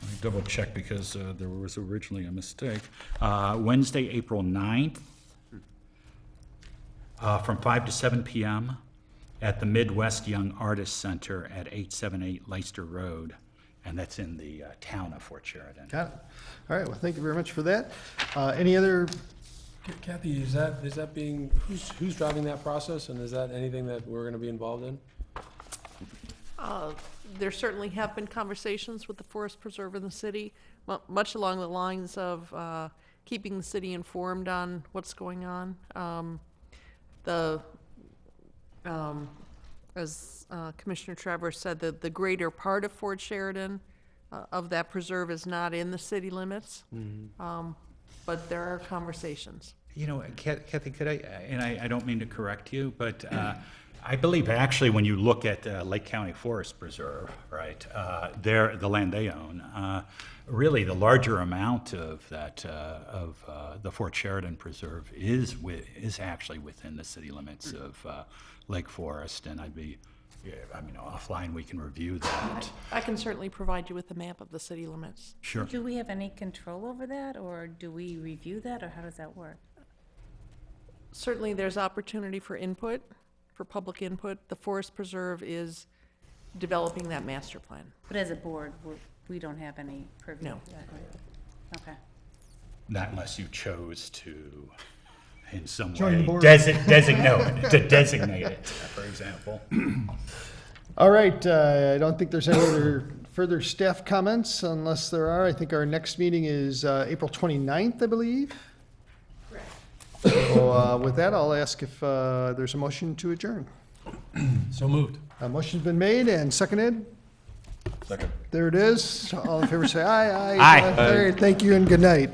Let me double check because there was originally a mistake. Wednesday, April 9th, from 5 to 7 p.m. at the Midwest Young Artists Center at 878 Leicester Road, and that's in the town of Fort Sheridan. Got it. All right, well, thank you very much for that. Any other, Kathy, is that being, who's driving that process, and is that anything that we're gonna be involved in? There certainly have been conversations with the Forest Preserve in the city, much along the lines of keeping the city informed on what's going on. As Commissioner Travers said, the greater part of Fort Sheridan of that preserve is not in the city limits, but there are conversations. You know, Kathy, could I, and I don't mean to correct you, but I believe actually when you look at Lake County Forest Preserve, right, the land they own, really the larger amount of that, of the Fort Sheridan Preserve is actually within the city limits of Lake Forest, and I'd be, I mean, offline we can review that. I can certainly provide you with a map of the city limits. Sure. Do we have any control over that, or do we review that, or how does that work? Certainly, there's opportunity for input, for public input. The Forest Preserve is developing that master plan. But as a board, we don't have any purview? No. of that. Okay. Not unless you chose to, in some Join the way, board. designate it, for example. All right, I don't think there's any other further staff comments unless there are. I think our next meeting is April 29th, I believe. Correct. So with that, I'll ask if there's a motion to adjourn. So moved. A motion's been made and seconded. Second. There it is. All in favor say aye. Aye. All right, thank you and good night.